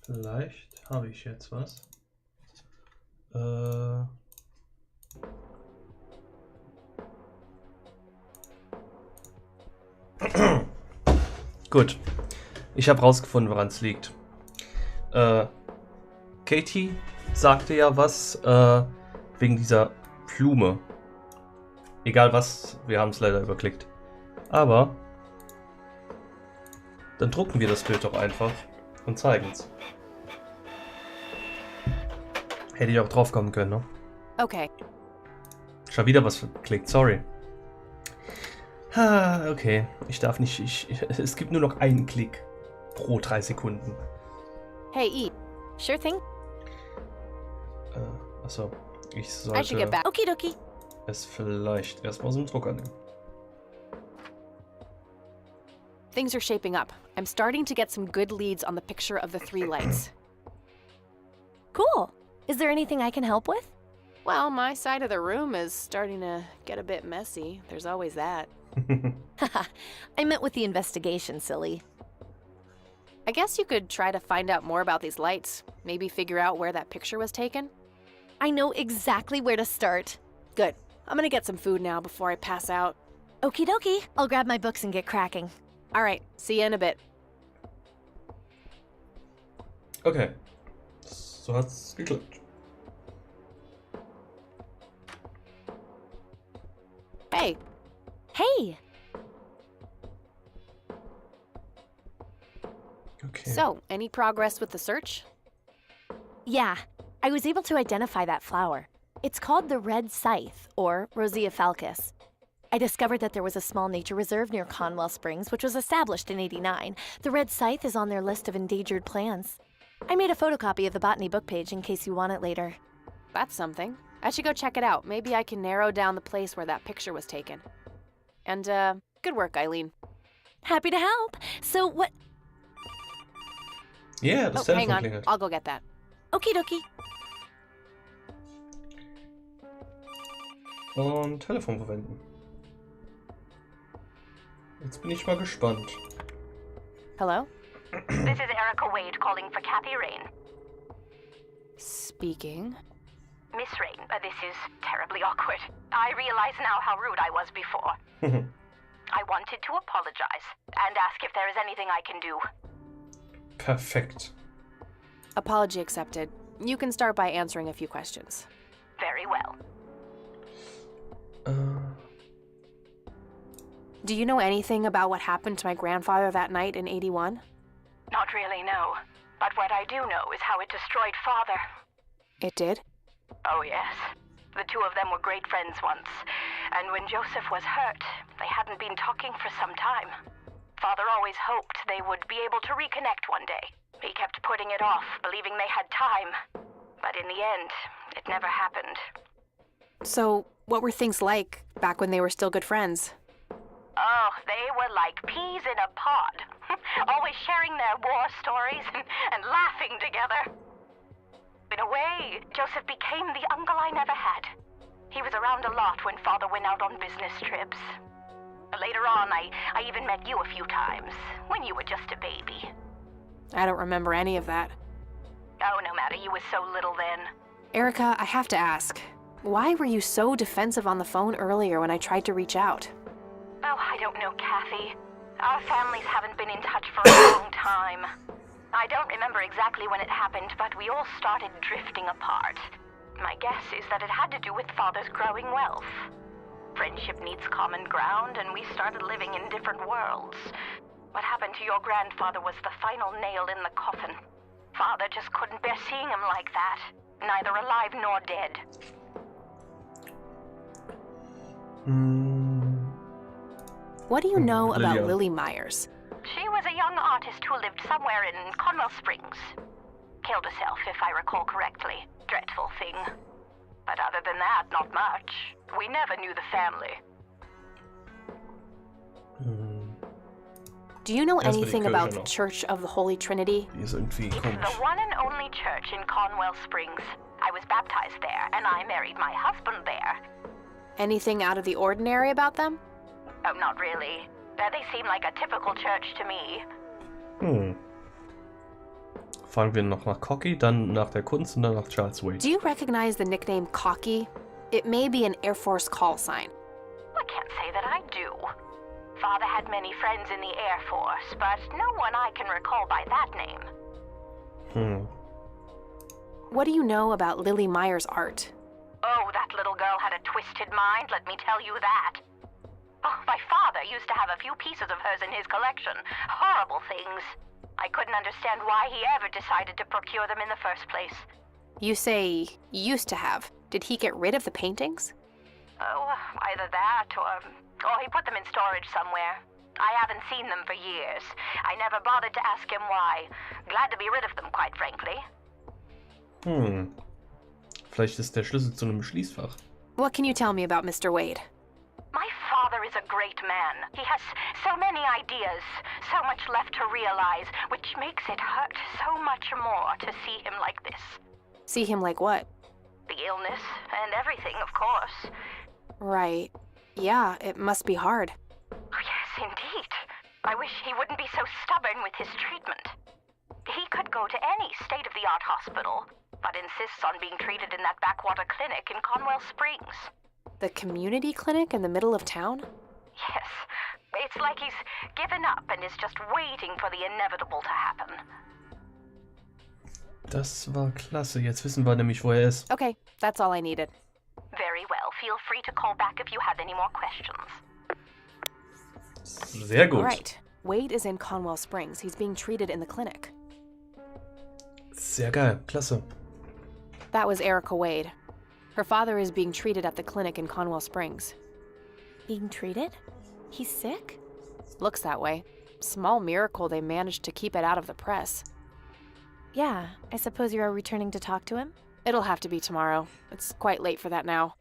Vielleicht habe ich jetzt was. Gut. Ich habe rausgefunden, woran es liegt. Katie sagte ja was wegen dieser Blume. Egal was, wir haben es leider überklickt. Aber dann drucken wir das Bild doch einfach und zeigen es. Hätte ich auch drauf kommen können, ne? Okay. Schon wieder was verklickt, sorry. Okay, ich darf nicht, es gibt nur noch einen Klick pro 3 Sekunden. Hey, E. Sure thing. Achso, ich I should sollte get back. Okidoki. es vielleicht erstmal aus dem Drucker nehmen. Things are shaping up. I'm starting to get some good leads on the picture of the 3 lights. Cool. Is there anything I can help with? Well, my side of the room is starting to get a bit messy. There's always that. I meant with the investigation, silly. I guess you could try to find out more about these lights. Maybe figure out where that picture was taken. I know exactly where to start. Good. I'm gonna get some food now before I pass out. Okie dokie. I'll grab my books and get cracking. All right, see you in a bit. Okay, so hat's geklappt. Hey, Hey! Okay. so any progress with the search? Yeah, I was able to identify that flower. It's called the red scythe, or Rosea falcus. I discovered that there was a small nature reserve near Conwell Springs, which was established in '89. The red scythe is on their list of endangered plants. I made a photocopy of the botany book page in case you want it later. That's something. I should go check it out. Maybe I can narrow down the place where that picture was taken. And, good work, Eileen. Happy to help. So what... Yeah, das Oh, hang Telefon on. klingelt. I'll go get that. Okie dokie. Und Telefon verwenden. Jetzt bin ich mal gespannt. Hello? This is Erica Wade calling for Kathy Rain. Speaking. Miss Rain, this is terribly awkward. I realize now how rude I was before. I wanted to apologize and ask if there is anything I can do. Perfekt. Apology accepted. You can start by answering a few questions. Very well. Do you know anything about what happened to my grandfather that night in '81? Not really, no. But what I do know is how it destroyed Father. It did? Oh, yes. The two of them were great friends once. And when Joseph was hurt, they hadn't been talking for some time. Father always hoped they would be able to reconnect one day. He kept putting it off, believing they had time. But in the end, it never happened. So, what were things like back when they were still good friends? Oh, they were like peas in a pod. Always sharing their war stories and laughing together. In a way, Joseph became the uncle I never had. He was around a lot when Father went out on business trips. Later on, I even met you a few times, when you were just a baby. I don't remember any of that. Oh, no matter, you were so little then. Erica, I have to ask. Why were you so defensive on the phone earlier when I tried to reach out? Oh, I don't know, Kathy. Our families haven't been in touch for a long time. I don't remember exactly when it happened, but we all started drifting apart. My guess is that it had to do with Father's growing wealth. Friendship needs common ground, and we started living in different worlds. What happened to your grandfather was the final nail in the coffin. Father just couldn't bear seeing him like that, neither alive nor dead. What do you know about Lillian. Lily Myers? She was a young artist who lived somewhere in Conwell Springs. Killed herself, if I recall correctly. Dreadful thing. But other than that, not much. We never knew the family. Do you know Erstmal die anything Kirche about the noch. Church of the Holy Trinity? Die ist irgendwie It's komisch. the one and only church in Conwell Springs. I was baptized there, and I married my husband there. Anything out of the ordinary about them? Oh, not really. They seem like a typical church to me. Fragen wir noch nach Cocky, dann nach der Kunst und dann nach Charles Wade. Do you recognize the nickname Cocky? It may be an Air Force call sign. I can't say that I do. Father had many friends in the Air Force, but no one I can recall by that name. What do you know about Lily Meyer's art? Oh, that little girl had a twisted mind, let me tell you that. Oh, my father used to have a few pieces of hers in his collection. Horrible things. I couldn't understand why he ever decided to procure them in the first place. You say used to have. Did he get rid of the paintings? Oh, either that or he put them in storage somewhere. I haven't seen them for years. I never bothered to ask him why. Glad to be rid of them, quite frankly. Vielleicht ist der Schlüssel zu einem Schließfach. What can you tell me about Mr. Wade? My father is a great man. He has so many ideas, so much left to realize, which makes it hurt so much more to see him like this. See him like what? The illness and everything, of course. Right. Yeah, it must be hard. Oh, yes, indeed. I wish he wouldn't be so stubborn with his treatment. He could go to any state-of-the-art hospital, but insists on being treated in that backwater clinic in Conwell Springs. The community clinic in the middle of town? Yes. It's like he's given up and is just waiting for the inevitable to happen. Das war klasse. Jetzt wissen wir nämlich, wo er ist. Okay, that's all I needed. Very well. Feel free to call back if you have any more questions. Sehr gut. Right. Wade is in Conwell Springs. He's being treated in the clinic. Sehr geil. Klasse. That was Erica Wade. Her father is being treated at the clinic in Conwell Springs. Being treated? He's sick? Looks that way. Small miracle they managed to keep it out of the press. Yeah, I suppose you are returning to talk to him? It'll have to be tomorrow. It's quite late for that now.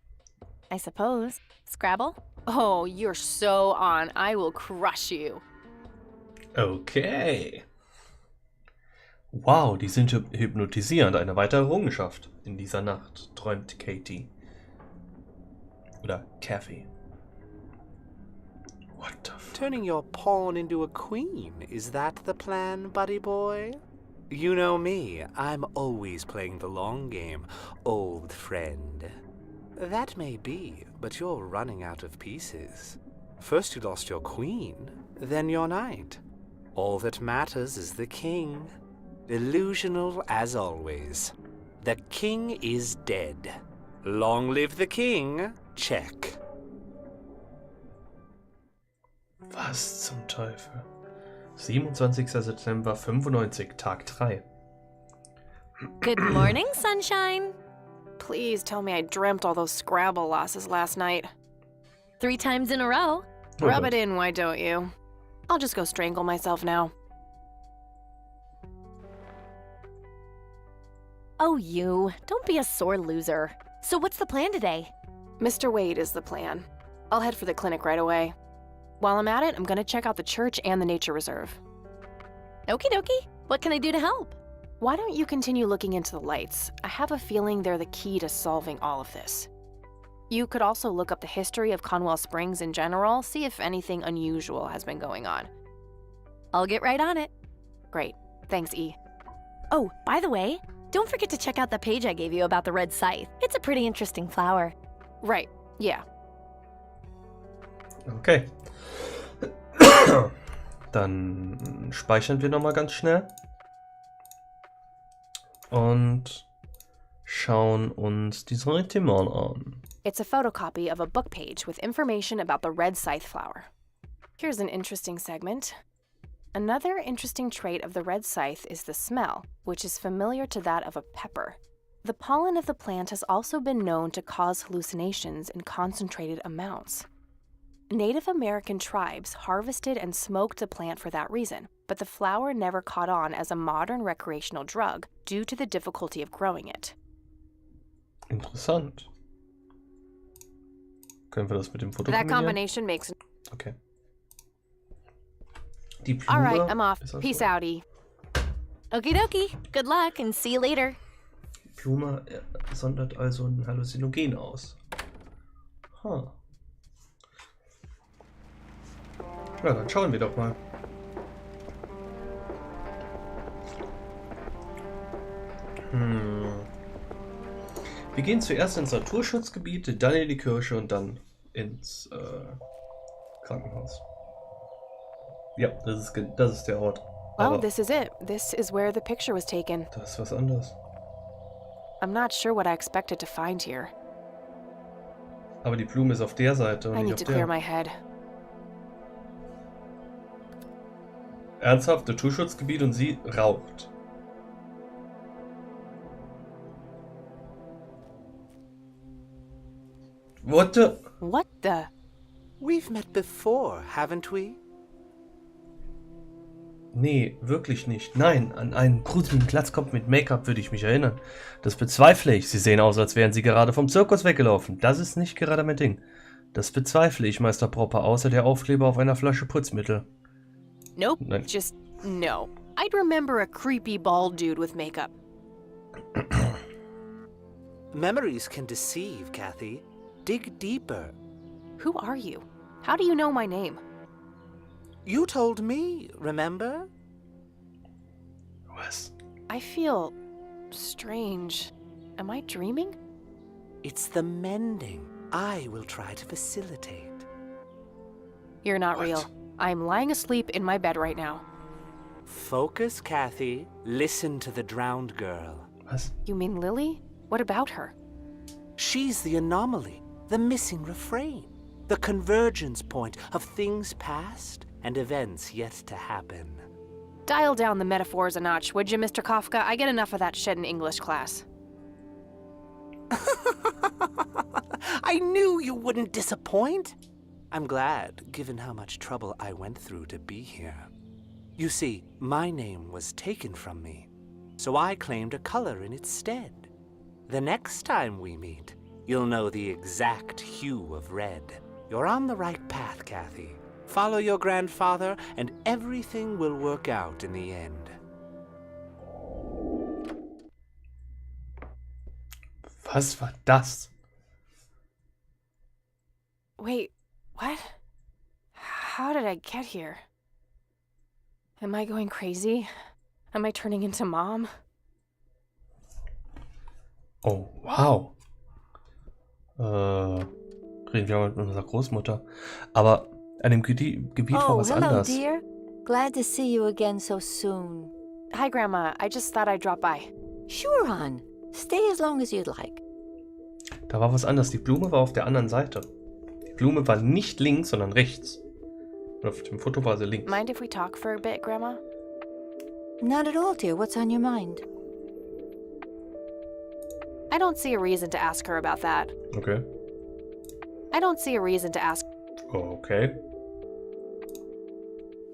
I suppose. Scrabble? Oh, you're so on. I will crush you. Okay. Wow, die sind hypnotisierend. Eine weitere Errungenschaft. In dieser Nacht träumt Katie. Oder Kathy. What the fuck? Turning your pawn into a queen, is that the plan, buddy boy? You know me, I'm always playing the long game, old friend. That may be, but you're running out of pieces. First you lost your queen, then your knight. All that matters is the king. Delusional as always. The king is dead. Long live the king. Check. Was zum Teufel? 27. September 95, Tag 3. Good morning, sunshine. Please tell me I dreamt all those Scrabble losses last night. 3 times in a row. Rub it in, why don't you? I'll just go strangle myself now. Oh, you. Don't be a sore loser. So what's the plan today? Mr. Wade is the plan. I'll head for the clinic right away. While I'm at it, I'm gonna check out the church and the nature reserve. Okie dokie. What can I do to help? Why don't you continue looking into the lights? I have a feeling they're the key to solving all of this. You could also look up the history of Conwell Springs in general, see if anything unusual has been going on. I'll get right on it. Great. Thanks, E. Oh, by the way, don't forget to check out the page I gave you about the red scythe. It's a pretty interesting flower. Right. Yeah. Okay. Dann speichern wir nochmal ganz schnell. Und schauen uns diesen Retiman an. It's a photocopy of a book page with information about the red scythe flower. Here's an interesting segment. Another interesting trait of the red scythe is the smell, which is familiar to that of a pepper. The pollen of the plant has also been known to cause hallucinations in concentrated amounts. Native American tribes harvested and smoked the plant for that reason, but the flower never caught on as a modern recreational drug due to the difficulty of growing it. Interessant. Können wir das mit dem Foto That kombinieren? combination makes... Okay. Die Blume All right, I'm off. ist also- Peace outie. Okie dokie. Good luck and see you later. Die Blume sondert also ein Halluzinogen aus. Huh. Ja, dann schauen wir doch mal. Wir gehen zuerst ins Naturschutzgebiet, dann in die Kirche und dann ins Krankenhaus. Ja, das ist der Ort. Well, Aber this is it. This is where the picture was taken. das ist was anderes. I'm not sure what I expected to find here. Aber die Blume ist auf der Seite und I nicht need auf to clear der. my head. Ernsthaft, Naturschutzgebiet und sie raucht. What the? What the? We've met before, haven't we? Nee, wirklich nicht. Nein, an einen gruseligen Glatzkopf mit Make-up würde ich mich erinnern. Das bezweifle ich. Sie sehen aus, als wären sie gerade vom Zirkus weggelaufen. Das ist nicht gerade mein Ding. Das bezweifle ich, Meister Propper, außer der Aufkleber auf einer Flasche Putzmittel. Nope. Nein. Just no. I'd remember a creepy bald dude with makeup. Memories can deceive, Kathy. Dig deeper. Who are you? How do you know my name? You told me, remember? Was? I feel strange. Am I dreaming? It's the mending. I will try to facilitate. You're not What? real. I'm lying asleep in my bed right now. Focus, Kathy. Listen to the drowned girl. Was? You mean Lily? What about her? She's the anomaly, the missing refrain, the convergence point of things past and events yet to happen. Dial down the metaphors a notch, would you, Mr. Kafka? I get enough of that shit in English class. I knew you wouldn't disappoint. I'm glad, given how much trouble I went through to be here. You see, my name was taken from me, so I claimed a color in its stead. The next time we meet, you'll know the exact hue of red. You're on the right path, Kathy. Follow your grandfather, and everything will work out in the end. Was war das? Wait, what? How did I get here? Am I going crazy? Am I turning into Mom? Oh, wow. Reden wir mal mit unserer Großmutter. Aber an dem Gebiet war Oh, was hello, anders. dear. Glad to see you again so soon. Hi, Grandma. I just thought I'd drop by. Sure, hon. Stay as long as you'd like. Da war was anders. Die Blume war auf der anderen Seite. Die Blume war nicht links, sondern rechts. Und auf dem Foto war sie links. Mind if we talk for a bit, Grandma? Not at all, dear. What's on your mind? I don't see a reason to ask her about that. Okay. I don't see a reason to ask. Okay.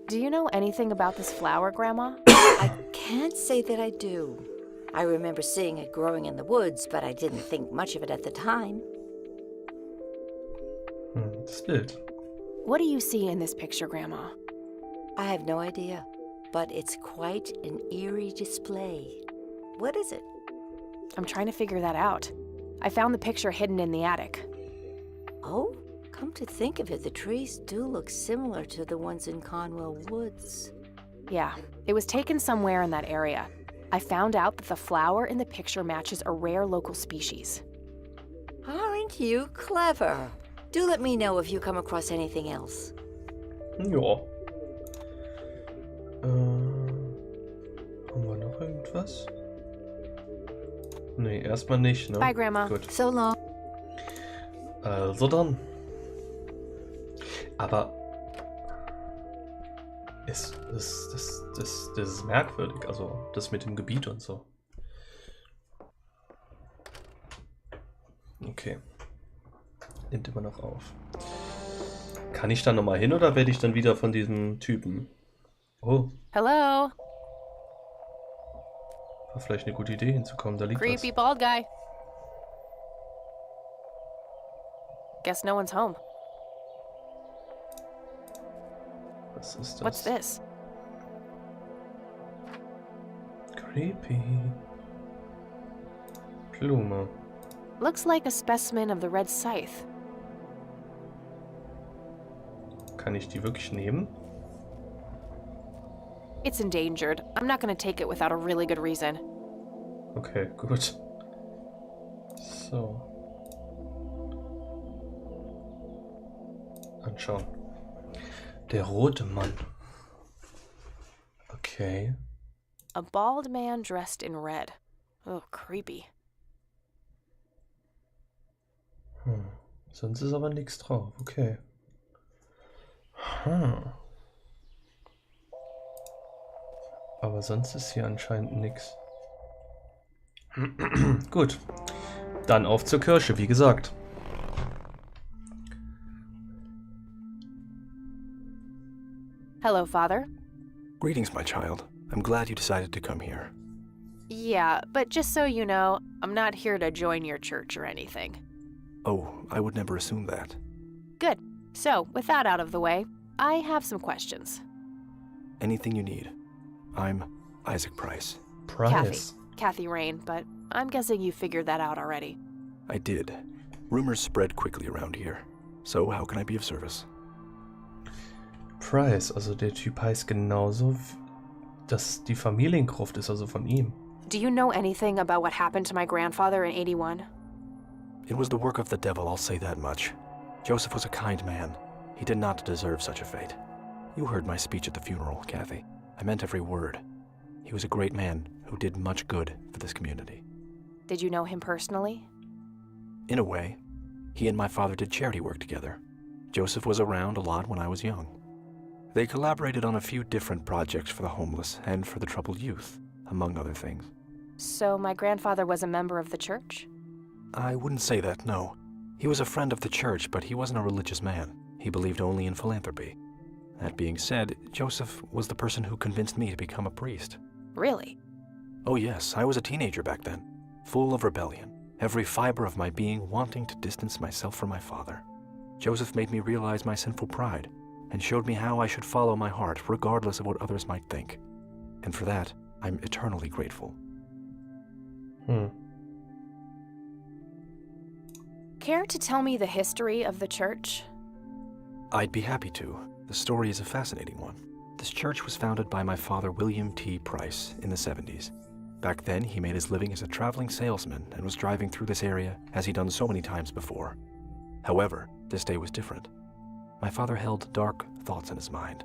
Do you know anything about this flower, Grandma? I can't say that I do. I remember seeing it growing in the woods, but I didn't think much of it at the time. Das Bild. What do you see in this picture, Grandma? I have no idea, but it's quite an eerie display. What is it? I'm trying to figure that out. I found the picture hidden in the attic. Oh, come to think of it, the trees do look similar to the ones in Conwell Woods. Yeah, it was taken somewhere in that area. I found out that the flower in the picture matches a rare local species. Aren't you clever? Do let me know if you come across anything else. Ja. Haben wir noch irgendwas? Nee, erstmal nicht, ne? Bye, Grandma. Gut. So long. Also dann. Aber das ist merkwürdig, also das mit dem Gebiet und so. Okay. Nimmt immer noch auf. Kann ich da nochmal hin oder werde ich dann wieder von diesem Typen? Oh, Hello? war vielleicht eine gute Idee hinzukommen, da liegt Creepy was. bald guy. Guess no one's home. Was ist das? What's this? Creepy. Blume. Looks like a specimen of the red scythe. Kann ich die wirklich nehmen? It's endangered. I'm not gonna take it without a really good reason. Okay, gut. So. Anschauen. Der rote Mann. Okay. A bald man dressed in red. Oh, creepy. Sonst ist aber nichts drauf. Okay. Hm. Aber sonst ist hier anscheinend nichts. Gut. Dann auf zur Kirche, wie gesagt. Hello, Father. Greetings, my child. I'm glad you decided to come here. Yeah, but just so you know, I'm not here to join your church or anything. Oh, I would never assume that. Good. So, with that out of the way, I have some questions. Anything you need. I'm Isaac Price. Price. Kathy Rain, but I'm guessing you figured that out already. I did. Rumors spread quickly around here. So how can I be of service? Price, also der Typ heißt genauso, dass die Familiengruft ist also von ihm. Do you know anything about what happened to my grandfather in 81? It was the work of the devil, I'll say that much. Joseph was a kind man. He did not deserve such a fate. You heard my speech at the funeral, Kathy. I meant every word. He was a great man who did much good for this community. Did you know him personally? In a way, he and my father did charity work together. Joseph was around a lot when I was young. They collaborated on a few different projects for the homeless and for the troubled youth, among other things. So my grandfather was a member of the church? I wouldn't say that, no. He was a friend of the church, but he wasn't a religious man. He believed only in philanthropy. That being said, Joseph was the person who convinced me to become a priest. Really? Oh yes, I was a teenager back then, full of rebellion, every fiber of my being wanting to distance myself from my father. Joseph made me realize my sinful pride and showed me how I should follow my heart regardless of what others might think. And for that, I'm eternally grateful. Care to tell me the history of the church? I'd be happy to. The story is a fascinating one. This church was founded by my father, William T. Price, in the 70s. Back then, he made his living as a traveling salesman and was driving through this area as he'd done so many times before. However, this day was different. My father held dark thoughts in his mind.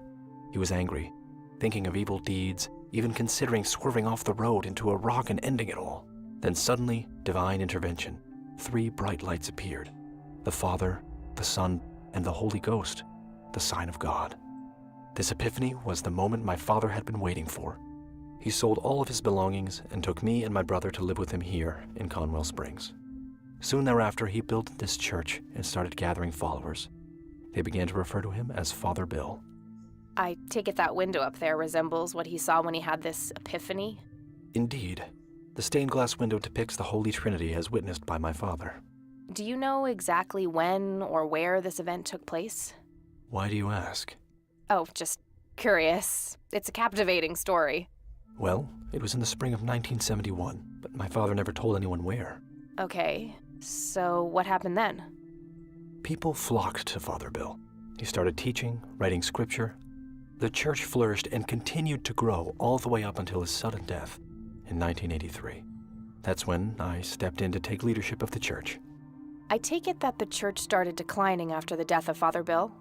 He was angry, thinking of evil deeds, even considering swerving off the road into a rock and ending it all. Then suddenly, divine intervention. 3 bright lights appeared. The Father, the Son, and the Holy Ghost, the sign of God. This epiphany was the moment my father had been waiting for. He sold all of his belongings and took me and my brother to live with him here in Conwell Springs. Soon thereafter, he built this church and started gathering followers. They began to refer to him as Father Bill. I take it that window up there resembles what he saw when he had this epiphany? Indeed. The stained glass window depicts the Holy Trinity as witnessed by my father. Do you know exactly when or where this event took place? Why do you ask? Oh, just curious. It's a captivating story. Well, it was in the spring of 1971, but my father never told anyone where. Okay, so what happened then? People flocked to Father Bill. He started teaching, writing scripture. The church flourished and continued to grow all the way up until his sudden death in 1983. That's when I stepped in to take leadership of the church. I take it that the church started declining after the death of Father Bill?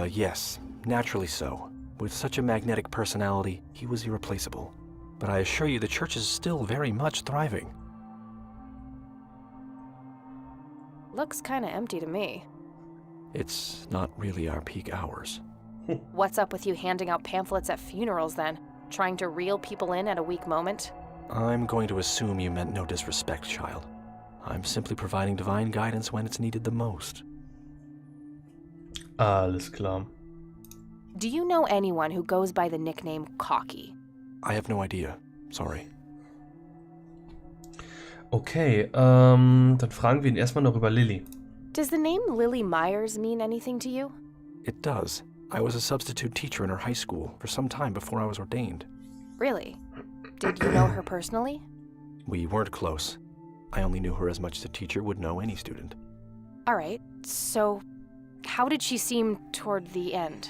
Yes, naturally so. With such a magnetic personality, he was irreplaceable. But I assure you the church is still very much thriving. Looks kinda empty to me. It's not really our peak hours. What's up with you handing out pamphlets at funerals then? Trying to reel people in at a weak moment? I'm going to assume you meant no disrespect, child. I'm simply providing divine guidance when it's needed the most. Alles klar. Do you know anyone who goes by the nickname Cocky? I have no idea. Sorry. Okay, dann fragen wir ihn erstmal noch über Lilly. Does the name Lily Myers mean anything to you? It does. I was a substitute teacher in her high school for some time before I was ordained. Really? Did you know her personally? We weren't close. I only knew her as much as a teacher would know any student. Alright, so how did she seem toward the end?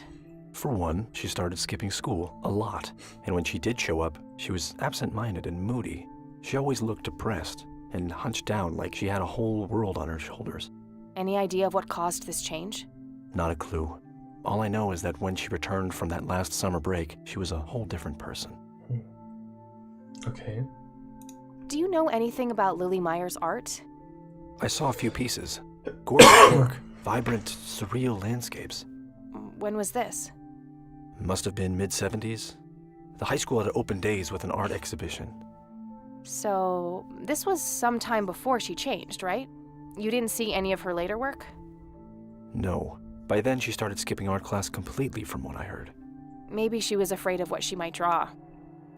For one, she started skipping school a lot, and when she did show up, she was absent-minded and moody. She always looked depressed and hunched down like she had a whole world on her shoulders. Any idea of what caused this change? Not a clue. All I know is that when she returned from that last summer break, she was a whole different person. Okay. Do you know anything about Lily Meyer's art? I saw a few pieces. Gorgeous work. Vibrant, surreal landscapes. When was this? Must have been mid-70s. The high school had open days with an art exhibition. So, this was some time before she changed, right? You didn't see any of her later work? No. By then, she started skipping art class completely from what I heard. Maybe she was afraid of what she might draw.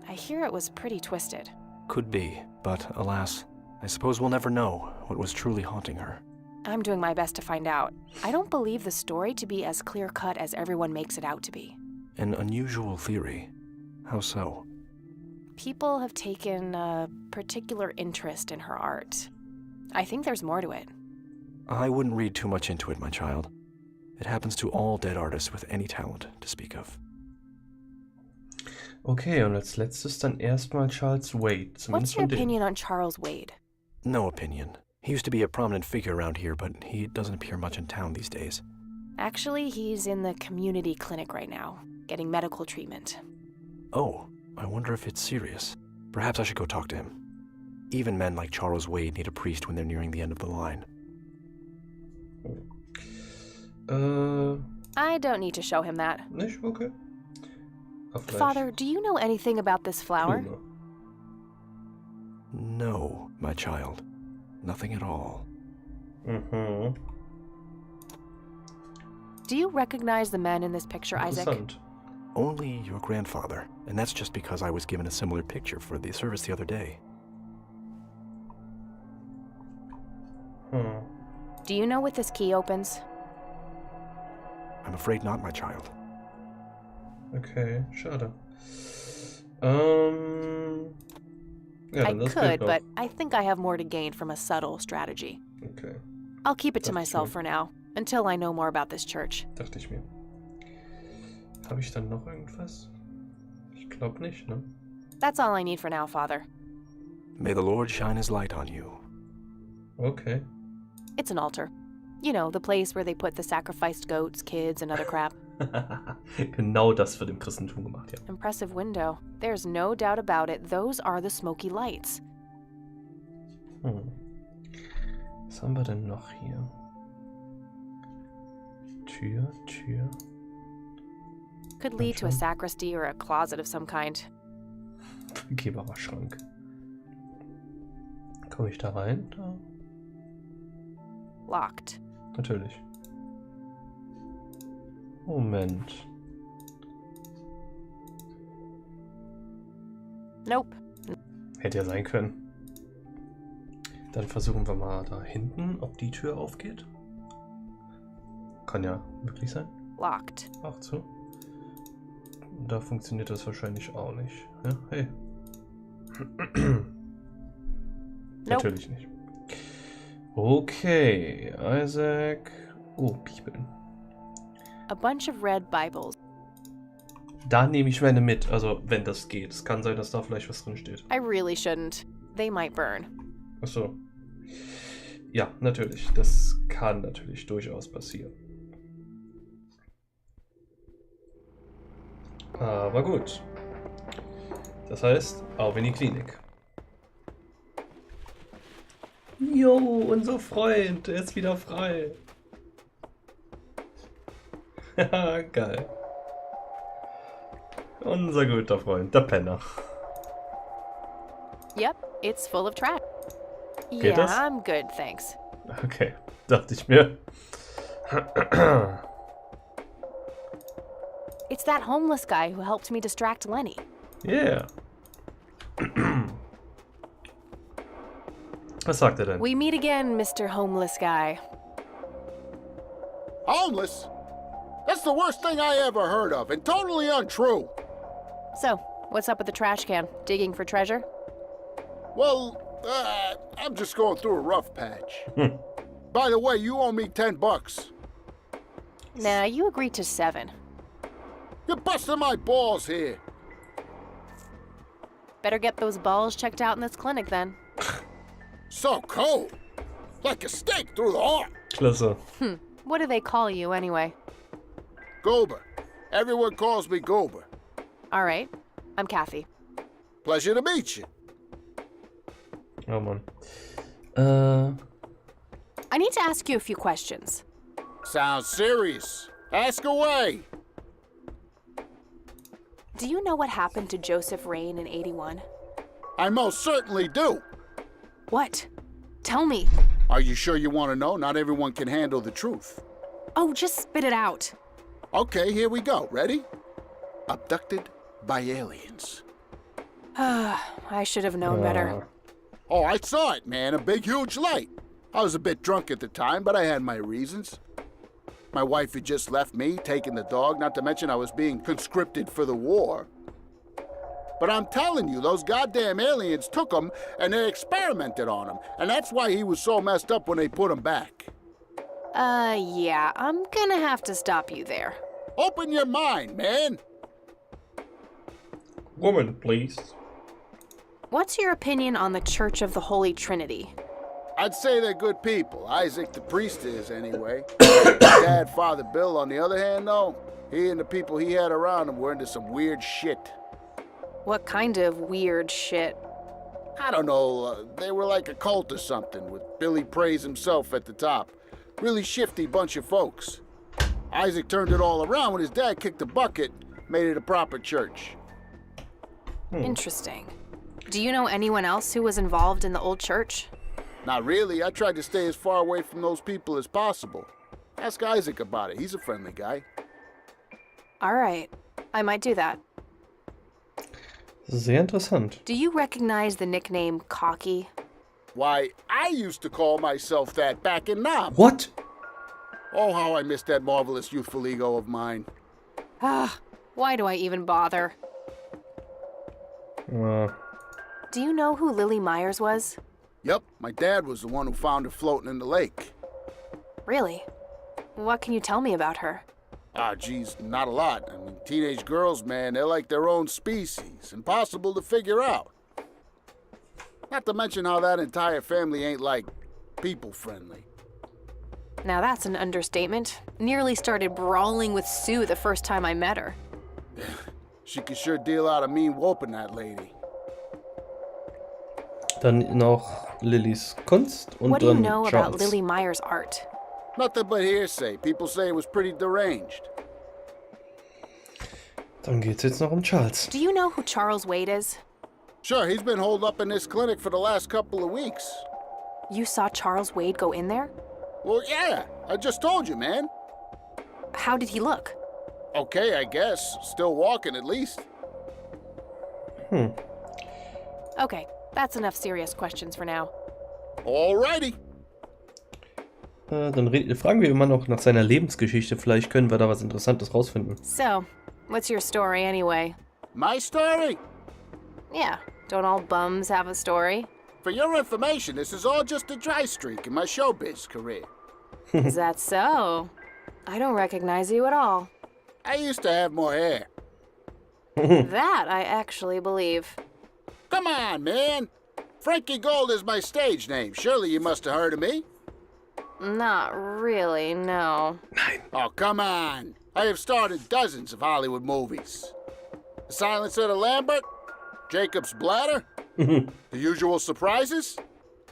I hear it was pretty twisted. Could be, but alas, I suppose we'll never know what was truly haunting her. I'm doing my best to find out. I don't believe the story to be as clear-cut as everyone makes it out to be. An unusual theory. How so? People have taken a particular interest in her art. I think there's more to it. I wouldn't read too much into it, my child. It happens to all dead artists with any talent to speak of. Okay, und als letztes dann erstmal Charles Wade. What's your opinion on Charles Wade? No opinion. He used to be a prominent figure around here, but he doesn't appear much in town these days. Actually, he's in the community clinic right now, getting medical treatment. Oh, I wonder if it's serious. Perhaps I should go talk to him. Even men like Charles Wade need a priest when they're nearing the end of the line. I don't need to show him that. Nicht? Okay. Vielleicht. Father, do you know anything about this flower? Blume. No, my child. Nothing at all. Mhm. Do you recognize the men in this picture, Isaac? Interessant. Only your grandfather, and that's just because I was given a similar picture for the service the other day. Do you know what this key opens? I'm afraid not, my child. Okay, schade. Ja, I dann das could, Bild noch. but I think I have more to gain from a subtle strategy. Okay, I'll keep it to Dachte ich myself mir. for now, until I know more about this church. dachte ich mir. Habe ich dann noch irgendwas? Ich glaube nicht, ne? That's all I need for now, Father. May the Lord shine his light on you. Okay. It's an altar. You know, the place where they put the sacrificed goats, kids, and other crap. Genau das wird im Christentum gemacht, ja. Impressive window. There's no doubt about it. Those are the smoky lights. Was haben wir denn noch hier? Tür. Could lead to a sacristy or a closet of some kind. Begehbarer-Schrank. Komme ich da rein? Da. Locked. Natürlich. Moment. Nope. Hätte ja sein können. Dann versuchen wir mal da hinten, ob die Tür aufgeht. Kann ja möglich sein. Locked. Ach so. Da funktioniert das wahrscheinlich auch nicht. Ja, hey. Natürlich nicht. Okay, Isaac. Oh, Bibeln. A bunch of red Bibles. Da nehme ich meine mit, also wenn das geht. Es kann sein, dass da vielleicht was drin steht. I really shouldn't. They might burn. Ach so. Ja, natürlich. Das kann natürlich durchaus passieren. Aber gut. Das heißt, auf in die Klinik. Jo, unser Freund, er ist wieder frei. Haha, geil. Unser guter Freund, der Penner. Yep, it's full of trash. Geht Yeah, das? I'm good, thanks. Okay, dachte ich mir. It's that homeless guy who helped me distract Lenny. Yeah. Was sagt er denn? We meet again, Mr. Homeless Guy. Homeless? That's the worst thing I ever heard of, and totally untrue. So, what's up with the trash can? Digging for treasure? Well, I'm just going through a rough patch. By the way, you owe me $10. Nah, you agreed to 7. You're You're busting my balls here. Better get those balls checked out in this clinic then. So cold. Like a stake through the heart. Klasse. What do they call you anyway? Gober. Everyone calls me Gober. All right, I'm Kathy. Pleasure to meet you. Oh Mann. I need to ask you a few questions. Sounds serious. Ask away. Do you know what happened to Joseph Rain in 81? I most certainly do. What? Tell me. Are you sure you want to know? Not everyone can handle the truth. Oh, just spit it out. Okay, here we go. Ready? Abducted by aliens. I should have known better. Oh, I saw it, man. A big, huge light. I was a bit drunk at the time, but I had my reasons. My wife had just left me, taking the dog, not to mention I was being conscripted for the war. But I'm telling you, those goddamn aliens took him and they experimented on him. And that's why he was so messed up when they put him back. Yeah, I'm gonna have to stop you there. Open your mind, man. Woman, please. What's your opinion on the Church of the Holy Trinity? I'd say they're good people. Isaac the priest is, anyway. Dad, Father Bill, on the other hand, though, he and the people he had around him were into some weird shit. What kind of weird shit? I don't know, they were like a cult or something, with Billy Praise himself at the top. Really shifty bunch of folks. Isaac turned it all around when his dad kicked the bucket, made it a proper church. Interesting. Do you know anyone else who was involved in the old church? Not really. I tried to stay as far away from those people as possible. Ask Isaac about it. He's a friendly guy. All right. I might do that. Sehr interessant. Do you recognize the nickname Cocky? Why, I used to call myself that back in Nam. What? Oh, how I miss that marvelous youthful ego of mine. Why do I even bother? Do you know who Lily Myers was? Yep, my dad was the one who found her floating in the lake. Really? What can you tell me about her? Ah, geez, not a lot. I mean, teenage girls, man, they're like their own species. Impossible to figure out. Not to mention how that entire family ain't, like, people-friendly. Now that's an understatement. Nearly started brawling with Sue the first time I met her. She could sure deal out a mean whooping, that lady. Dann noch Lillys Kunst und What do you dann know Charles. about Lily Myers' art? Nothing but hearsay. People say it was pretty deranged. Dann geht's jetzt noch um Charles. Do you know who Charles Wade is? Sure, he's been holed up in this clinic for the last couple of weeks. You saw Charles Wade go in there? Well, yeah, I just told you, man. How did he look? Okay, I guess. Still walking, at least. Okay, that's enough serious questions for now. Alrighty. Dann fragen wir immer noch nach seiner Lebensgeschichte. Vielleicht können wir da was Interessantes rausfinden. So, what's your story anyway? My story? Yeah, don't all bums have a story? For your information, this is all just a dry streak in my showbiz career. Is that so? I don't recognize you at all. I used to have more hair. That I actually believe. Come on, man. Frankie Gold is my stage name. Surely you must have heard of me. Not really, no. Oh, come on. I have starred in dozens of Hollywood movies. The Silencer of the Lambert, Jacob's Bladder, The Usual Surprises,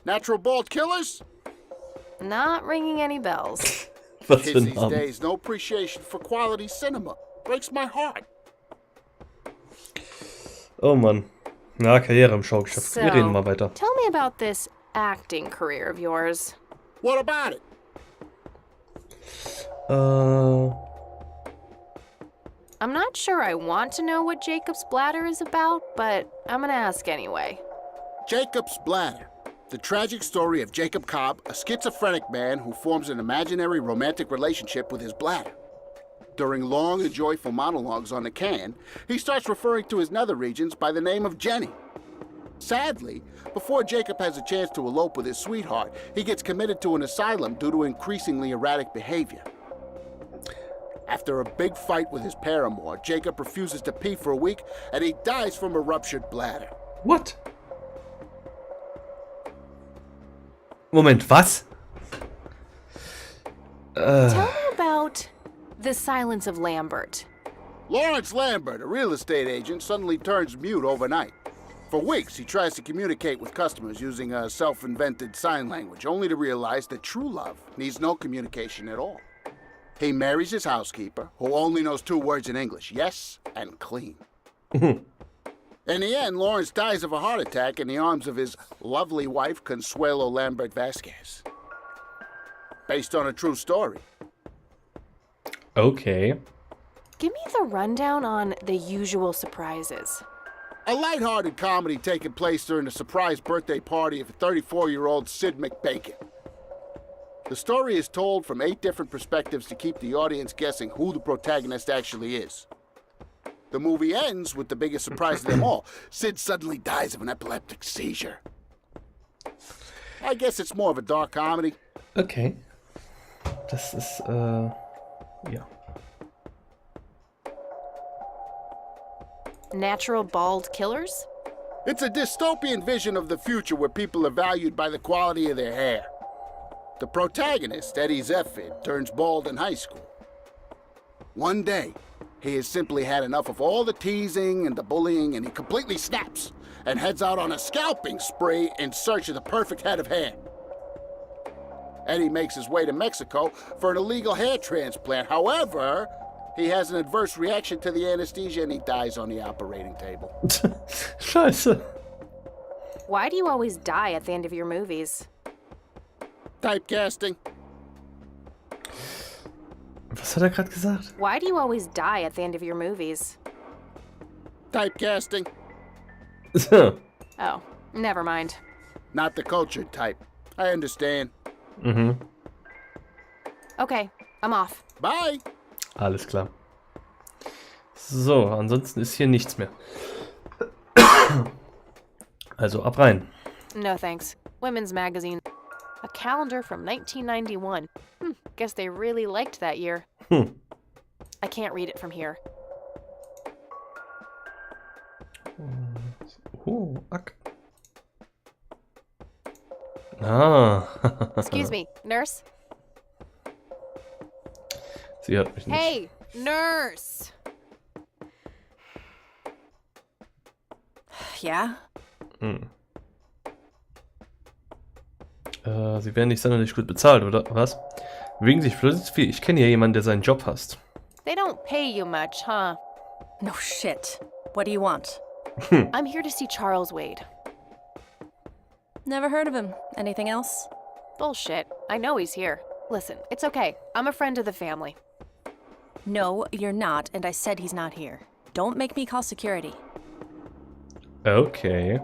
Natural Bald Killers. Not ringing any bells. Was für Kids ein these Name. days, no appreciation for quality cinema. Breaks my heart. Oh Mann. Na, Karriere im Schaugeschäft. So, Wir reden mal weiter. tell me about this acting career of yours. What about it? I'm not sure I want to know what Jacob's Bladder is about, but I'm gonna ask anyway. Jacob's Bladder. The tragic story of Jacob Cobb, a schizophrenic man who forms an imaginary romantic relationship with his bladder. During long and joyful monologues on the can, he starts referring to his nether regions by the name of Jenny. Sadly, before Jacob has a chance to elope with his sweetheart, he gets committed to an asylum due to increasingly erratic behavior. After a big fight with his paramour, Jacob refuses to pee for a week and he dies from a ruptured bladder. What? Moment, was? Tell me about the silence of Lambert. Lawrence Lambert, a real estate agent, suddenly turns mute overnight. For weeks, he tries to communicate with customers using a self-invented sign language, only to realize that true love needs no communication at all. He marries his housekeeper, who only knows 2 words in English, yes and clean. In the end, Lawrence dies of a heart attack in the arms of his lovely wife, Consuelo Lambert Vasquez. Based on a true story. Okay. Give me the rundown on The Usual Surprises. A lighthearted comedy taking place during the surprise birthday party of 34-year-old Sid McBacon. The story is told from 8 different perspectives to keep the audience guessing who the protagonist actually is. The movie ends with the biggest surprise of them all. Sid suddenly dies of an epileptic seizure. I guess it's more of a dark comedy. Okay. Das ist, ja. Natural Bald Killers? It's a dystopian vision of the future where people are valued by the quality of their hair. The protagonist, Eddie Zephyr, turns bald in high school. One day, he has simply had enough of all the teasing and the bullying, and he completely snaps and heads out on a scalping spree in search of the perfect head of hair. Eddie makes his way to Mexico for an illegal hair transplant. However, he has an adverse reaction to the anesthesia and he dies on the operating table. Scheiße. Why do you always die at the end of your movies? Typecasting. Was hat gerade gesagt? Why do you always die at the end of your movies? Typecasting. Oh, never mind. Not the cultured type. I understand. Mhm. Okay, I'm off. Bye. Alles klar. So, ansonsten ist hier nichts mehr. Also ab rein. No thanks. Women's Magazine. A calendar from 1991. Guess they really liked that year. I can't read it from here. Oh, Ah. Excuse me, nurse? Sie hört mich nicht. Hey, nurse! Yeah? Sie werden nicht sonderlich gut bezahlt, oder was? Wegen sich plötzlich viel. Ich kenne ja jemanden, der seinen Job hasst. They don't pay you much, huh? No shit. What do you want? I'm here to see Charles Wade. Never heard of him. Anything else? Bullshit. I know he's here. Listen, it's okay. I'm a friend of the family. No, you're not, and I said he's not here. Don't make me call security. Okay.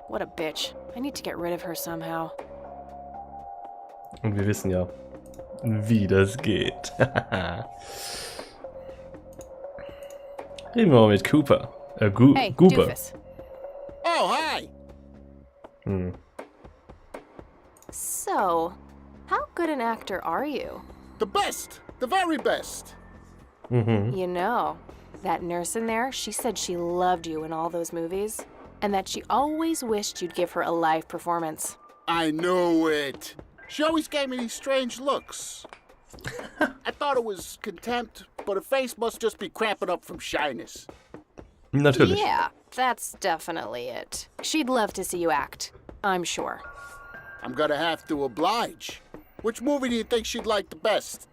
What a bitch. I need to get rid of her somehow. Und wir wissen ja, wie das geht. Reden wir mal mit Cooper. Hey, Goober. doofus. Oh, hi. So, how good an actor are you? The best. The very best. You know, that nurse in there, she said she loved you in all those movies, and that she always wished you'd give her a live performance. I knew it. She always gave me these strange looks. I thought it was contempt, but her face must just be cramping up from shyness. Natürlich. Yeah, that's definitely it. She'd love to see you act, I'm sure. I'm gonna have to oblige. Which movie do you think she'd like the best?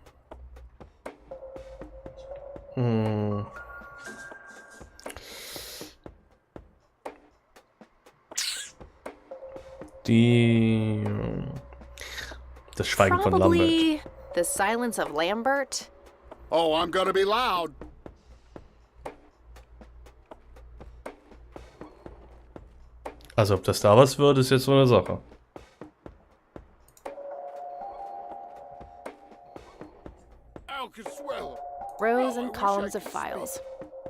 Das Schweigen von Lambert. Probably The Silence of Lambert. Oh, I'm gonna be loud. Also ob das da was wird, ist jetzt so eine Sache. Rows and columns of files.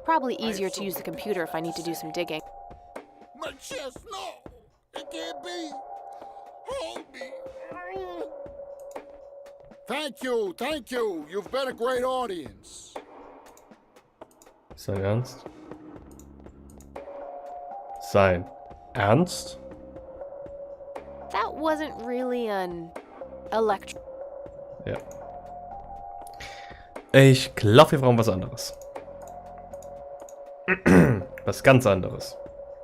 Probably easier to use the computer if I need to do some digging. My chest, no. It can't be. Hold me. Thank you, thank you. You've been a great audience. Ist dein Ernst? Sein. Ernst? That wasn't really an electric. Ja. Ich glaube, wir brauchen was anderes. Was ganz anderes.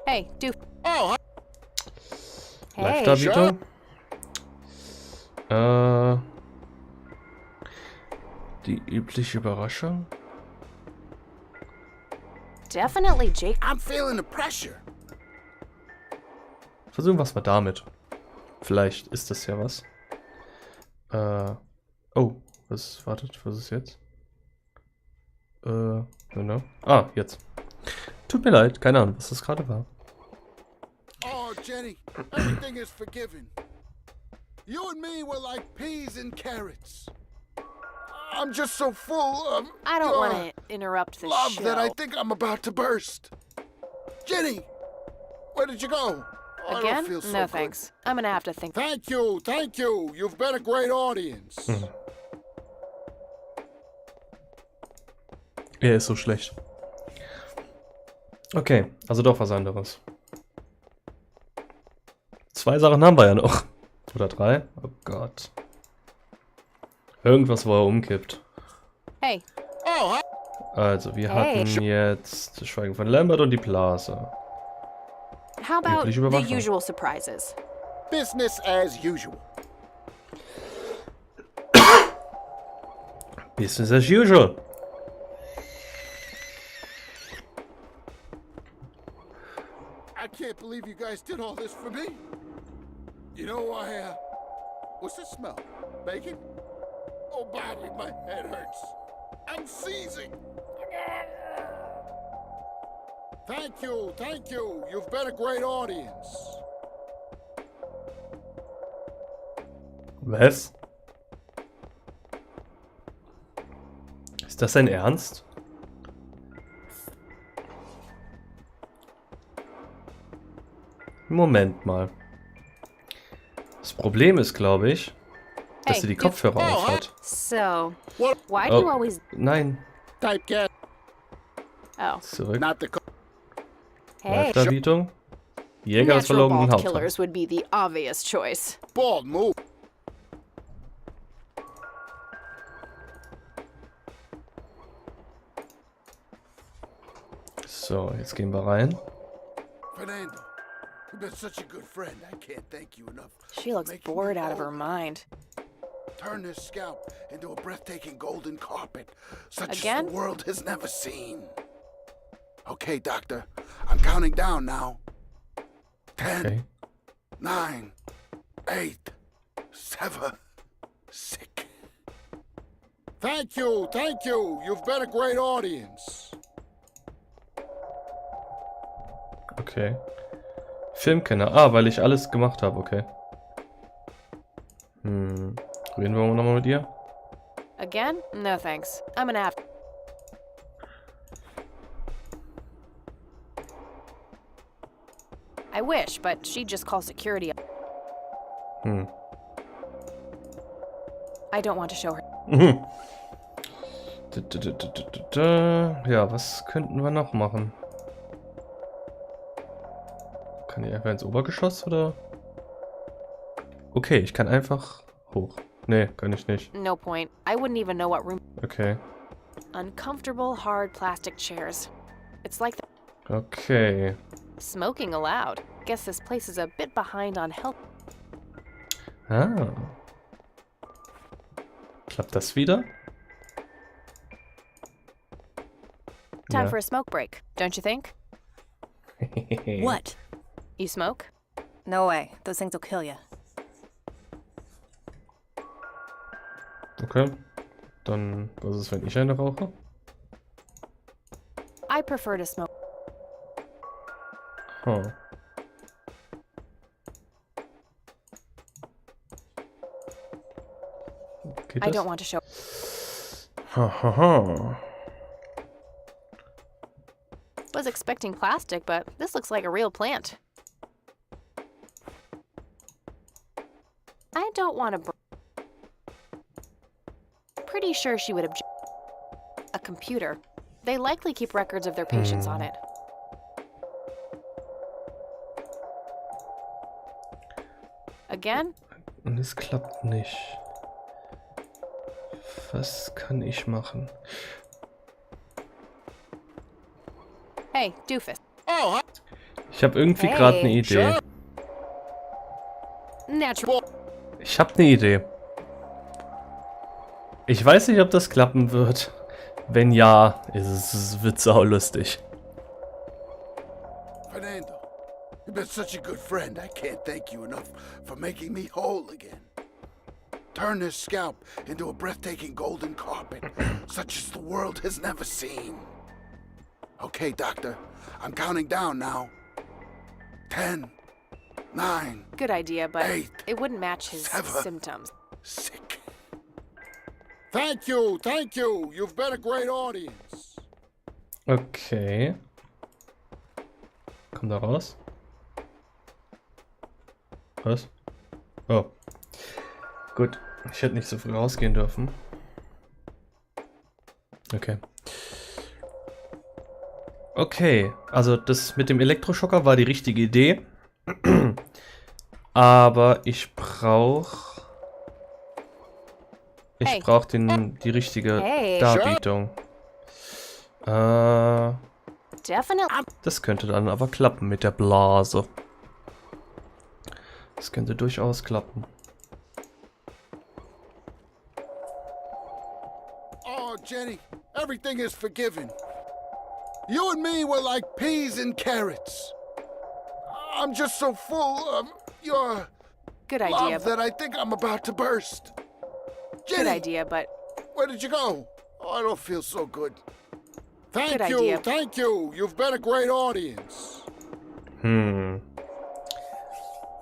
Hey, do. Oh, Hey. Live-Darbietung. Die übliche Überraschung. Definitely Jake. I'm feeling the pressure. Versuchen wir es mal damit. Vielleicht ist das ja was. Oh, wartet, was ist jetzt? Genau. Ah, jetzt. Tut mir leid, keine Ahnung, was das gerade war. Oh, Jenny, everything is forgiven. You and me were like peas and carrots. I'm just so full of I don't want to interrupt the love show. that I think I'm about to burst. Jenny, where did you go? I Again? don't feel so No good. thanks. I'm gonna have to think. Thank you, thank you. You've been a great audience. Er ist so schlecht. Okay, also doch was anderes. 2 Sachen haben wir ja noch. Oder 3? Oh Gott. Irgendwas, wo er umkippt. Hey, Oh, Also, wir Hey. hatten jetzt das Schweigen von Lambert und die Blase. how about Übliche the Überwachung. usual surprises? business as usual. Business as usual. I can't believe you guys did all this for me. You know, what's the smell? Bacon? Oh, body, my head hurts. I'm seizing. Thank you, thank you. You've been a great audience. Was? Ist das dein Ernst? Moment mal. Das Problem ist, glaube ich, dass Hey, sie die you- Kopfhörer auf hat. So, What? why do you Oh, always? nein. Type cat, Oh, Zurück. not the hey. Live-Darbietung. Jäger des Natural verlorenen bald Hauptmanns. killers would be the obvious choice. bald move. So, jetzt gehen wir rein. Fernando, you've been such a good friend. I can't thank you enough. She looks Making me bored out of whole. her mind. Turn this scalp into a breathtaking golden carpet, such as Again? the world has never seen. Okay, Doctor, I'm counting down now. 10, Okay. 9, 8, 7, 6. Thank you, thank you. You've been a great audience. Okay. Filmkenner. Ah, weil ich alles gemacht habe, okay. Reden wir nochmal mit ihr? Again? No thanks. I'm gonna have. I wish, but she'd just call security. I don't want to show her. Ja, was könnten wir noch machen? Kann ich einfach ins Obergeschoss, oder? Okay, ich kann einfach hoch. Nee, kann ich nicht. No point. I wouldn't even know what room. Okay. Uncomfortable, hard plastic chairs. It's like Okay. smoking allowed. Guess this place is a bit behind on health. Ah. Klappt das wieder? Time Ja. for a smoke break, don't you think? What? You smoke? No way. Those things will kill you. Okay. Dann, was ist, wenn ich eine rauche? I prefer to smoke. Huh. Geht I das? don't want to show. Hahaha. Was expecting plastic, but this looks like a real plant. I don't want to. Pretty sure she would object. A computer. They likely keep records of their patients on it. Again? Und es klappt nicht. Was kann ich machen? Hey, doofus. Oh, Ich habe irgendwie gerade eine Idee. Natural. Ich habe eine Idee. Ich weiß nicht, ob das klappen wird. Wenn ja, wird es auch lustig. Fernando, you've been such a good friend. I can't thank you enough for making me whole again. Turn this scalp into a breathtaking golden carpet, such as the world has never seen. Okay, Doctor, I'm counting down now. 10, 9, Good idea, but 8, it wouldn't match his 7, symptoms. 6. Thank you, thank you. You've been a great audience. Okay. Komm da raus. Was? Oh. Gut. Ich hätte nicht so früh rausgehen dürfen. Okay. Okay. Also das mit dem Elektroschocker war die richtige Idee. Aber ich brauche... Ich brauche die richtige Darbietung. Definitely. Das könnte dann aber klappen mit der Blase. Das könnte durchaus klappen. Oh, Jenny, everything is forgiven. You and me were like peas and carrots. I'm just so full of your Good idea, love that I think I'm about to burst. Jenny, good idea, but where did you go? Oh, I don't feel so good. Thank Good you, idea. thank you. You've been a great audience.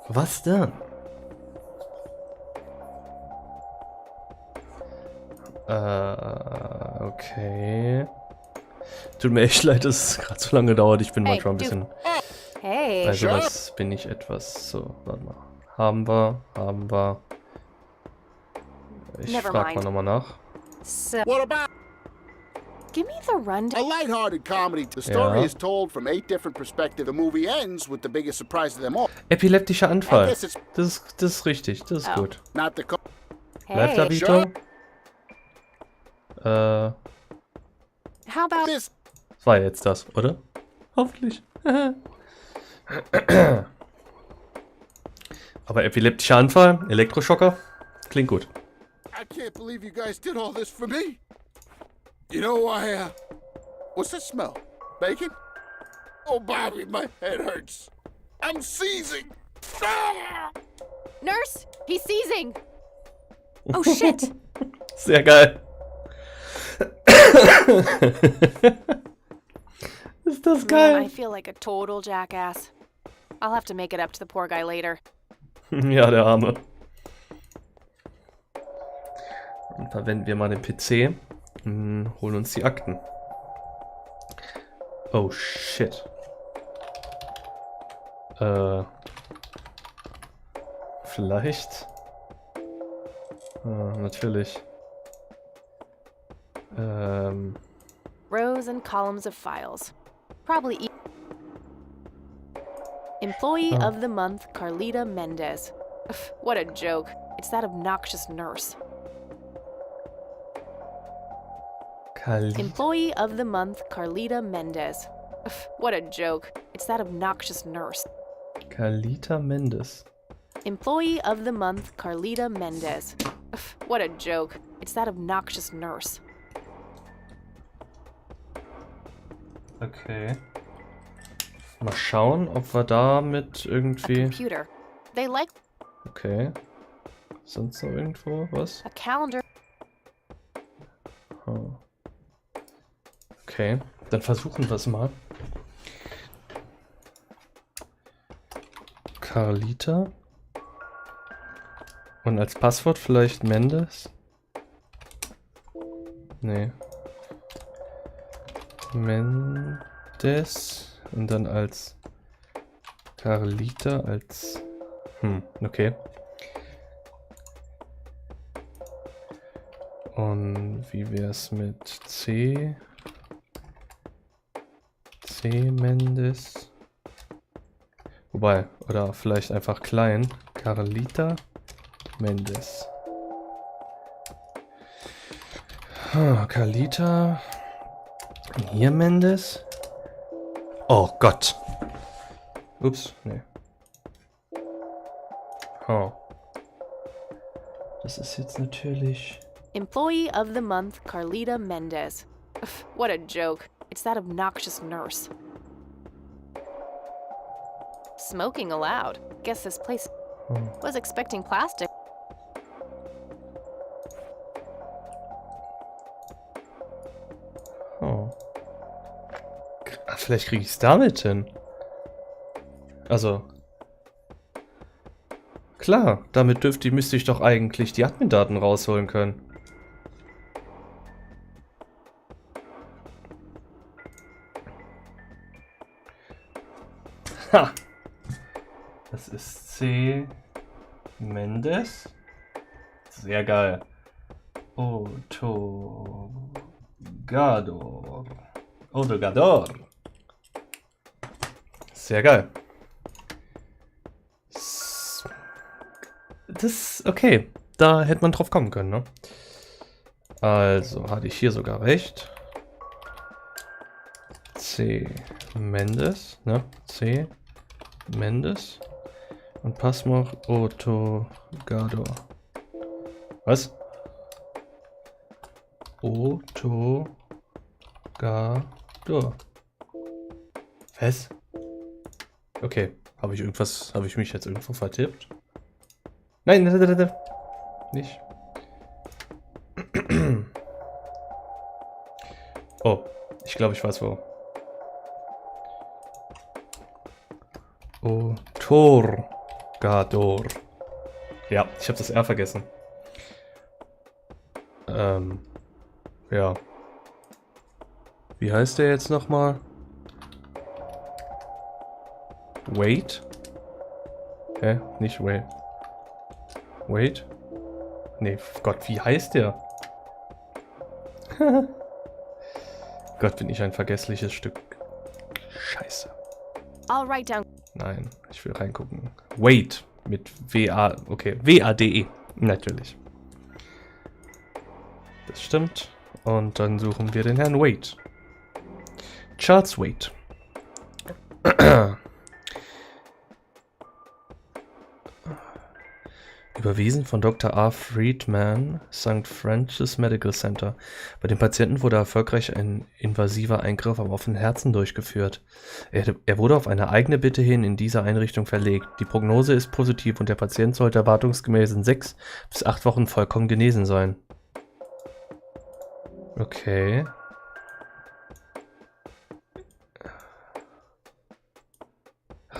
Was denn? Okay. Tut mir echt leid, dass es gerade so lange dauert. Ich bin Hey, manchmal ein bisschen... hey. Bei sowas bin ich etwas... So, warte mal. Haben wir. Ich Never frage mal mind. nochmal nach. So, What about give me the rundown. a lighthearted comedy? The story Yeah. is told from 8 different perspectives. The movie ends with the biggest surprise of them all. Epileptischer I Anfall. guess it's Das ist richtig. Das ist Oh. gut. not the Bleibt Hey, Darbietung? how about this. Das war jetzt das, oder? Hoffentlich. Aber epileptischer Anfall, Elektroschocker, klingt gut. I can't believe you guys did all this for me. You know, what's that smell? Bacon? Oh, Bobby, my head hurts. I'm seizing. Ah! nurse? He's seizing. Oh shit. Sehr geil. Ist das Man, I geil? feel like a total jackass. I'll have to make it up to the poor guy later. Ja, der Arme. Dann verwenden wir mal den PC. Holen uns die Akten. Oh shit. Vielleicht. Natürlich. Rows and columns of files. Probably Employee Oh. of the month, Carlita Mendez. Ugh, what a joke. It's that obnoxious nurse. Employee of the month, Carlita Mendez. Ugh, what a joke. It's that obnoxious nurse. Carlita Mendes. Employee of the month, Carlita Mendez. Ugh, what a joke. It's that obnoxious nurse. Okay. Mal schauen, ob wir damit A irgendwie... computer. They like Okay. Sonst noch irgendwo was? a calendar. Oh. Okay, dann versuchen wir es mal. Carlita. Und als Passwort vielleicht Mendes? Nee. Mendes. Und dann als Carlita als... okay. Und wie wär's mit C? C Mendes. Wobei, oder vielleicht einfach klein. Carlita Mendes. Carlita. Hier Mendes. Oh Gott. Ups, nee. Oh. Das ist jetzt natürlich... Employee of the Month, Carlita Mendez. Ugh, what a joke. It's that obnoxious nurse. Smoking allowed. Guess this place was expecting plastic. Oh. Vielleicht kriege ich es damit hin. Also... Klar, damit müsste ich doch eigentlich die Admin-Daten rausholen können. Ha! Das ist C. Mendes. Sehr geil. Otogador. Sehr geil. Das, okay, da hätte man drauf kommen können, ne? Also, hatte ich hier sogar recht. C. Mendes, ne? C. Mendes. Und Passmach Otogador. Was? Otogador. Was? Okay, habe ich mich jetzt irgendwo vertippt? Nein, nicht. Oh, ich glaube, ich weiß wo. Otorgador. Ja, ich habe das R vergessen. Ja. Wie heißt der jetzt nochmal? Wait? Hä? Nicht wait. Wait? Nee, Gott, wie heißt der? Gott, bin ich ein vergessliches Stück. Scheiße. I'll write down. Nein, ich will reingucken. Wait. Mit W-A... Okay, W-A-D-E. Natürlich. Das stimmt. Und dann suchen wir den Herrn Wait. Charles Wait. Überwiesen von Dr. R. Friedman, St. Francis Medical Center. Bei dem Patienten wurde erfolgreich ein invasiver Eingriff am offenen Herzen durchgeführt. Er wurde auf eine eigene Bitte hin in diese Einrichtung verlegt. Die Prognose ist positiv und der Patient sollte erwartungsgemäß in 6 bis 8 Wochen vollkommen genesen sein. Okay.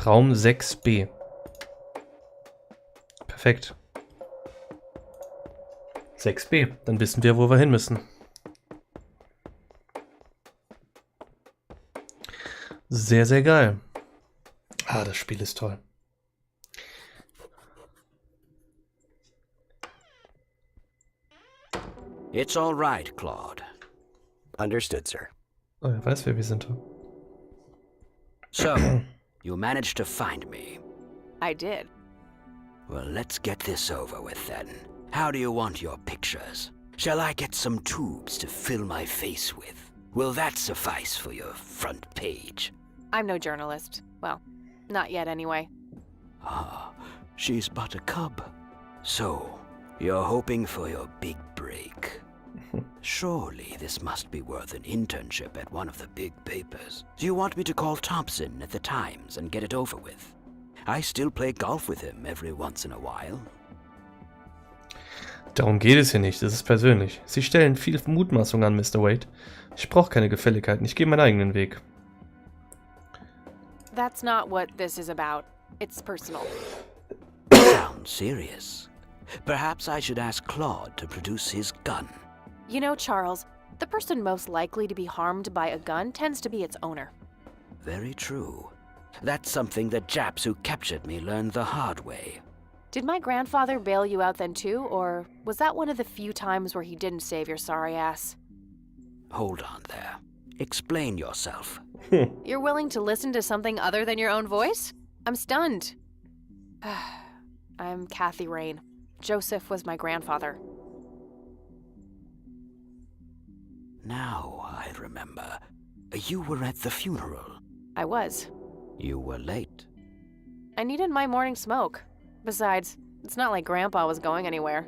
Raum 6b. Perfekt. 6b. Dann wissen wir, wo wir hin müssen. Sehr, sehr geil. Ah, das Spiel ist toll. It's all right, Claude. Understood, sir. Oh, er weiß, wer wir sind. So, you managed to find me. I did. Well, let's get this over with then. How do you want your pictures? Shall I get some tubes to fill my face with? Will that suffice for your front page? I'm no journalist. Well, not yet anyway. Ah, she's but a cub. So, you're hoping for your big break. Surely this must be worth an internship at one of the big papers. Do you want me to call Thompson at the Times and get it over with? I still play golf with him every once in a while. Darum geht es hier nicht, das ist persönlich. Sie stellen viel Mutmaßung an, Mr. Wade. Ich brauche keine Gefälligkeiten, ich gehe meinen eigenen Weg. That's not what this is about. It's personal. Sounds serious. Perhaps I should ask Claude to produce his gun. You know, Charles, the person most likely to be harmed by a gun tends to be its owner. Very true. That's something the Japs who captured me learned the hard way. Did my grandfather bail you out then too, or was that one of the few times where he didn't save your sorry ass? Hold on there. Explain yourself. You're willing to listen to something other than your own voice? I'm stunned. I'm Kathy Rain. Joseph was my grandfather. Now I remember. You were at the funeral. I was. You were late. I needed my morning smoke. Besides, it's not like Grandpa was going anywhere.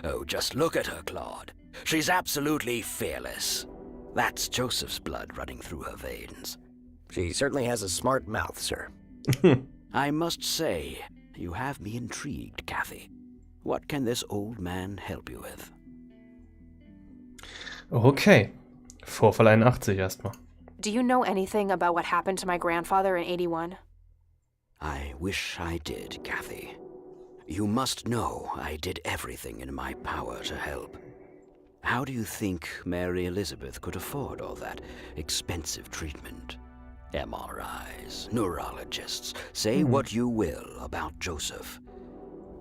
Oh, just look at her, Claude. She's absolutely fearless. That's Joseph's blood running through her veins. She certainly has a smart mouth, sir. I must say, you have me intrigued, Kathy. What can this old man help you with? Okay. Vorfall 81 erstmal. Do you know anything about what happened to my grandfather in 81? I wish I did, Kathy. You must know I did everything in my power to help. How do you think Mary Elizabeth could afford all that expensive treatment? MRIs, neurologists, say what you will about Joseph.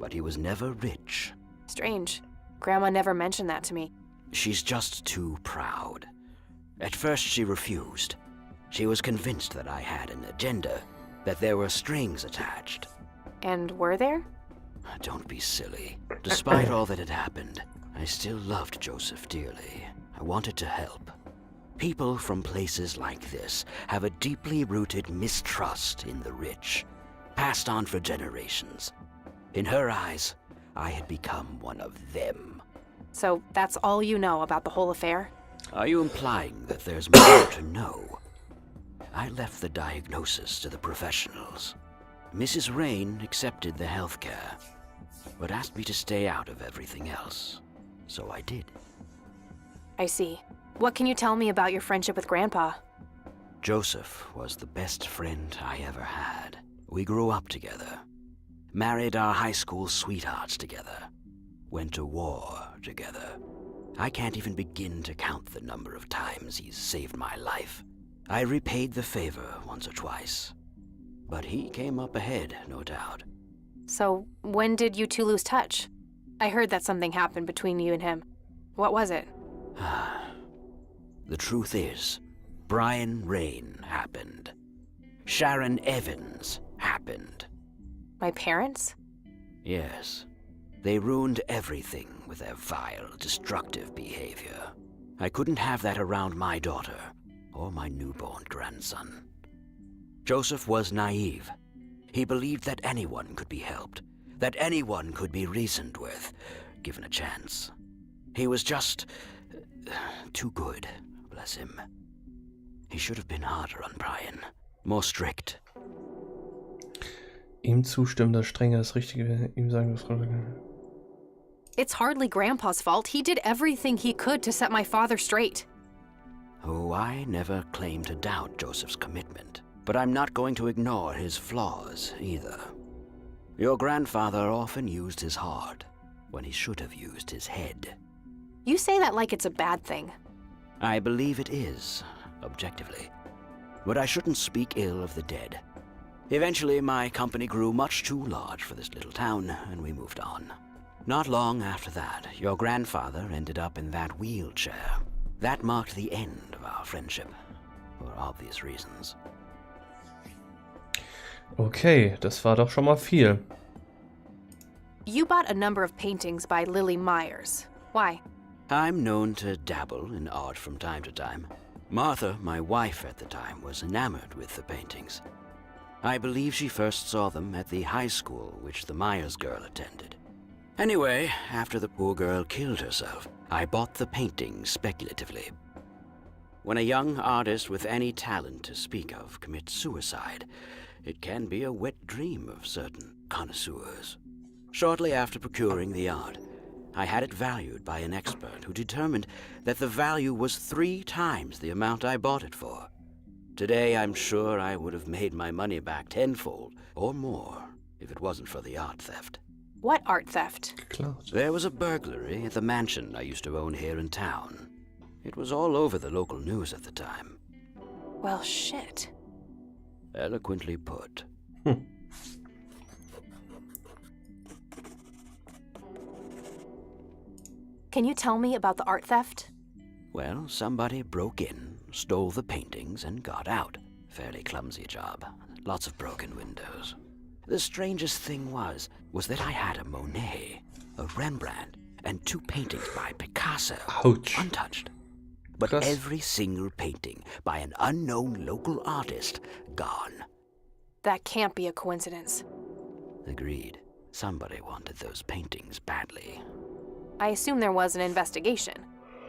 But he was never rich. Strange. Grandma never mentioned that to me. She's just too proud. At first she refused. She was convinced that I had an agenda, that there were strings attached. And were there? Don't be silly. Despite all that had happened, I still loved Joseph dearly. I wanted to help. People from places like this have a deeply rooted mistrust in the rich, passed on for generations. In her eyes, I had become one of them. So that's all you know about the whole affair? Are you implying that there's more to know? I left the diagnosis to the professionals. Mrs. Rain accepted the health care, but asked me to stay out of everything else. So I did. I see. What can you tell me about your friendship with Grandpa? Joseph was the best friend I ever had. We grew up together. Married our high school sweethearts together. Went to war together. I can't even begin to count the number of times he's saved my life. I repaid the favor once or twice. But he came up ahead, no doubt. So, when did you two lose touch? I heard that something happened between you and him. What was it? The truth is, Brian Rain happened. Sharon Evans happened. My parents? Yes. They ruined everything with their vile, destructive behavior. I couldn't have that around my daughter or my newborn grandson. Joseph was naive. He believed that anyone could be helped, that anyone could be reasoned with, given a chance. He was just too good, bless him. He should have been harder on Brian, more strict. Ihm zustimmen, das Strenge das Richtige, ihm sagen, was... It's hardly Grandpa's fault. He did everything he could to set my father straight. Oh, I never claimed to doubt Joseph's commitment, but I'm not going to ignore his flaws either. Your grandfather often used his heart when he should have used his head. You say that like it's a bad thing. I believe it is, objectively. But I shouldn't speak ill of the dead. Eventually, my company grew much too large for this little town, and we moved on. Not long after that, your grandfather ended up in that wheelchair. That marked the end of our friendship, for obvious reasons. Okay, das war doch schon mal viel. You bought a number of paintings by Lily Myers. Why? I'm known to dabble in art from time to time. Martha, my wife at the time, was enamored with the paintings. I believe she first saw them at the high school which the Myers girl attended. Anyway, after the poor girl killed herself, I bought the paintings speculatively. When a young artist with any talent to speak of commits suicide, it can be a wet dream of certain connoisseurs. Shortly after procuring the art, I had it valued by an expert who determined that the value was 3 times the amount I bought it for. Today, I'm sure I would have made my money back tenfold or more if it wasn't for the art theft. What art theft? Geklaut. There was a burglary at the mansion I used to own here in town. It was all over the local news at the time. Well, shit. Eloquently put. Can you tell me about the art theft? Well, somebody broke in, stole the paintings, and got out. Fairly clumsy job. Lots of broken windows. The strangest thing was that I had a Monet, a Rembrandt, and 2 paintings by Picasso. Ouch. Untouched. But Krass. every single painting by an unknown local artist gone. That can't be a coincidence. Agreed. Somebody wanted those paintings badly. I assume there was an investigation.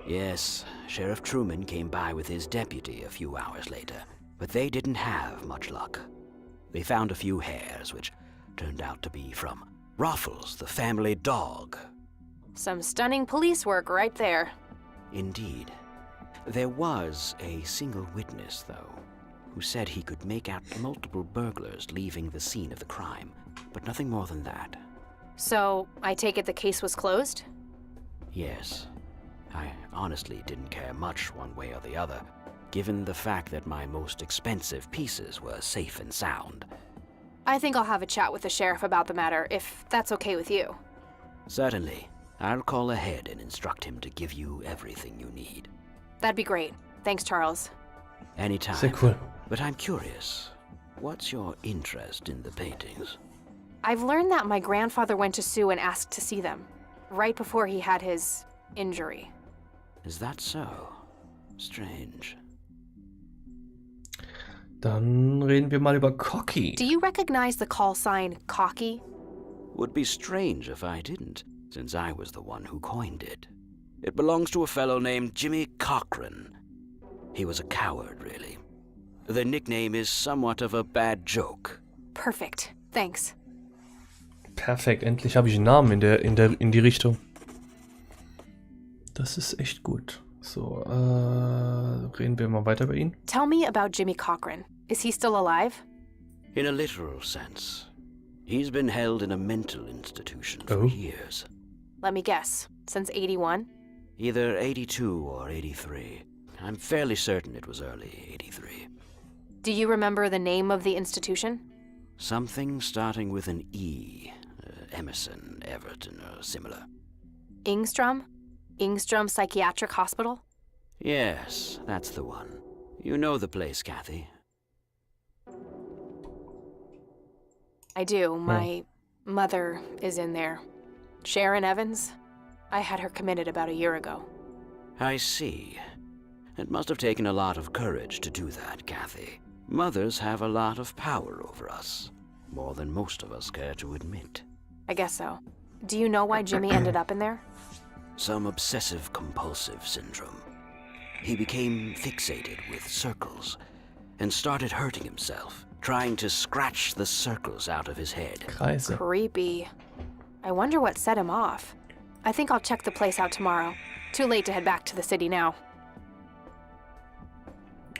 Yes, Sheriff Truman came by with his deputy a few hours later, but they didn't have much luck. They found a few hairs, which turned out to be from Ruffles, the family dog. Some stunning police work right there. Indeed. There was a single witness, though, who said he could make out multiple burglars leaving the scene of the crime, but nothing more than that. So, I take it the case was closed? Yes. I honestly didn't care much one way or the other, given the fact that my most expensive pieces were safe and sound. I think I'll have a chat with the sheriff about the matter, if that's okay with you. Certainly. I'll call ahead and instruct him to give you everything you need. That'd be great. Thanks, Charles. Anytime. Sehr cool. But I'm curious, what's your interest in the paintings? I've learned that my grandfather went to Sue and asked to see them, right before he had his injury. Is that so? Strange. Dann reden wir mal über Cocky. Do you recognize the call sign cocky? Would be strange if I didn't, since I was the one who coined it. It belongs to a fellow named Jimmy Cochran. He was a coward, really. The nickname is somewhat of a bad joke. Perfect. Thanks. Perfekt, endlich habe ich einen Namen in die Richtung. Das ist echt gut. So, reden wir mal weiter über ihn. Tell me about Jimmy Cochran. Is he still alive? In a literal sense. He's been held in a mental institution for years. Let me guess. Since 81? Either 82 or 83. I'm fairly certain it was early 83. Do you remember the name of the institution? Something starting with an E. Emerson, Everton, or similar. Ingstrom? Ingstrom Psychiatric Hospital? Yes, that's the one. You know the place, Kathy. I do. My mother is in there. Sharon Evans? I had her committed about a year ago. I see. It must have taken a lot of courage to do that, Kathy. Mothers have a lot of power over us. More than most of us care to admit. I guess so. Do you know why Jimmy ended up in there? Some obsessive-compulsive syndrome. He became fixated with circles and started hurting himself, trying to scratch the circles out of his head. Kreise. Creepy. I wonder what set him off. I think I'll check the place out tomorrow. Too late to head back to the city now.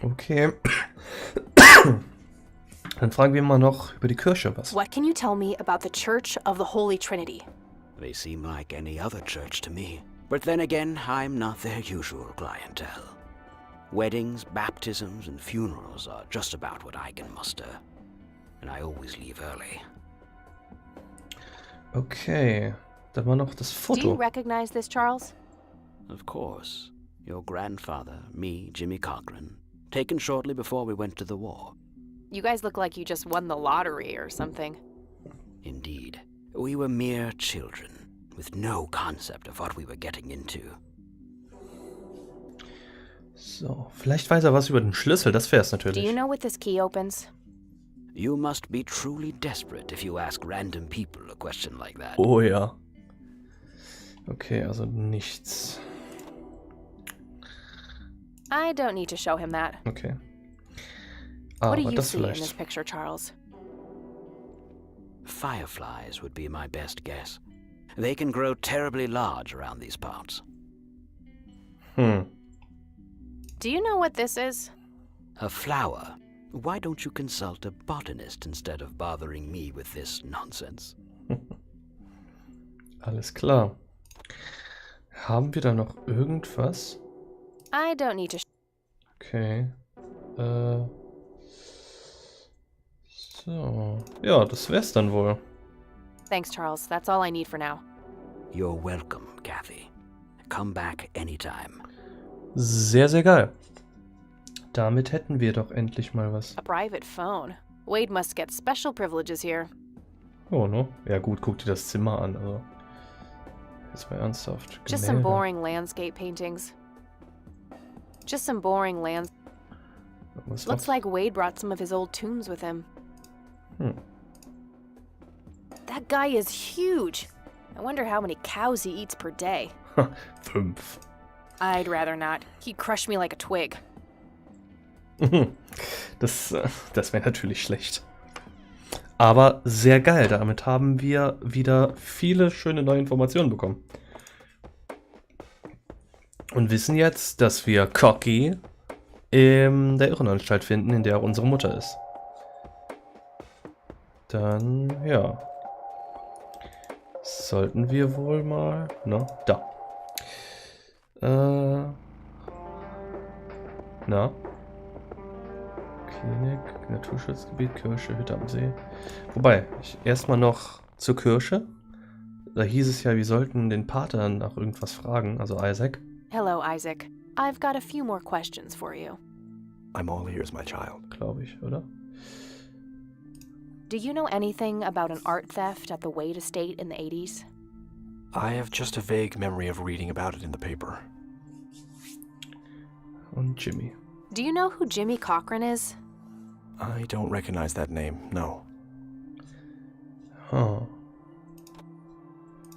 Okay. Dann fragen wir mal noch über die Kirche was. What can you tell me about the Church of the Holy Trinity? They seem like any other church to me. But then again, I'm not their usual clientele. Weddings, baptisms, and funerals are just about what I can muster. And I always leave early. Okay. Dann war noch das Do you Foto. recognize this, Charles? Of course. Your grandfather, me, Jimmy Cochran. Taken shortly before we went to the war. You guys look like you just won the lottery or something. Indeed. We were mere children, with no concept of what we were getting into. So, vielleicht weiß er was über den Schlüssel, das wär's Do natürlich. you know what this key opens? You must be truly desperate if you ask random people a question like that. Oh ja. Okay, also nichts. I don't need to show him that. Okay. What do Aber you das see in this vielleicht. picture, Charles? Fireflies would be my best guess. They can grow terribly large around these parts. Do you know what this is? A flower. Why don't you consult a botanist instead of bothering me with this nonsense? Alles klar. Haben wir da noch irgendwas? I don't need to. Okay. So. Ja, das wär's dann wohl. Thanks, Charles. That's all I need for now. You're welcome, Kathy. Come back anytime. Sehr, sehr geil. Damit hätten wir doch endlich mal was. A private phone. Wade must get special privileges here. Oh, ne? Ja gut, guck dir das Zimmer an. Also, jetzt mal ernsthaft. Just some Gemälde. boring landscape paintings. Just some boring lands. Was Looks auf- like Wade brought some of his old tunes with him. That guy is huge. I wonder how many cows he eats per day. 5. I'd rather not. He'd crush me like a twig. Das wäre natürlich schlecht. Aber sehr geil. Damit haben wir wieder viele schöne neue Informationen bekommen. Und wissen jetzt, dass wir Cocky in der Irrenanstalt finden, in der unsere Mutter ist. Dann, ja. Sollten wir wohl mal... Na, da. Na? Klinik, Naturschutzgebiet, Kirche, Hütte am See. Wobei, erstmal noch zur Kirche. Da hieß es ja, wir sollten den Pater nach irgendwas fragen, also Isaac. Hello, Isaac. I've got a few more questions for you. I'm all ears, my child. Glaube ich, oder? Do you know anything about an art theft at the Wade estate in the 80s? I have just a vague memory of reading about it in the paper. Und Jimmy. Do you know who Jimmy Cochran is? I don't recognize that name, no. Huh.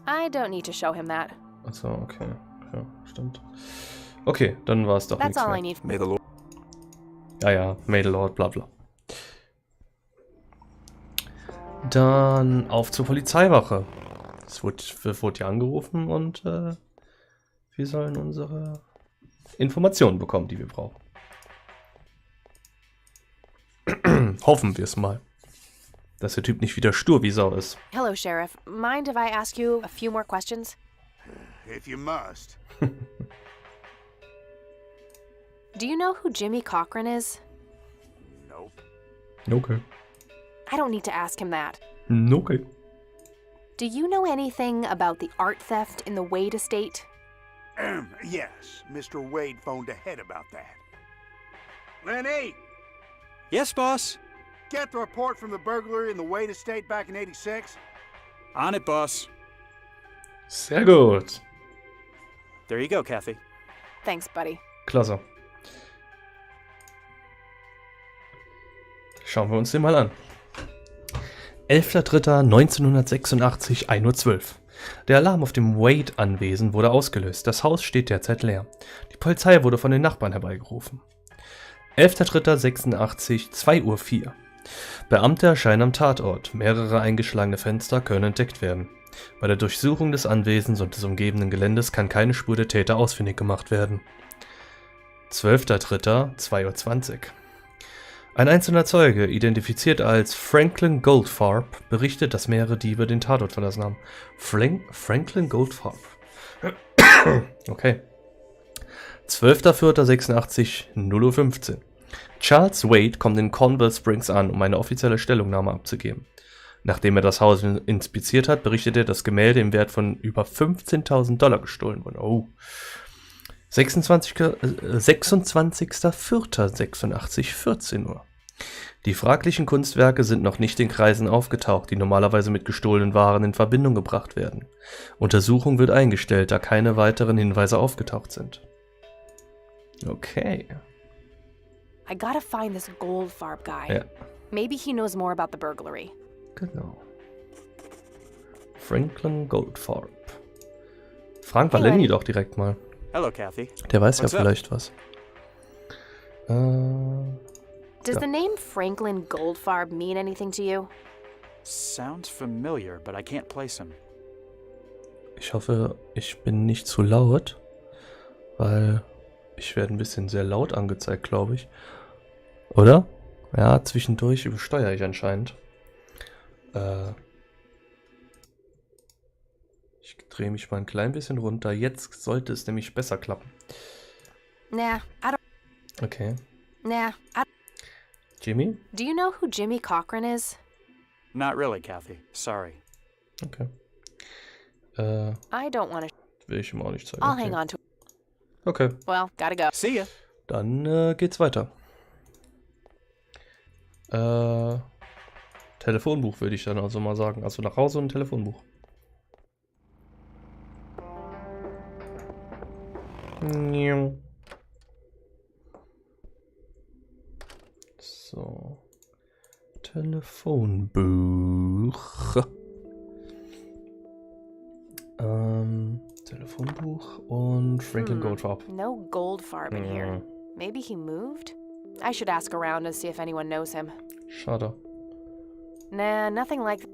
I don't need to show him that. Achso, okay. Ja, stimmt. Okay, dann war es doch That's nichts all mehr. I need. May the Lord... Ja, May the Lord, bla bla. Dann auf zur Polizeiwache. Es wurde ja angerufen und wir sollen unsere Informationen bekommen, die wir brauchen. Hoffen wir es mal. Dass der Typ nicht wieder stur wie Sau ist. Hello, Sheriff. Mind if I ask you a few more questions? If you must. Do you know who Jimmy Cochran is? Nope. Okay. I don't need to ask him that. Okay. Do you know anything about the art theft in the Wade estate? Yes, Mr. Wade phoned ahead about that. Lenny, Yes, boss. get the report from the burglary in the Wade estate back in '86. On it, boss. Sehr gut. There you go, Kathy. Thanks, buddy. Klasse. Schauen wir uns den mal an. 11.03.1986, 1:12 Uhr. Der Alarm auf dem Wade-Anwesen wurde ausgelöst. Das Haus steht derzeit leer. Die Polizei wurde von den Nachbarn herbeigerufen. 11.03.86, 2:04 Uhr. Beamte erscheinen am Tatort. Mehrere eingeschlagene Fenster können entdeckt werden. Bei der Durchsuchung des Anwesens und des umgebenden Geländes kann keine Spur der Täter ausfindig gemacht werden. 12.03. 2:20 Uhr. Ein einzelner Zeuge, identifiziert als Franklin Goldfarb, berichtet, dass mehrere Diebe den Tatort verlassen haben. Franklin Goldfarb. Okay. 12.04.86, 0:15 Uhr. Charles Wade kommt in Cornwall Springs an, um eine offizielle Stellungnahme abzugeben. Nachdem er das Haus inspiziert hat, berichtet er, dass Gemälde im Wert von über $15.000 gestohlen wurden. Oh. 26.04.86, 14 Uhr. Die fraglichen Kunstwerke sind noch nicht in Kreisen aufgetaucht, die normalerweise mit gestohlenen Waren in Verbindung gebracht werden. Untersuchung wird eingestellt, da keine weiteren Hinweise aufgetaucht sind. Okay. I gotta find this Goldfarb guy. Ja, Maybe he knows more about the burglary. genau. Franklin Goldfarb. Fragen wir Hey, Lenny Lenny. doch direkt mal. Hello, Kathy. Der weiß What's ja up? vielleicht was. Does Ja. the name Franklin Goldfarb mean anything to you? Sounds familiar, but I can't place him. Ich hoffe, ich bin nicht zu laut, weil ich werde ein bisschen sehr laut angezeigt, glaube ich. Oder? Ja, zwischendurch übersteuere ich anscheinend. Ich drehe mich mal ein klein bisschen runter. Jetzt sollte es nämlich besser klappen. Nah, I don't. Okay. Nah, I. Jimmy? Do you know who Jimmy Cochran is? Not really, Kathy. Sorry. Okay. I don't want to. Will ich ihm auch nicht zeigen. I'll Okay. hang on to. Okay. Well, gotta go. See ya. Dann geht's weiter. Telefonbuch würde ich dann also mal sagen. Also nach Hause und ein Telefonbuch. So. Telefonbuch. Telefonbuch und Franklin Goldfarb. No Goldfarb in here. Maybe he moved? I should ask around and see if anyone knows him. Schade. Nah, nothing like...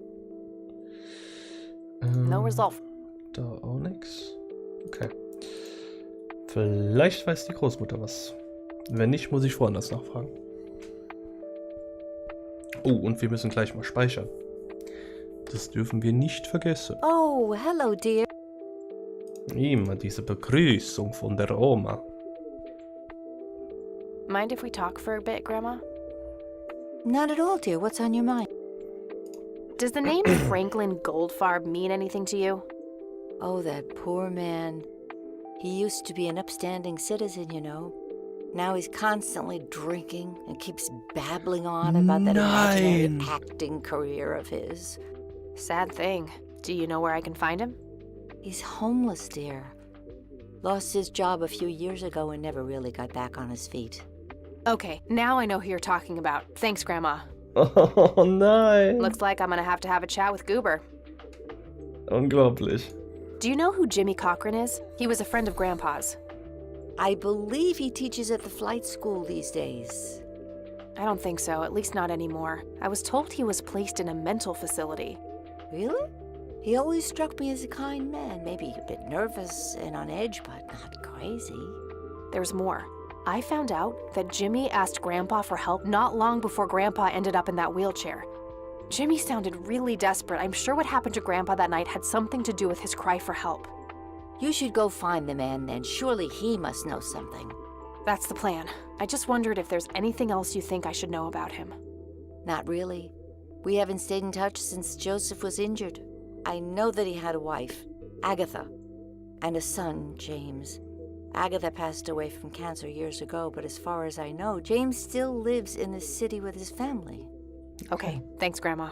No result. Da auch nix. Okay. Vielleicht weiß die Großmutter was. Wenn nicht, muss ich woanders nachfragen. Oh, und wir müssen gleich mal speichern. Das dürfen wir nicht vergessen. Oh, hello, dear. Immer diese Begrüßung von der Oma. Mind if we talk for a bit, Grandma? Not at all, dear. What's on your mind? Does the name Franklin Goldfarb mean anything to you? Oh, that poor man. He used to be an upstanding citizen, you know. Now he's constantly drinking and keeps babbling on about that imaginary acting career of his. Sad thing. Do you know where I can find him? He's homeless, dear. Lost his job a few years ago and never really got back on his feet. Okay, now I know who you're talking about. Thanks, Grandma. Oh nein. Looks like I'm gonna have to have a chat with Goober. Unglaublich. Do you know who Jimmy Cochran is? He was a friend of Grandpa's. I believe he teaches at the flight school these days. I don't think so, at least not anymore. I was told he was placed in a mental facility. Really? He always struck me as a kind man, maybe a bit nervous and on edge, but not crazy. There's more. I found out that Jimmy asked Grandpa for help not long before Grandpa ended up in that wheelchair. Jimmy sounded really desperate. I'm sure what happened to Grandpa that night had something to do with his cry for help. You should go find the man then. Surely he must know something. That's the plan. I just wondered if there's anything else you think I should know about him. Not really. We haven't stayed in touch since Joseph was injured. I know that he had a wife, Agatha, and a son, James. Agatha passed away from cancer years ago, but as far as I know, James still lives in the city with his family. Okay, thanks, Grandma.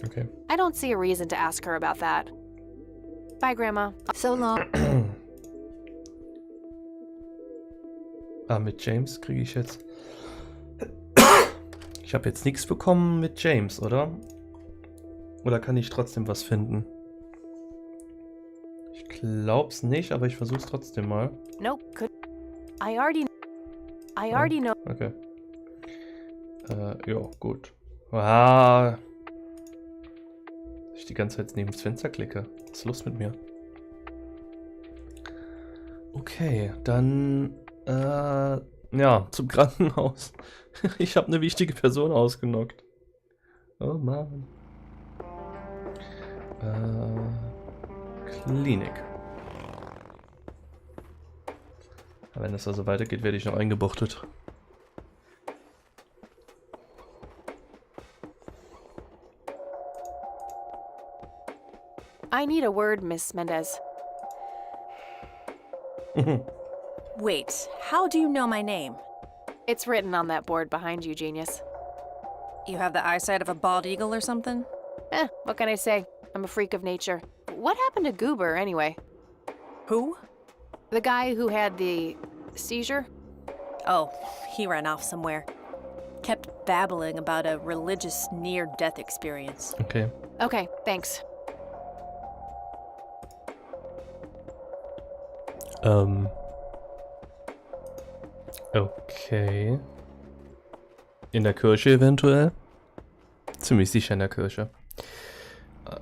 Okay. I don't see a reason to ask her about that. Bye, Grandma. So long. Mit James kriege ich jetzt... Ich habe jetzt nichts bekommen mit James, oder? Oder kann ich trotzdem was finden? Ich glaub's nicht, aber ich versuch's trotzdem mal. Nope, I already know. Okay. Ja, gut. Ah. Ich die ganze Zeit neben das Fenster klicke. Was ist los mit mir? Okay, dann ja, zum Krankenhaus. Ich habe eine wichtige Person ausgenockt. Oh Mann. Klinik. Wenn das also weitergeht, werde ich noch eingebuchtet. I need a word, Miss Mendez. Wait, how do you know my name? It's written on that board behind you, genius. You have the eyesight of a bald eagle or something? What can I say? I'm a freak of nature. What happened to Goober, anyway? Who? The guy who had the seizure? Oh, he ran off somewhere. Kept babbling about a religious near-death experience. Okay. Okay, thanks. Okay. In der Kirche eventuell? Ziemlich sicher in der Kirche.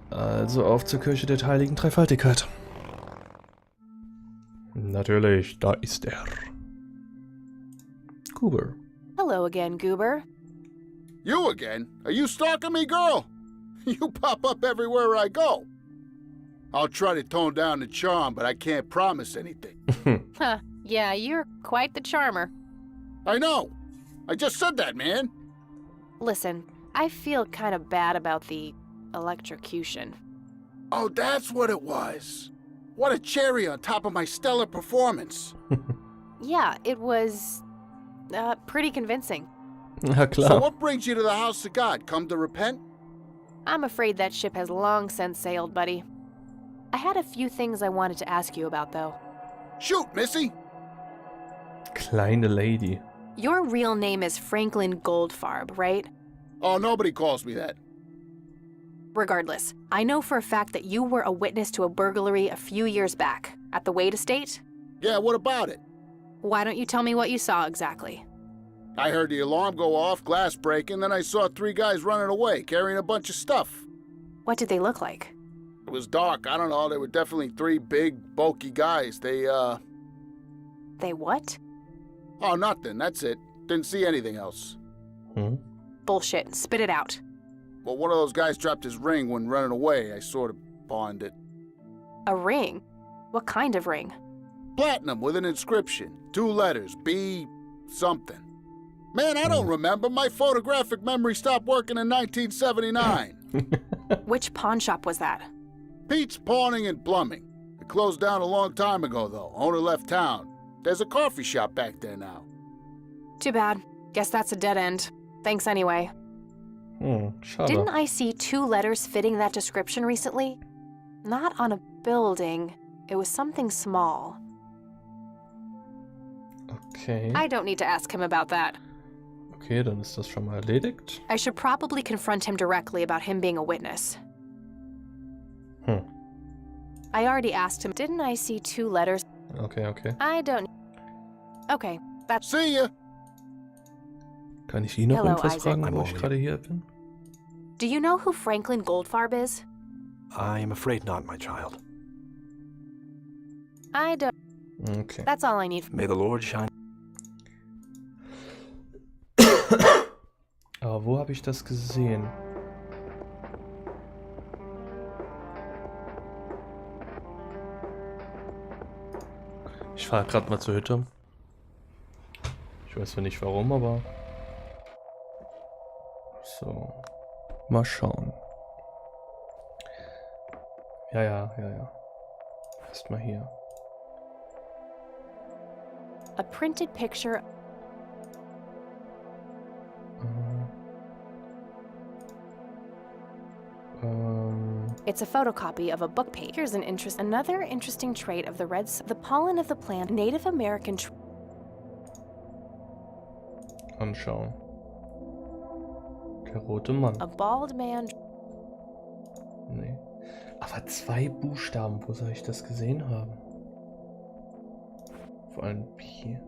Also auf zur Kirche der Heiligen Dreifaltigkeit. Natürlich, da ist er. Goober. Hello again, Goober. You again? Are you stalking me, girl? You pop up everywhere I go. I'll try to tone down the charm, but I can't promise anything. Huh, yeah, you're quite the charmer. I know. I just said that, man. Listen, I feel kind of bad about the electrocution. Oh, that's what it was. What a cherry on top of my stellar performance. Yeah, it was pretty convincing. Na So klar. what brings you to the house of God? Come to repent? I'm afraid that ship has long since sailed, buddy. I had a few things I wanted to ask you about, though. Shoot, Missy! Kleine Lady. Your real name is Franklin Goldfarb, right? Oh, nobody calls me that. Regardless, I know for a fact that you were a witness to a burglary a few years back at the Wade estate. Yeah, what about it? Why don't you tell me what you saw exactly? I heard the alarm go off, glass breaking, then I saw 3 guys running away, carrying a bunch of stuff. What did they look like? It was dark, I don't know, they were definitely 3 big, bulky guys. They what? Oh, nothing, that's it. Didn't see anything else. Bullshit. Spit it out. Well, one of those guys dropped his ring when running away. I sort of pawned it. A ring? What kind of ring? Platinum with an inscription. 2 letters, B something. Man, I don't remember. My photographic memory stopped working in 1979. Which pawn shop was that? Pete's Pawning and Plumbing. It closed down a long time ago, though. Owner left town. There's a coffee shop back there now. Too bad. Guess that's a dead end. Thanks anyway. Schade. Didn't I see 2 letters fitting that description recently? Not on a building. It was something small. Okay. I don't need to ask him about that. Okay, dann ist das schon mal erledigt. I should probably confront him directly about him being a witness. I already asked him, didn't I see 2 letters? Okay. I don't... Okay, that's... See ya! Kann ich ihn noch Hello, irgendwas Isaac. fragen, wo ich gerade hier bin? Do you know who Franklin Goldfarb is? I am afraid not, my child. I don't... Okay. That's all I need. May the Lord shine. Aber wo habe ich das gesehen? Ich fahre gerade mal zur Hütte. Ich weiß ja nicht warum, aber... So. Mal schauen. Ja. Erstmal hier. A printed picture... It's a photocopy of a book page. Here's another interesting trait of the the pollen of the plant, Native American Anschauen. Der rote Mann. A bald man. Nee. Aber 2 Buchstaben, wo soll ich das gesehen haben? Vor allem hier.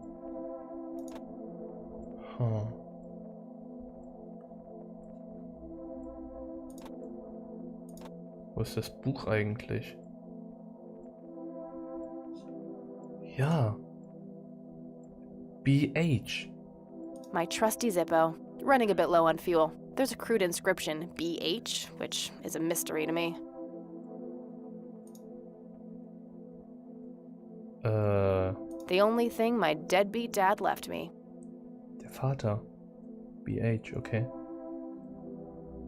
Wo ist das Buch eigentlich? Ja. BH. My trusty Zippo, running a bit low on fuel. There's a crude inscription, BH, which is a mystery to me. The only thing my deadbeat dad left me. Der Vater. BH, okay.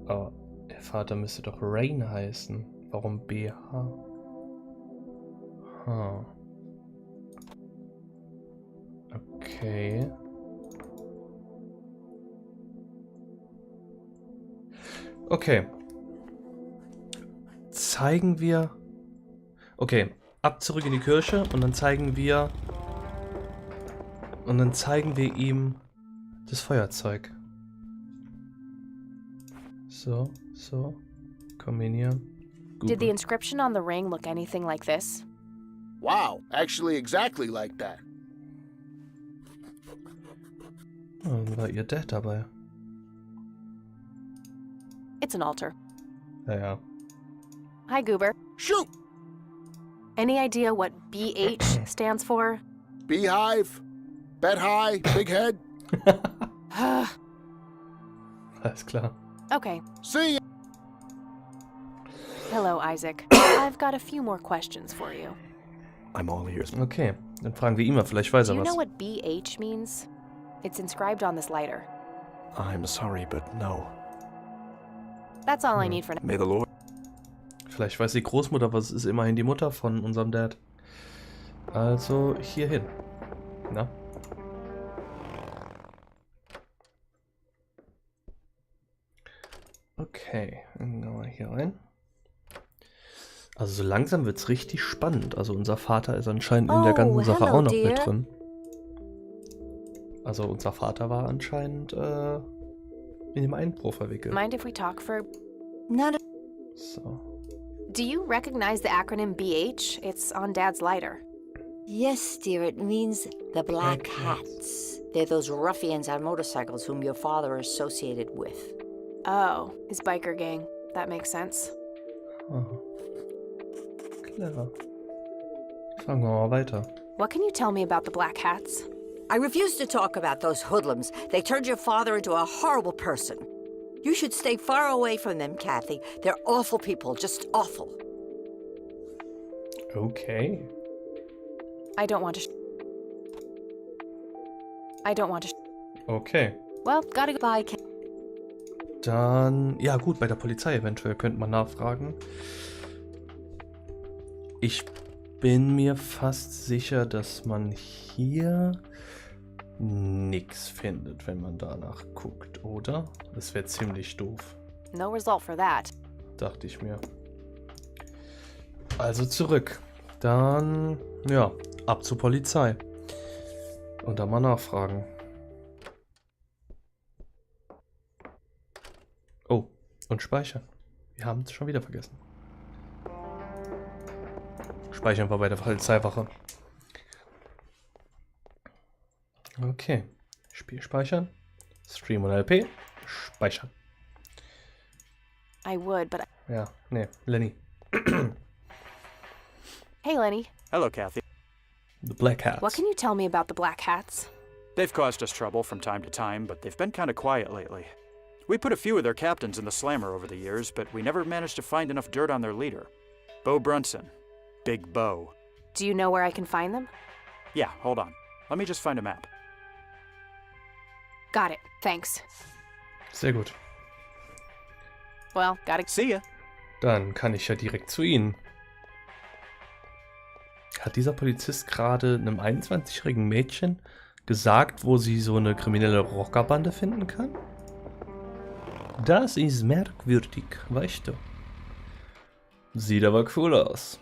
Aber der Vater müsste doch Rain heißen. Warum BH? Okay. Okay. Zeigen wir... Okay, ab zurück in die Kirche und dann zeigen wir... Und dann zeigen wir ihm das Feuerzeug. So. Kombinieren. Did the inscription on the ring look anything like this? Wow, actually exactly like that. Dann war ihr Dad dabei. It's an altar. Ja. Hi, Goober. Shoot! Any idea what BH stands for? Beehive, bed high, big head. Alles klar. Okay. See ya! Hello, Isaac. I've got a few more questions for you. I'm all ears. Okay, dann fragen wir ihn mal, vielleicht weiß Do er you know was. what BH means? It's inscribed on this lighter. I'm sorry, but no. That's all I need for now. May the Lord... Vielleicht weiß die Großmutter, was ist immerhin die Mutter von unserem Dad. Also hierhin. Na? Okay, dann gehen wir hier rein. Also so langsam wird es richtig spannend. Also unser Vater ist anscheinend in der ganzen Sache auch noch mit drin. Also unser Vater war anscheinend in dem Einbruch verwickelt. Mind if we talk for... Not So. Do you recognize the acronym BH? It's on Dad's lighter. Yes, dear, it means the Black Hats. They're those ruffians on motorcycles whom your father associated with. Oh, his biker gang. That makes sense. Oh. Clever. Fragen wir mal weiter. What can you tell me about the Black Hats? I refuse to talk about those hoodlums. They turned your father into a horrible person. You should stay far away from them, Kathy. They're awful people, just awful. Okay. I don't want to... Okay. Well, gotta go. Bye, Dann, ja gut, bei der Polizei eventuell könnte man nachfragen. Ich bin mir fast sicher, dass man hier nichts findet, wenn man danach guckt, oder? Das wäre ziemlich doof. No result for that. Dachte ich mir. Also zurück. Dann, ja, ab zur Polizei. Und dann mal nachfragen. Oh, und speichern. Wir haben es schon wieder vergessen. Speichern wir bei der Polizeiwache. Okay. Spiel speichern. Stream und LP. Speichern. I would, but... Ja, nee, Lenny. Hey, Lenny. Hello, Kathy. The Black Hats. What can you tell me about the Black Hats? They've caused us trouble from time to time, but they've been kind of quiet lately. We put a few of their captains in the slammer over the years, but we never managed to find enough dirt on their leader. Bo Brunson. Big Bo. Do you know where I can find them? Yeah, hold on. Let me just find a map. Got it. Thanks. Sehr gut. Well, gotta... See ya. Dann kann ich ja direkt zu Ihnen. Hat dieser Polizist gerade einem 21-jährigen Mädchen gesagt, wo sie so eine kriminelle Rockerbande finden kann? Das ist merkwürdig, weißt du. Sieht aber cool aus.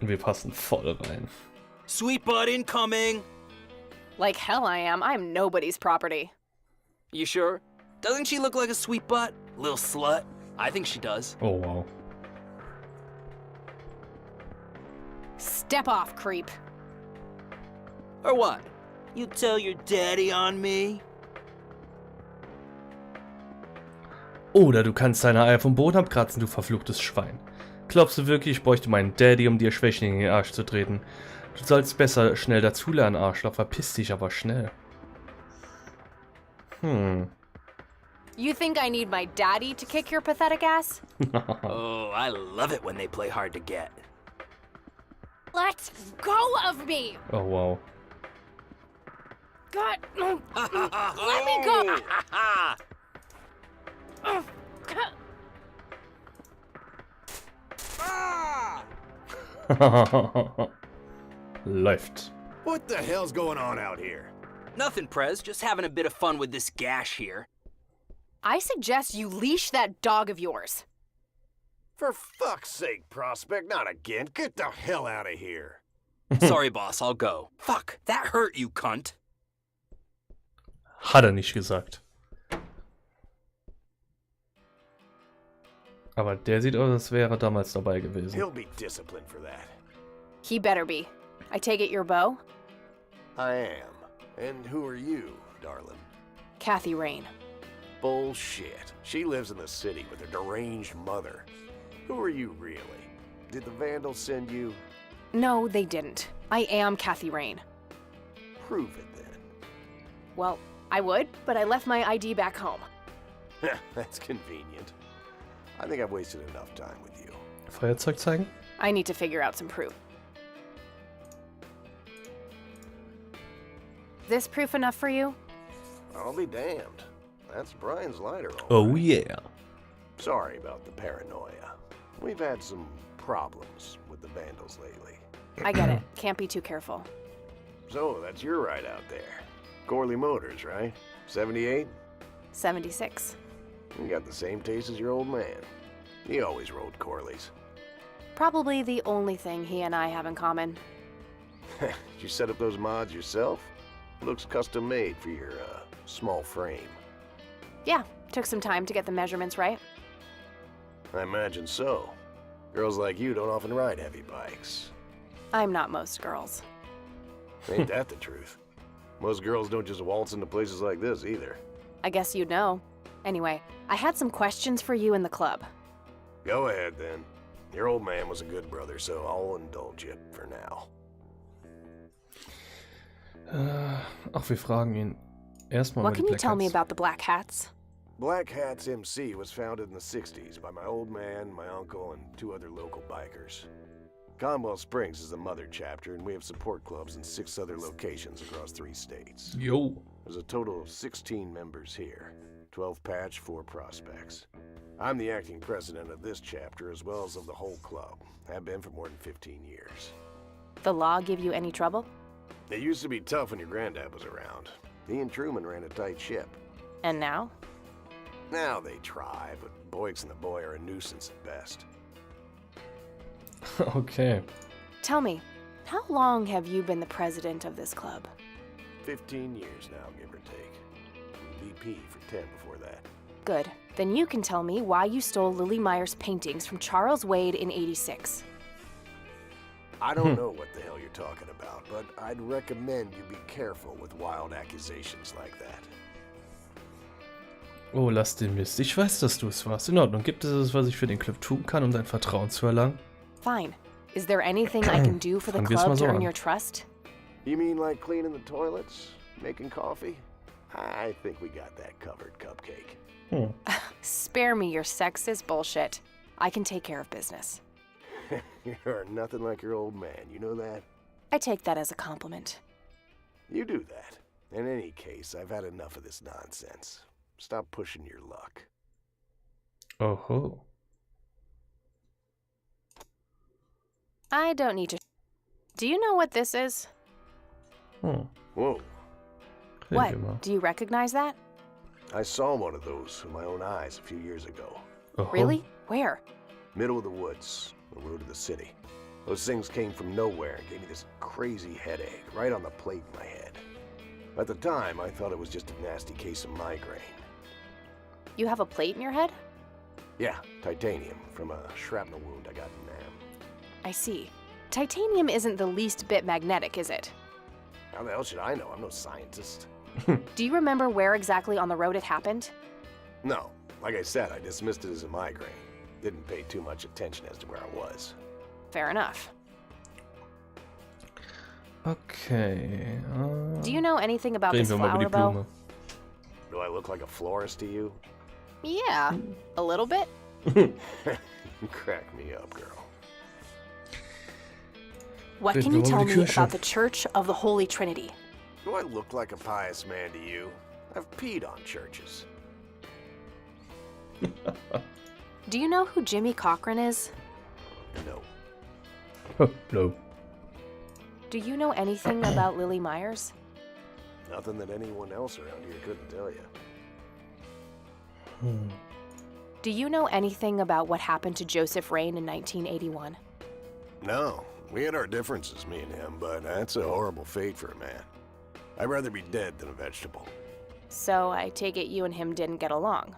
Wir passen voll rein. Sweet butt incoming! Like hell I am. I'm nobody's property. You sure? Doesn't she look like a sweet butt? Little slut. I think she does. Oh wow. Step off, creep. Or what? You tell your daddy on me? Oder du kannst deine Eier vom Boden abkratzen, du verfluchtes Schwein. Glaubst du wirklich, ich bräuchte meinen Daddy, um dir Schwächling in den Arsch zu treten? Du sollst besser schnell dazulernen, Arschloch. Verpiss dich aber schnell. You think I need my daddy to kick your pathetic ass? Oh, I love it when they play hard to get. Let go of me! Oh wow. God, let me go! Läuft. What the hell's going on out here? Nothing, Prez. Just having a bit of fun with this gash here. I suggest you leash that dog of yours. For fuck's sake, Prospect, not again. Get the hell out of here. Sorry, boss, I'll go. Fuck, that hurt, you cunt. Hat er nicht gesagt. Aber der sieht aus, als wäre er damals dabei gewesen. He'll be disciplined for that. He better be. I take it you're Bo? I am. And who are you, darling? Kathy Rain. Bullshit. She lives in the city with her deranged mother. Who are you, really? Did the Vandals send you? No, they didn't. I am Kathy Rain. Prove it, then. Well, I would, but I left my ID back home. That's convenient. I think I've wasted enough time with you. Feuerzeug zeigen? I need to figure out some proof. This proof enough for you? I'll be damned. That's Brian's lighter. Oh yeah. Sorry about the paranoia. We've had some problems with the Vandals lately. I get it. Can't be too careful. So, that's your ride out there. Corley Motors, right? 78? 76. You got the same taste as your old man. He always rode Corleys. Probably the only thing he and I have in common. Did you set up those mods yourself? Looks custom made for your, small frame. Yeah, took some time to get the measurements right. I imagine so. Girls like you don't often ride heavy bikes. I'm not most girls. Ain't that the truth? Most girls don't just waltz into places like this either. I guess you'd know. Anyway, I had some questions for you in the club. Go ahead, then. Your old man was a good brother, so I'll indulge you for now. Ach, wir fragen ihn erstmal What über can die you Black tell me Hats. about the Black Hats? Black Hats MC was founded in the 60s by my old man, my uncle, and 2 other local bikers. Conwell Springs is the mother chapter, and we have support clubs in 6 other locations across 3 states. Yo. There's a total of 16 members here, 12 patch, 4 prospects. I'm the acting president of this chapter as well as of the whole club. Have been for more than 15 years. The law give you any trouble? It used to be tough when your granddad was around. He and Truman ran a tight ship. And now? Now they try, but Boyks and the boy are a nuisance at best. Okay. Tell me, how long have you been the president of this club? 15 years now, give or take. VP for 10 before that. Good. Then you can tell me why you stole Lily Meyer's paintings from Charles Wade in '86. I don't know what the hell you're talking about, but I'd recommend you be careful with wild accusations like that. Oh, lass den Mist. Ich weiß, dass du es warst. In Ordnung. Gibt es etwas, was ich für den Club tun kann, um dein Vertrauen zu erlangen? Fine. Is there anything I can do for the Fangen wir's mal club so to earn an. your trust? You mean like cleaning the toilets? Making coffee? I think we got that covered, Cupcake. Spare me your sexist bullshit. I can take care of business. You're nothing like your old man, you know that? I take that as a compliment. You do that. In any case, I've had enough of this nonsense. Stop pushing your luck. Oho. I don't need to. Do you know what this is? Hm. Whoa. Reden wir mal. What? Do you recognize that? I saw one of those with my own eyes a few years ago. Oho. Really? Where? Middle of the woods, the road to the city. Those things came from nowhere and gave me this crazy headache right on the plate in my head. At the time, I thought it was just a nasty case of migraine. You have a plate in your head? Yeah, titanium from a shrapnel wound I got in Nam. I see. Titanium isn't the least bit magnetic, is it? How the hell should I know? I'm no scientist. Do you remember where exactly on the road it happened? No, like I said, I dismissed it as a migraine. Didn't pay too much attention as to where I was. Fair enough. Okay. Do you know anything about Reden this wir mal über flower die bow? Blume. Do I look like a florist to you? Yeah, a little bit. You crack me up, girl. What Reden can wir you mal tell über die me Kirche. about the Church of the Holy Trinity? Do I look like a pious man to you? I've peed on churches. Do you know who Jimmy Cochran is? No. No. Do you know anything about Lily Myers? Nothing that anyone else around here couldn't tell you. Do you know anything about what happened to Joseph Rain in 1981? No. We had our differences, me and him, but that's a horrible fate for a man. I'd rather be dead than a vegetable. So I take it you and him didn't get along.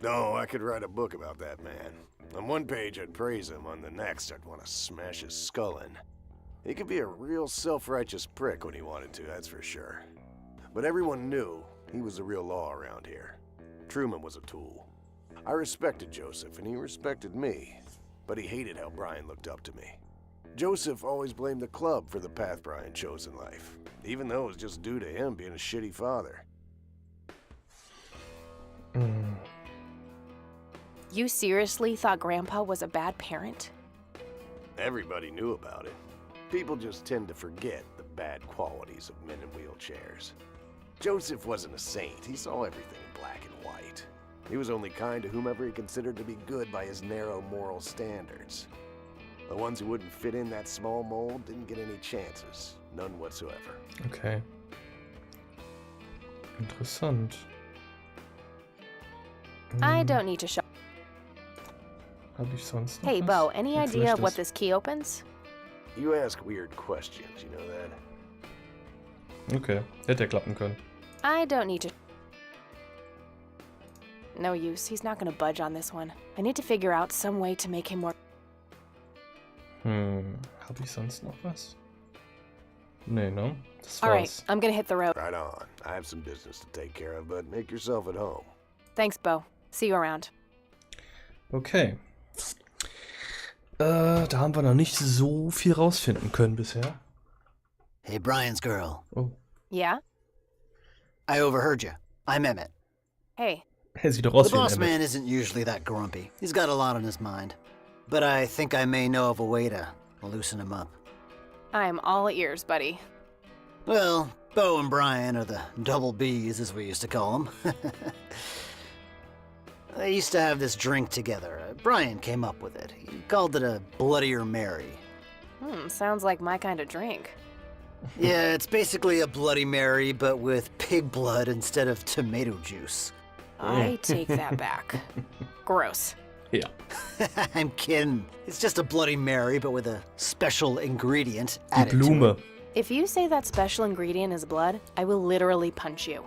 No, I could write a book about that man. On one page I'd praise him, on the next I'd want to smash his skull in. He could be a real self-righteous prick when he wanted to, that's for sure. But everyone knew he was the real law around here. Truman was a tool. I respected Joseph, and he respected me, but he hated how Brian looked up to me. Joseph always blamed the club for the path Brian chose in life, even though it was just due to him being a shitty father. You seriously thought Grandpa was a bad parent? Everybody knew about it. People just tend to forget the bad qualities of men in wheelchairs. Joseph wasn't a saint. He saw everything in black and white. He was only kind to whomever he considered to be good by his narrow moral standards. The ones who wouldn't fit in that small mold didn't get any chances. None whatsoever. Okay. Interessant. I don't need to show. Habe ich sonst noch Hey, was? Bo, any Und idea of vielleicht what this key opens? You ask weird questions, you know that? Okay, hätte klappen können. I don't need to. No use. He's not gonna budge on this one. I need to figure out some way to make him more. Habe ich sonst noch was? Nee, ne? Das All right, war's. I'm gonna hit the road. Right on. I have some business to take care of, but make yourself at home. Thanks, Bo. See you around. Okay. Da haben wir noch nicht so viel rausfinden können bisher. Hey, Brian's girl. Oh. Yeah? I overheard you. I'm Emmett. Hey. Er sieht doch aus The wie ein boss Emmett. man isn't usually that grumpy. He's got a lot on his mind. But I think I may know of a way to loosen him up. I'm all ears, buddy. Well, Bo and Brian are the double Bs, as we used to call them. They used to have this drink together. Brian came up with it. He called it a Bloodier Mary. Sounds like my kind of drink. Yeah, it's basically a Bloody Mary, but with pig blood instead of tomato juice. I take that back. Gross. Yeah. I'm kidding. It's just a Bloody Mary, but with a special ingredient Die added to Blume. If you say that special ingredient is blood, I will literally punch you.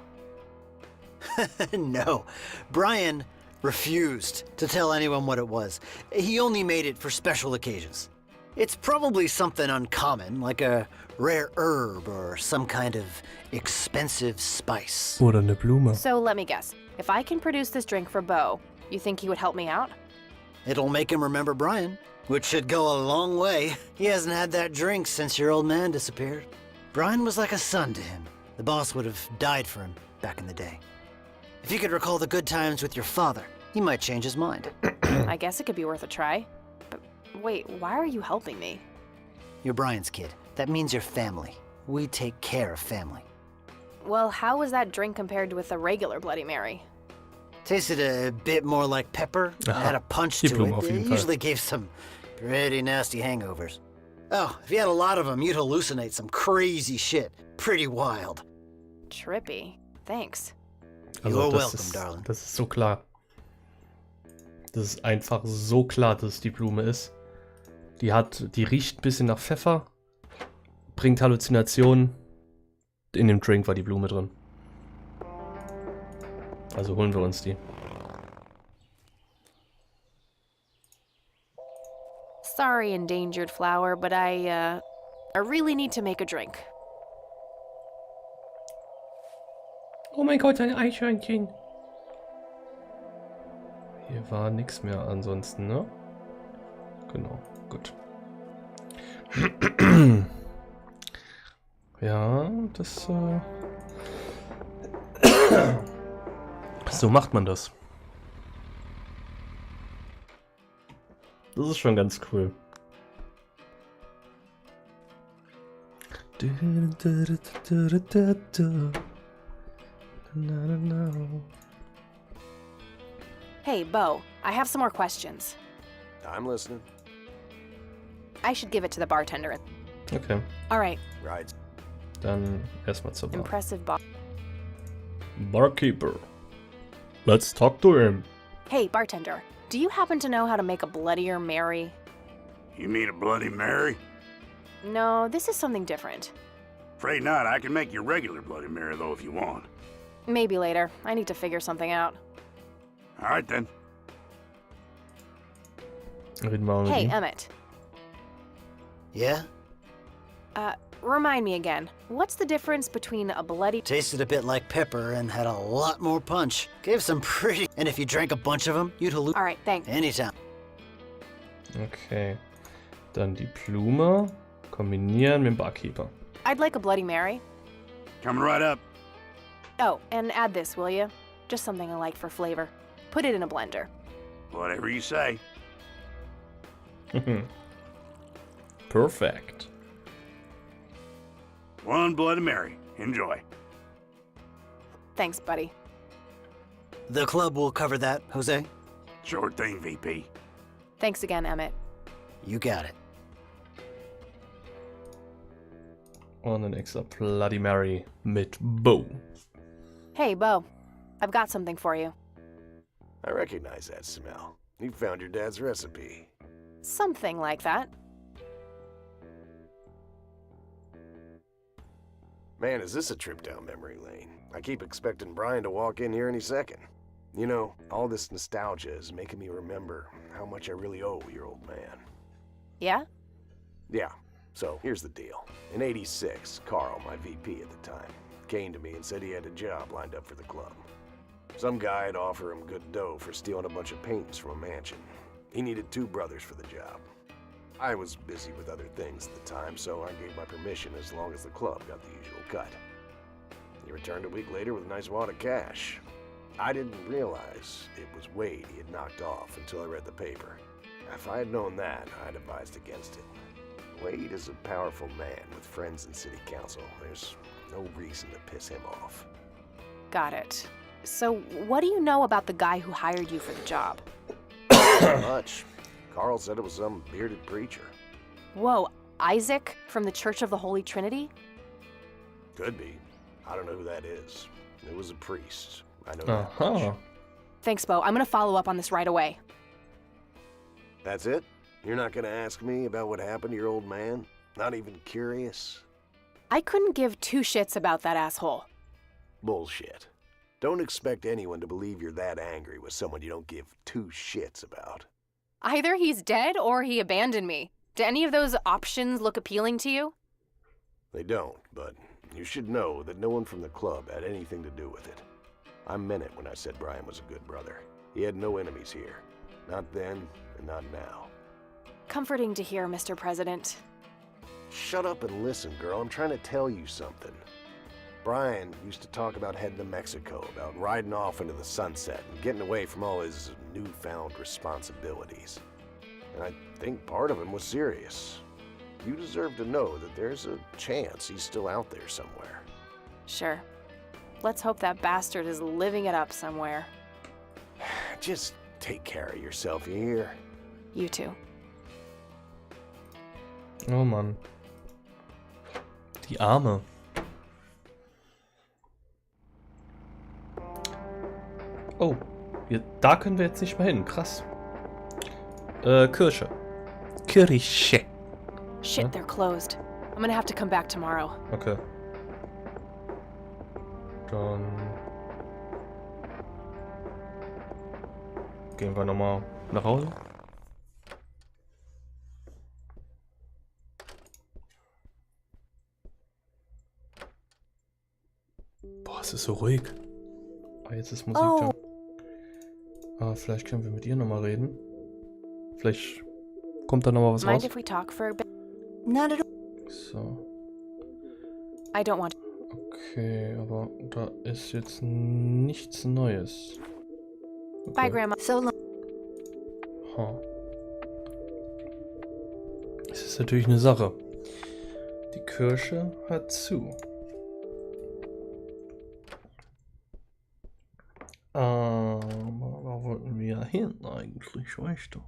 it. No, Brian refused to tell anyone what it was. He only made it for special occasions. It's probably something uncommon, like a rare herb or some kind of expensive spice. Oder eine Blume. So let me guess. If I can produce this drink for Bo, you think he would help me out? It'll make him remember Brian, which should go a long way. He hasn't had that drink since your old man disappeared. Brian was like a son to him. The boss would have died for him back in the day. If you could recall the good times with your father, he might change his mind. I guess it could be worth a try. But wait, why are you helping me? You're Brian's kid. That means you're family. We take care of family. Well, how was that drink compared with a regular Bloody Mary? Tasted a bit more like pepper, had a punch die to Blume it. auf jeden It Fall. usually gave some pretty nasty hangovers. Oh, if you had a lot of them, you'd hallucinate some crazy shit. Pretty wild. Trippy. Thanks. Also You're das welcome, ist, darling. das ist so klar. Das ist einfach so klar, dass es die Blume ist. Die riecht ein bisschen nach Pfeffer, bringt Halluzinationen. In dem Drink war die Blume drin. Also holen wir uns die. Sorry, endangered flower, but I really need to make a drink. Oh mein Gott, ein Eichhörnchen. Hier war nichts mehr ansonsten, ne? Genau, gut. Ja, das... So macht man das. Das ist schon ganz cool. Hey, Bo, I have some more questions. I'm listening. I should give it to the bartender. Okay, All right, Right. dann erstmal zur Bar. impressive bar. Barkeeper. Let's talk to him. Hey, bartender, do you happen to know how to make a Bloodier Mary? You mean a Bloody Mary? No, this is something different. Afraid not. I can make you regular Bloody Mary, though, if you want. Maybe later. I need to figure something out. All right, then. Reden wir mal mit Hey, ihm. Emmett. Yeah? Remind me again. What's the difference between a bloody... Tasted a bit like pepper and had a lot more punch. Gave some pretty... And if you drank a bunch of them, you'd hallucinate. All right, thanks. Anytime. Okay. Dann die Blume. Kombinieren mit dem Barkeeper. I'd like a Bloody Mary. Coming right up. Oh, and add this, will you? Just something I like for flavor. Put it in a blender. Whatever you say. Perfect. One Bloody Mary. Enjoy. Thanks, buddy. The club will cover that, Jose. Sure thing, VP. Thanks again, Emmett. You got it. Und ein extra Bloody Mary mit Bo. Hey, Bo. I've got something for you. I recognize that smell. You found your dad's recipe. Something like that. Man, is this a trip down memory lane. I keep expecting Brian to walk in here any second. You know, all this nostalgia is making me remember how much I really owe your old man. Yeah? Yeah, so here's the deal. In '86, Carl, my VP at the time, came to me and said he had a job lined up for the club. Some guy had offered him good dough for stealing a bunch of paintings from a mansion. He needed 2 brothers for the job. I was busy with other things at the time, so I gave my permission as long as the club got the usual cut. He returned a week later with a nice wad of cash. I didn't realize it was Wade he had knocked off until I read the paper. If I had known that, I'd advised against it. Wade is a powerful man with friends in city council. There's no reason to piss him off. Got it. So, what do you know about the guy who hired you for the job? Not much. Carl said it was some bearded preacher. Whoa, Isaac from the Church of the Holy Trinity? Could be. I don't know who that is. It was a priest. I know that much. Thanks, Bo. I'm gonna follow up on this right away. That's it? You're not gonna ask me about what happened to your old man? Not even curious? I couldn't give 2 shits about that asshole. Bullshit. Don't expect anyone to believe you're that angry with someone you don't give 2 shits about. Either he's dead or he abandoned me. Do any of those options look appealing to you? They don't, but you should know that no one from the club had anything to do with it. I meant it when I said Brian was a good brother. He had no enemies here. Not then, and not now. Comforting to hear, Mr. President. Shut up and listen, girl. I'm trying to tell you something. Brian used to talk about heading to Mexico, about riding off into the sunset and getting away from all his newfound responsibilities. And I think part of him was serious. You deserve to know that there's a chance he's still out there somewhere. Sure. Let's hope that bastard is living it up somewhere. Just take care of yourself, you hear? You too. Oh Mann. Die Arme. Oh, da können wir jetzt nicht mehr hin. Krass. Kirche. Kirche. Shit, they're closed. I'm gonna have to come back tomorrow. Okay. Dann gehen wir nochmal nach Hause. Boah, es ist so ruhig. Ah, jetzt ist Musik da. Ah, vielleicht können wir mit ihr nochmal reden. Vielleicht kommt da nochmal was Mind raus. if we talk for a bit? Not at all. So. I don't want. Okay, aber da ist jetzt nichts Neues. Okay. Bye, Grandma. So long. Ha. Das ist natürlich eine Sache. Die Kirche hat zu. Aber da wollten wir ja hin eigentlich, weißt du.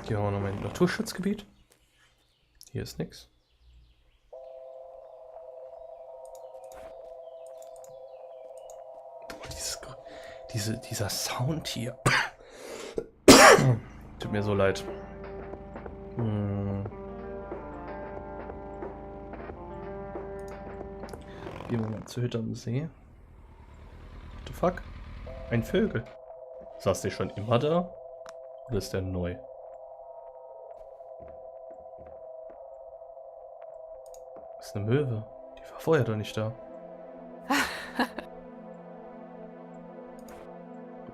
Hier haben wir nochmal ein Naturschutzgebiet. Hier ist nichts. Boah, dieser Sound hier. Tut mir so leid. Gehen wir mal zur Hütte am See. What the fuck? Ein Vögel. Saß der schon immer da? Oder ist der neu? Das ist eine Möwe. Die war vorher doch nicht da.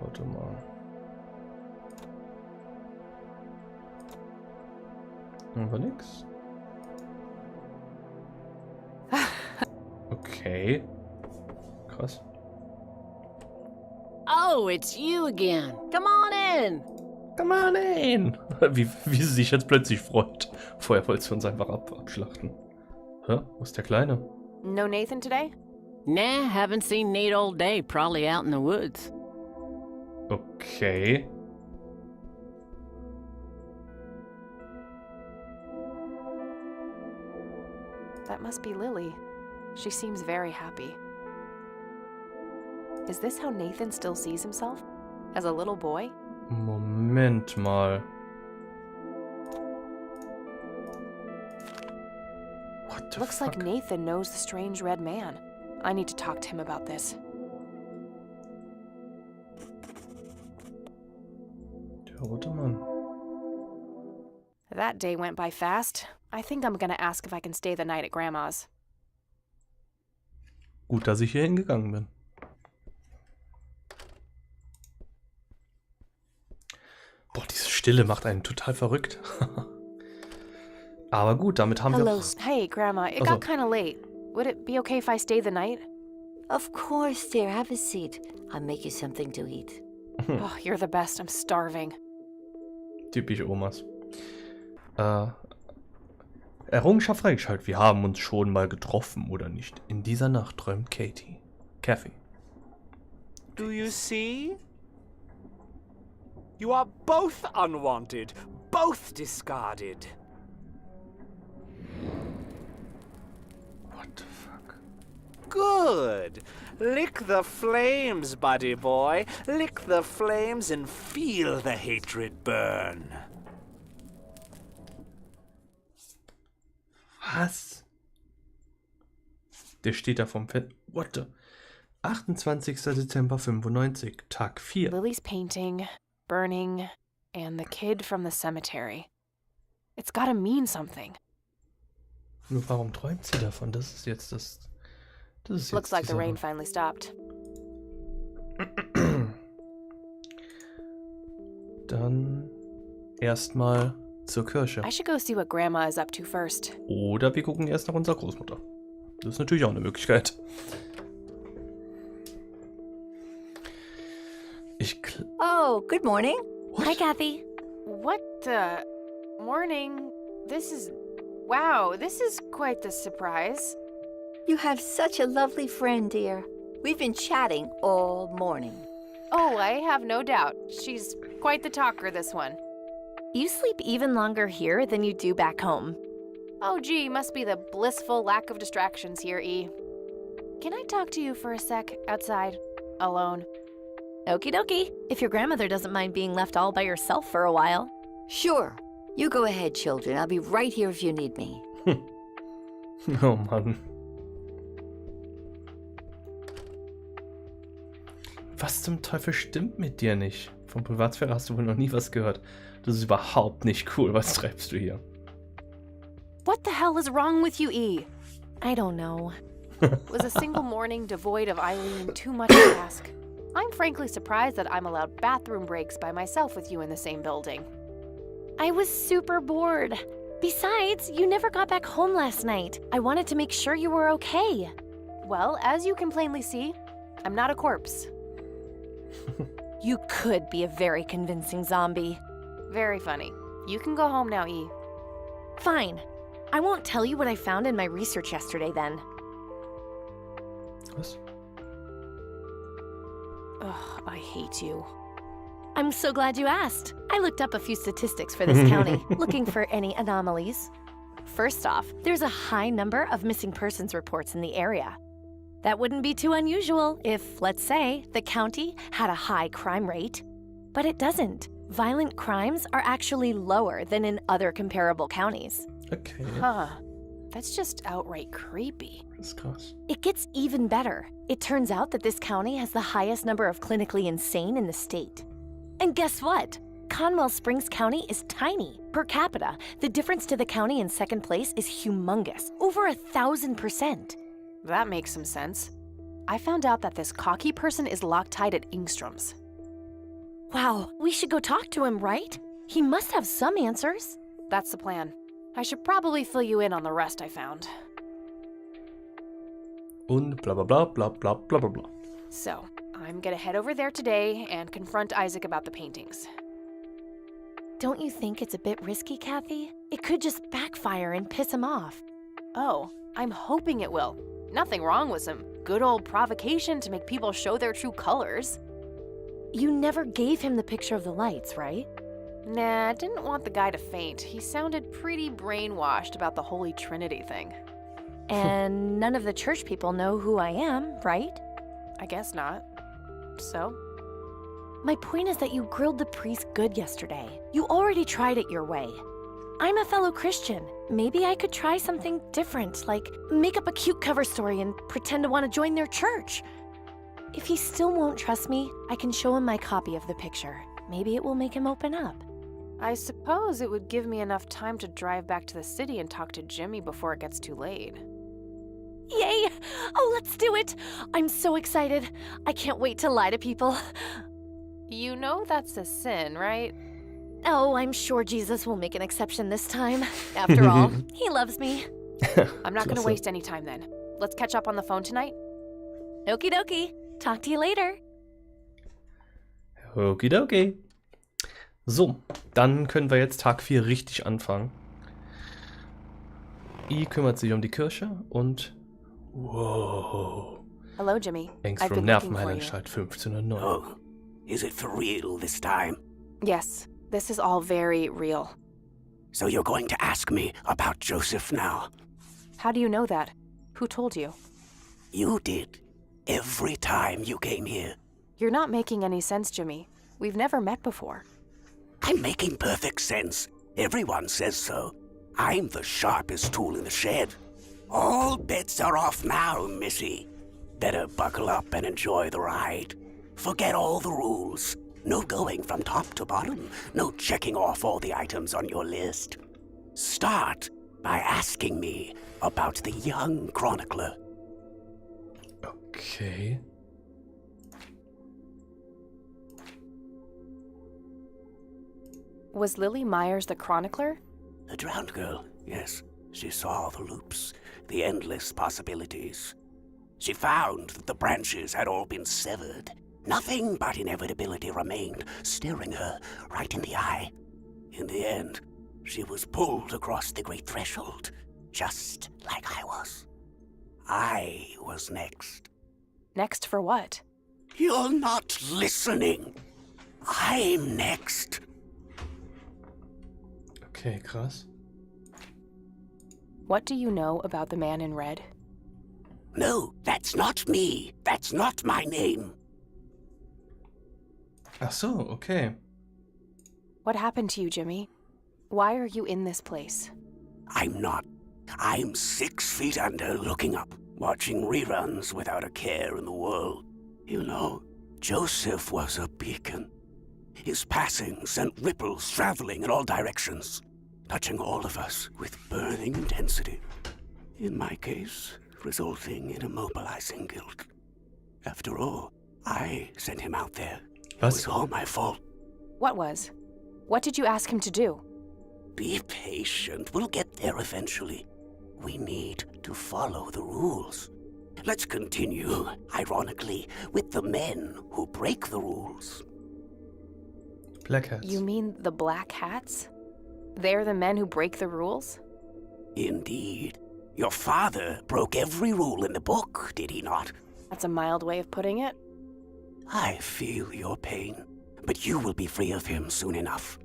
Warte mal. Haben wir nix? Okay. Krass. Oh, it's you again. Come on in. Come on in. Wie sie sich jetzt plötzlich freut. Vorher wollte sie uns einfach abschlachten. Hä? Wo ist der Kleine? No Nathan today? Nah, haven't seen Nate all day. Probably out in the woods. Okay. That must be Lily. She seems very happy. Is this how Nathan still sees himself? As a little boy? Moment mal. What the Looks fuck? like Nathan knows the strange red man. I need to talk to him about this. Der rote Mann. That day went by fast. I think I'm gonna ask if I can stay the night at Grandma's. Gut, dass ich hier hingegangen bin. Boah, diese Stille macht einen total verrückt. Aber gut, damit haben wir Hello. auch... Hey, Grandma, it got kind of late. Would it be okay if I stay the night? Of course, dear. Have a seat. I'll make you something to eat. Oh, you're the best. I'm starving. Typisch Omas. Errungenschaft freigeschaltet. Wir haben uns schon mal getroffen, oder nicht? In dieser Nacht träumt Kathy. Do you see? You are both unwanted, both discarded. What the fuck? Good. Lick the flames, buddy boy. Lick the flames and feel the hatred burn. Was? Der steht da vom Fett. What the? 28. Dezember 95, Tag 4. Lily's painting, burning, and the kid from the cemetery. It's gotta mean something. Nur warum träumt sie davon? Das ist jetzt das... Das ist Looks jetzt like die the rain Sache. finally stopped. Dann erstmal zur Kirche. I should go see what Grandma is up to first. Oder wir gucken erst nach unserer Großmutter. Das ist natürlich auch eine Möglichkeit. Oh, good morning. Hi, Kathy. What the... Morning. This is... Wow, this is quite the surprise. You have such a lovely friend, dear. We've been chatting all morning. Oh, I have no doubt. She's quite the talker, this one. You sleep even longer here than you do back home. Oh, gee, must be the blissful lack of distractions here, E. Can I talk to you for a sec, outside, alone? Okie dokie, if your grandmother doesn't mind being left all by yourself for a while. Sure. You go ahead, children. I'll be right here if you need me. Oh Mann. Was zum Teufel stimmt mit dir nicht? Von Privatsphäre hast du wohl noch nie was gehört. Das ist überhaupt nicht cool. Was treibst du hier? What the hell is wrong with you, E? I don't know. Was a single morning devoid of Eileen too much to ask? I'm frankly surprised that I'm allowed bathroom breaks by myself with you in the same building. I was super bored. Besides, you never got back home last night. I wanted to make sure you were okay. Well, as you can plainly see, I'm not a corpse. You could be a very convincing zombie. Very funny. You can go home now, E. Fine. I won't tell you what I found in my research yesterday then. Was? Ugh, I hate you. I'm so glad you asked. I looked up a few statistics for this county, looking for any anomalies. First off, there's a high number of missing persons reports in the area. That wouldn't be too unusual if, let's say, the county had a high crime rate. But it doesn't. Violent crimes are actually lower than in other comparable counties. Okay. Huh. That's just outright creepy. Das ist krass. It gets even better. It turns out that this county has the highest number of clinically insane in the state. And guess what? Conwell Springs County is tiny. Per capita, the difference to the county in second place is humongous, over 1,000%. That makes some sense. I found out that this cocky person is Loctite at Ingstrom's. Wow, we should go talk to him, right? He must have some answers. That's the plan. I should probably fill you in on the rest I found. Und bla bla bla bla bla bla bla bla. So, I'm gonna head over there today and confront Isaac about the paintings. Don't you think it's a bit risky, Kathy? It could just backfire and piss him off. Oh, I'm hoping it will. Nothing wrong with some good old provocation to make people show their true colors. You never gave him the picture of the lights, right? Nah, I didn't want the guy to faint. He sounded pretty brainwashed about the Holy Trinity thing. And none of the church people know who I am, right? I guess not. So? My point is that you grilled the priest good yesterday. You already tried it your way. I'm a fellow Christian. Maybe I could try something different, like make up a cute cover story and pretend to want to join their church. If he still won't trust me, I can show him my copy of the picture. Maybe it will make him open up. I suppose it would give me enough time to drive back to the city and talk to Jimmy before it gets too late. Yay! Oh, let's do it! I'm so excited. I can't wait to lie to people. You know that's a sin, right? Oh, I'm sure Jesus will make an exception this time. After all, he loves me. I'm not going to waste any time then. Let's catch up on the phone tonight. Okie dokie. Talk to you later. Okidoki. So, dann können wir jetzt Tag 4 richtig anfangen. I kümmert sich um die Kirche und... Wow. Hello, Jimmy. Angst vor Nervenheilanstalt 1509. Oh, is it for real this time? Yes, this is all very real. So you're going to ask me about Joseph now? How do you know that? Who told you? You did. Every time you came here. You're not making any sense, Jimmy. We've never met before. I'm making perfect sense. Everyone says so. I'm the sharpest tool in the shed. All bets are off now, Missy. Better buckle up and enjoy the ride. Forget all the rules. No going from top to bottom. No checking off all the items on your list. Start by asking me about the young chronicler. Okay. Was Lily Myers the chronicler? The drowned girl, yes. She saw the loops, the endless possibilities. She found that the branches had all been severed. Nothing but inevitability remained, staring her right in the eye. In the end, she was pulled across the great threshold, just like I was. I was next. Next for what? You're not listening. I'm next. Okay, krass. What do you know about the man in red? No, that's not me. That's not my name. Ach so, okay. What happened to you, Jimmy? Why are you in this place? I'm not. I'm 6 feet under, looking up, watching reruns without a care in the world. You know, Joseph was a beacon. His passing sent ripples traveling in all directions, touching all of us with burning intensity. In my case, resulting in immobilizing guilt. After all, I sent him out there. It was all my fault. What was? What did you ask him to do? Be patient. We'll get there eventually. We need to follow the rules. Let's continue, ironically, with the men who break the rules. Black hats. You mean the black hats? They're the men who break the rules? Indeed. Your father broke every rule in the book, did he not? That's a mild way of putting it. I feel your pain, but you will be free of him soon enough.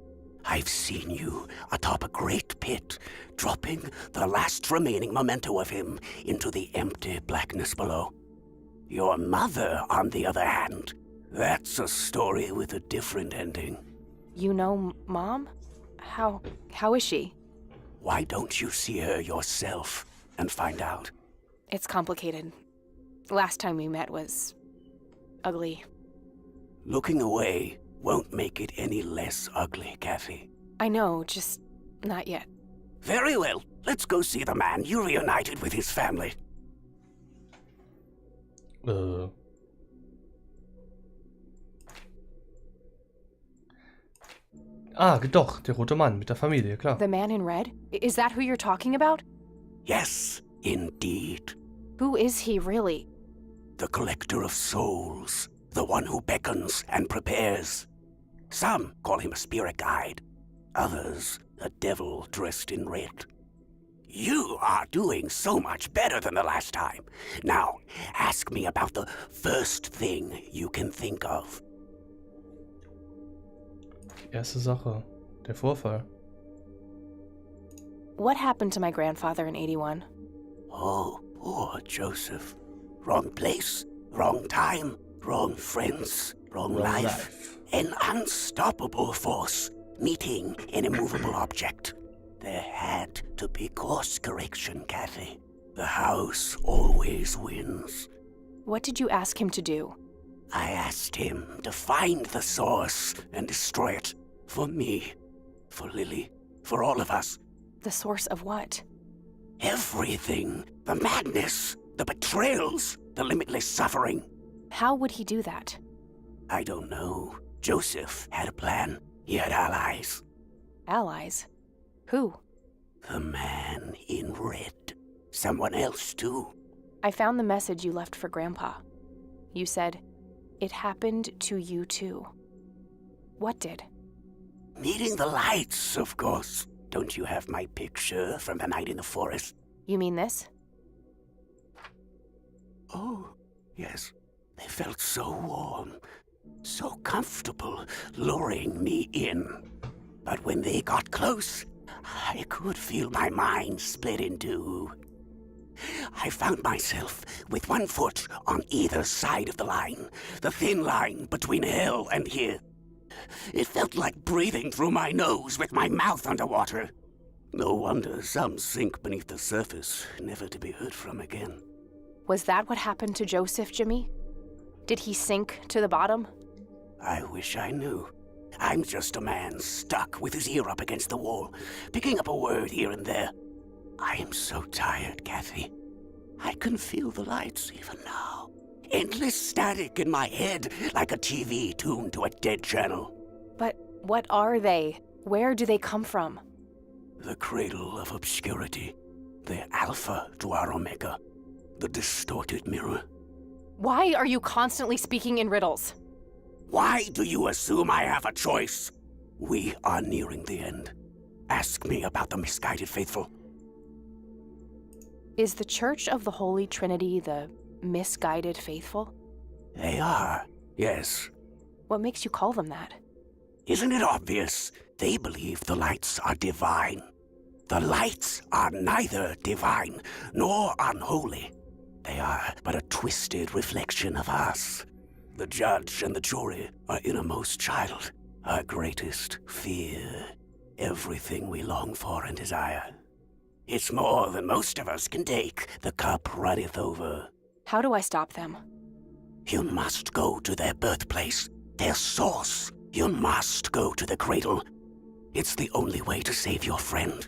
I've seen you atop a great pit, dropping the last remaining memento of him into the empty blackness below. Your mother, on the other hand, that's a story with a different ending. You know Mom? How is she? Why don't you see her yourself and find out? It's complicated. Last time we met was ugly. Looking away won't make it any less ugly, Kathy. I know, just not yet. Very well. Let's go see the man you reunited with his family. Ah, doch, der rote Mann mit der Familie, klar. The man in red? Is that who you're talking about? Yes, indeed. Who is he, really? The collector of souls. The one who beckons and prepares. Some call him a spirit guide. Others, a devil dressed in red. You are doing so much better than the last time. Now, ask me about the first thing you can think of. Erste Sache, der Vorfall. What happened to my grandfather in 81? Oh, poor Joseph. Wrong place, wrong time, wrong friends, wrong life. An unstoppable force meeting an immovable object. There had to be course correction, Kathy. The house always wins. What did you ask him to do? I asked him to find the source and destroy it. For me, for Lily, for all of us. The source of what? Everything. The madness, the betrayals, the limitless suffering. How would he do that? I don't know. Joseph had a plan. He had allies. Allies? Who? The man in red. Someone else, too. I found the message you left for Grandpa. You said, "It happened to you too." What did? Meeting the lights, of course. Don't you have my picture from the night in the forest? You mean this? Oh, yes. They felt so warm, so comfortable, luring me in. But when they got close, I could feel my mind split in two. I found myself with one foot on either side of the line, the thin line between hell and here. It felt like breathing through my nose with my mouth underwater. No wonder some sink beneath the surface, never to be heard from again. Was that what happened to Joseph, Jimmy? Did he sink to the bottom? I wish I knew. I'm just a man stuck with his ear up against the wall, picking up a word here and there. I am so tired, Kathy. I can feel the lights even now. Endless static in my head, like a TV tuned to a dead channel. But what are they? Where do they come from? The cradle of obscurity. The alpha to our omega. The distorted mirror. Why are you constantly speaking in riddles? Why do you assume I have a choice? We are nearing the end. Ask me about the misguided faithful. Is the Church of the Holy Trinity the misguided faithful? They are, yes. What makes you call them that? Isn't it obvious? They believe the lights are divine. The lights are neither divine nor unholy. They are but a twisted reflection of us. The judge and the jury, our innermost child, our greatest fear, everything we long for and desire. It's more than most of us can take. The cup runneth over. How do I stop them? You must go to their birthplace, their source. You must go to the cradle. It's the only way to save your friend.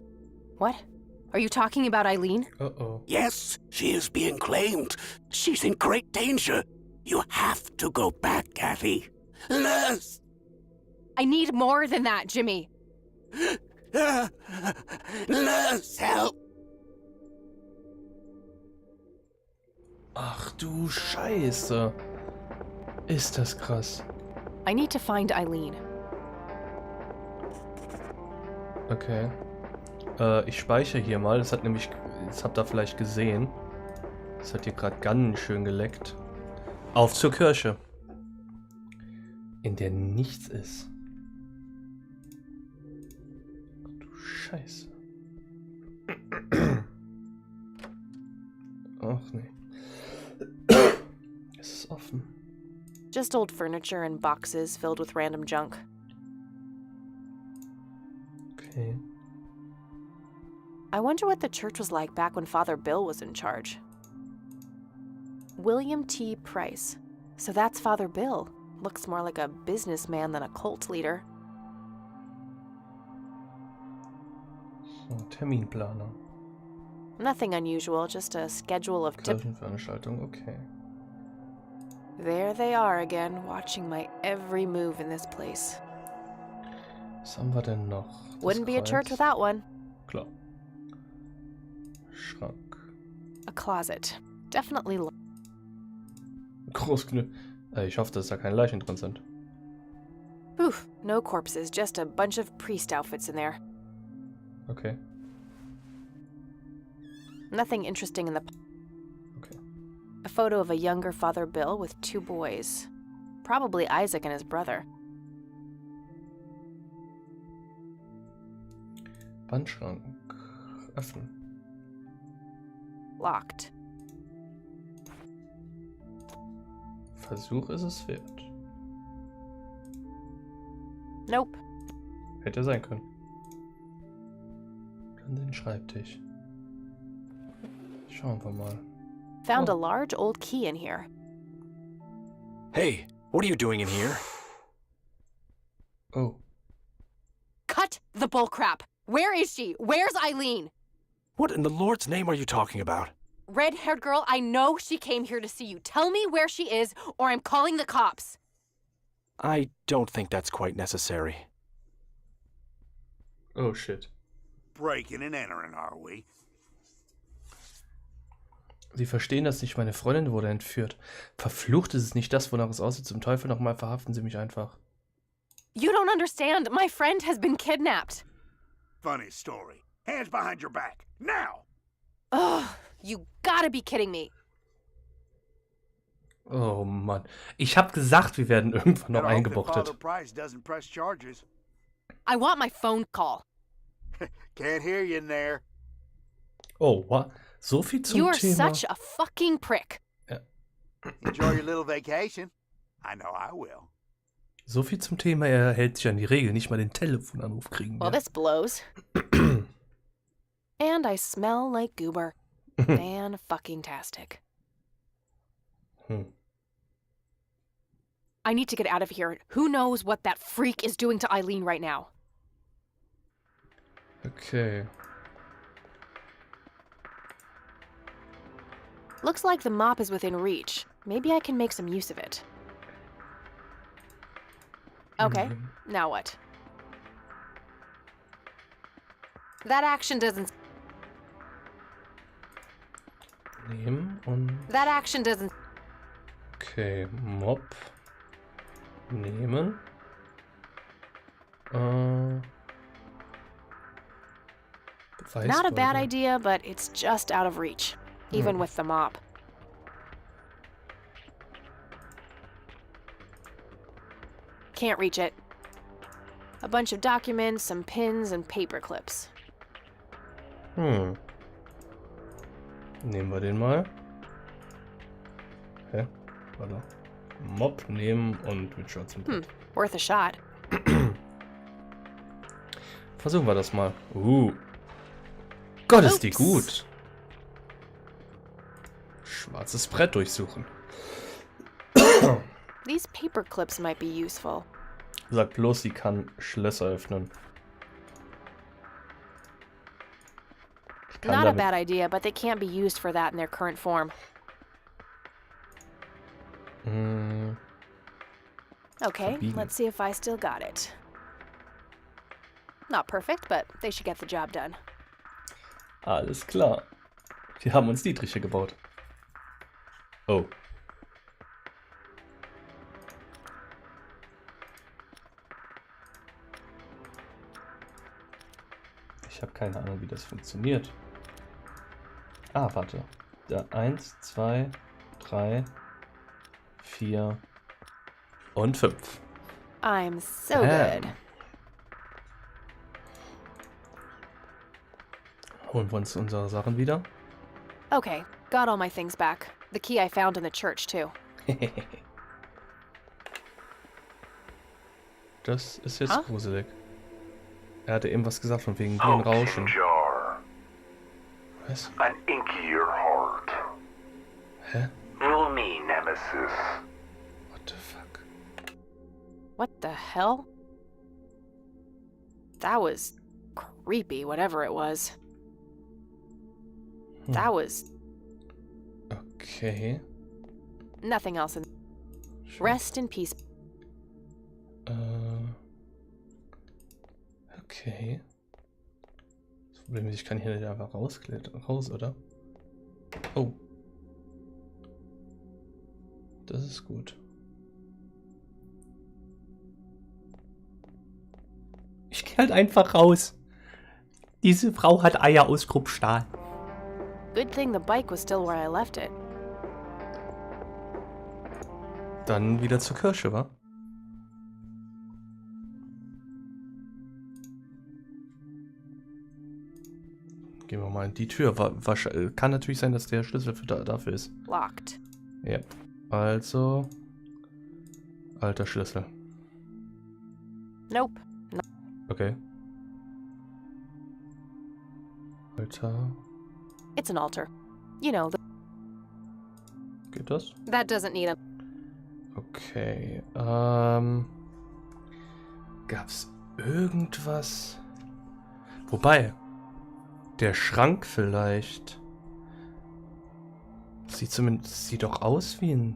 What? Are you talking about Eileen? Uh-oh. Yes, she is being claimed. She's in great danger. You have to go back, Kathy. Nurse! I need more than that, Jimmy. Nurse, help! Ach du Scheiße. Ist das krass. I need to find Eileen. Okay. Ich speichere hier mal. Das hat nämlich, das habt ihr vielleicht gesehen. Das hat hier gerade ganz schön geleckt. Auf zur Kirche. In der nichts ist. Ach du Scheiße. Ach nee. Es ist offen. Just old furniture and boxes filled with random junk. Okay. I wonder what the church was like back when Father Bill was in charge. William T. Price. So that's Father Bill. Looks more like a businessman than a cult leader. So, Terminplaner. Nothing unusual, just a schedule of Kirchenveranstaltung, okay. There they are again, watching my every move in this place. Was haben wir denn noch? Das Wouldn't be a Kreuz. church without one. Klar. Schrank. A closet. Definitely. Großknü. Ich hoffe, dass da keine Leichen drin sind. Oof, no corpses, just a bunch of priest outfits in there. Okay. Nothing interesting in the... Okay. A photo of a younger Father Bill with 2 boys. Probably Isaac and his brother. Wandschrank. Öffnen. Locked. Versuch ist es wert. Nope. Hätte sein können. Dann den Schreibtisch. Schauen wir mal. Found a large old key in here. Hey, what are you doing in here? Oh. Cut the bullcrap! Where is she? Where's Eileen? What in the Lord's name are you talking about? Red-haired girl, I know she came here to see you. Tell me where she is, or I'm calling the cops. I don't think that's quite necessary. Oh shit. Breaking and entering, are we? Sie verstehen das nicht, meine Freundin wurde entführt. Verflucht, ist es nicht das, wonach es aussieht. Zum Teufel nochmal, verhaften Sie mich einfach. You don't understand. My friend has been kidnapped. Funny story. Hands behind your back. Now! Ugh, you gotta be kidding me. Oh Mann. Ich hab gesagt, wir werden irgendwann noch eingebuchtet. Father Price doesn't press charges. I want my phone call. Can't hear you in there. Oh, what? So viel zum You are Thema. such a fucking prick. Ja. Enjoy your little vacation. I know I will. So viel zum Thema, er hält sich an die Regel, nicht mal den Telefonanruf kriegen. Well, Ja. this blows. And I smell like goober. Fan-fucking-tastic. I need to get out of here. Who knows what that freak is doing to Eileen right now? Okay. Looks like the mop is within reach. Maybe I can make some use of it. Okay, now what? That action doesn't... Nehmen und... That action doesn't... Okay, Mob. Nehmen. Not a bad Beweisbeutel. idea, but it's just out of reach. Even with the mop. Can't reach it. A bunch of documents, some pins, and paper clips. Nehmen wir den mal. Hä? Warte. Mob nehmen und Richard zum Bett. Worth a shot. Versuchen wir das mal. Gott, ist die gut. Schwarzes Brett durchsuchen. These paper clips might be useful. Sag bloß, sie kann Schlösser öffnen. Ich kann Not a damit- bad idea, but they can't be used for that in their current form. Okay, Verbiegen. let's see if I still got it. Not perfect, but they should get the job done. Alles klar. Wir haben uns Dietriche gebaut. Oh. Ich habe keine Ahnung, wie das funktioniert. Ah, warte. Da 1, 2, 3, 4 und 5. I'm so good. Holen wir uns unsere Sachen wieder. Okay, got all my things back. The key I found in the church, too. Das ist jetzt Huh? gruselig. Er hatte eben was gesagt von wegen dem Rauschen. Jar. Was? An inkier heart. Hä? Rule me, Nemesis. What the fuck? What the hell? That was creepy, whatever it was. That was Okay. nothing else in... Rest in peace. Okay. Das Problem ist, ich kann hier nicht einfach raus, oder? Oh. Das ist gut. Ich gehe halt einfach raus. Diese Frau hat Eier aus Kruppstahl. Good thing the bike was still where I left it. Dann wieder zur Kirche, wa? Gehen wir mal in die Tür. Kann natürlich sein, dass der Schlüssel dafür ist. Locked. Ja. Also. Alter Schlüssel. Nope. No. Okay. Alter. It's an altar. You know, Geht das? that doesn't need a... Okay. Gab's irgendwas? Wobei. Der Schrank vielleicht. Sieht doch aus wie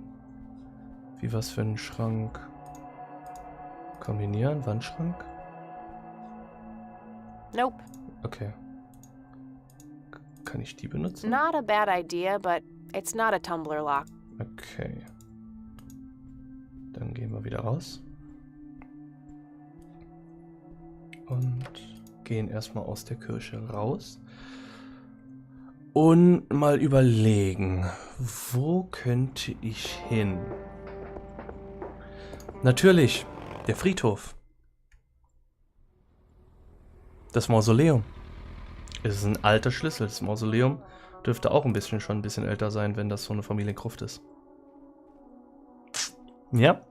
was für ein Schrank. Kombinieren, Wandschrank? Nope. Okay. Kann ich die benutzen? Not a bad idea, but it's not a tumbler lock. Okay. Dann gehen wir wieder raus. Und gehen erstmal aus der Kirche raus. Und mal überlegen, wo könnte ich hin? Natürlich, der Friedhof. Das Mausoleum. Es ist ein alter Schlüssel. Das Mausoleum dürfte auch schon ein bisschen älter sein, wenn das so eine Familiengruft ist. Ja.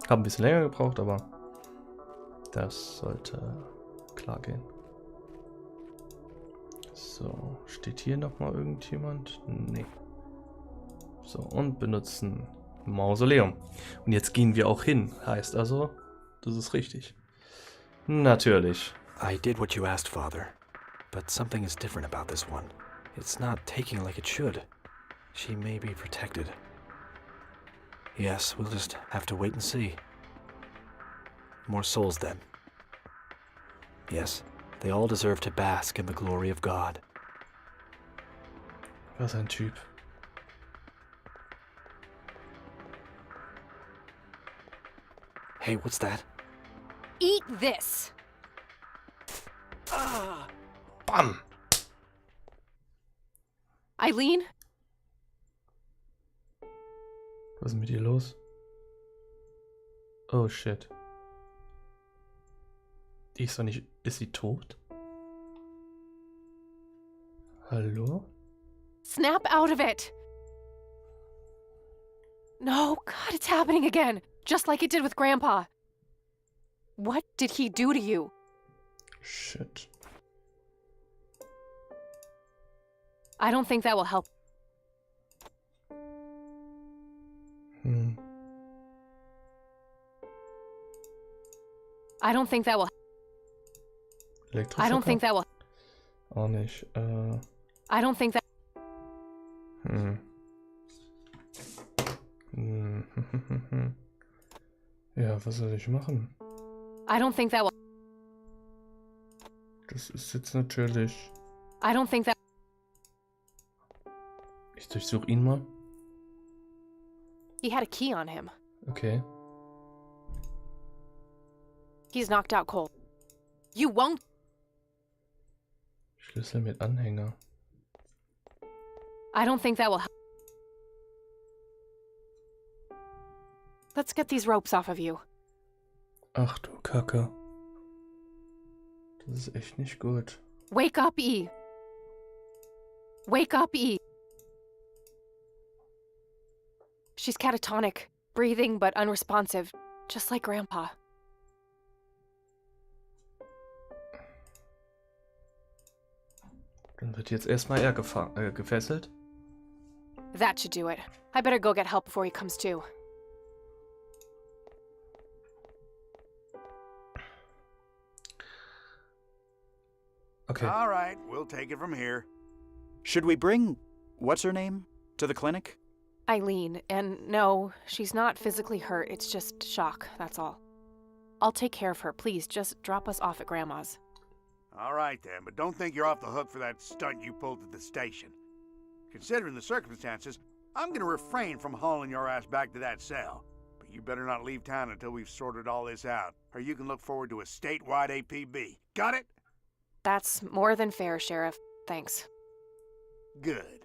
Haben ein bisschen länger gebraucht, aber das sollte klar gehen. So, steht hier nochmal irgendjemand? Nee. So, und benutzen Mausoleum. Und jetzt gehen wir auch hin. Heißt also, das ist richtig. Natürlich. I did what you asked, Father. But something is different about this one. It's not taking like it should. She may be protected. Yes, we'll just have to wait and see. More souls then. Yes, they all deserve to bask in the glory of God. Was ein Typ. Hey, what's that? Eat this! Bam! Eileen? Was ist mit ihr los? Oh shit. Die ist doch nicht... Ist sie tot? Hallo? Snap out of it! No, God, it's happening again. Just like it did with Grandpa. What did he do to you? Shit. I don't think that will help. I don't think that will... I don't think that will... Auch nicht. I don't think that... Ja, was soll ich machen? I don't think that will... Das ist jetzt natürlich... I don't think that... Ich durchsuche ihn mal. He had a key on him. Okay. He's knocked out cold. You won't... Schlüssel mit Anhänger. I don't think that will help. Let's get these ropes off of you. Ach du Kacke. Das ist echt nicht gut. Wake up, E. Wake up, E. She's catatonic, breathing but unresponsive, just like Grandpa. Dann wird jetzt erstmal er gefesselt. That should do it. I better go get help before he comes to. Okay. All right, we'll take it from here. Should we bring what's her name to the clinic? Eileen, and no, she's not physically hurt. It's just shock, that's all. I'll take care of her. Please, just drop us off at Grandma's. All right then, but don't think you're off the hook for that stunt you pulled at the station. Considering the circumstances, I'm gonna refrain from hauling your ass back to that cell. But you better not leave town until we've sorted all this out, or you can look forward to a statewide APB. Got it? That's more than fair, Sheriff. Thanks. Good.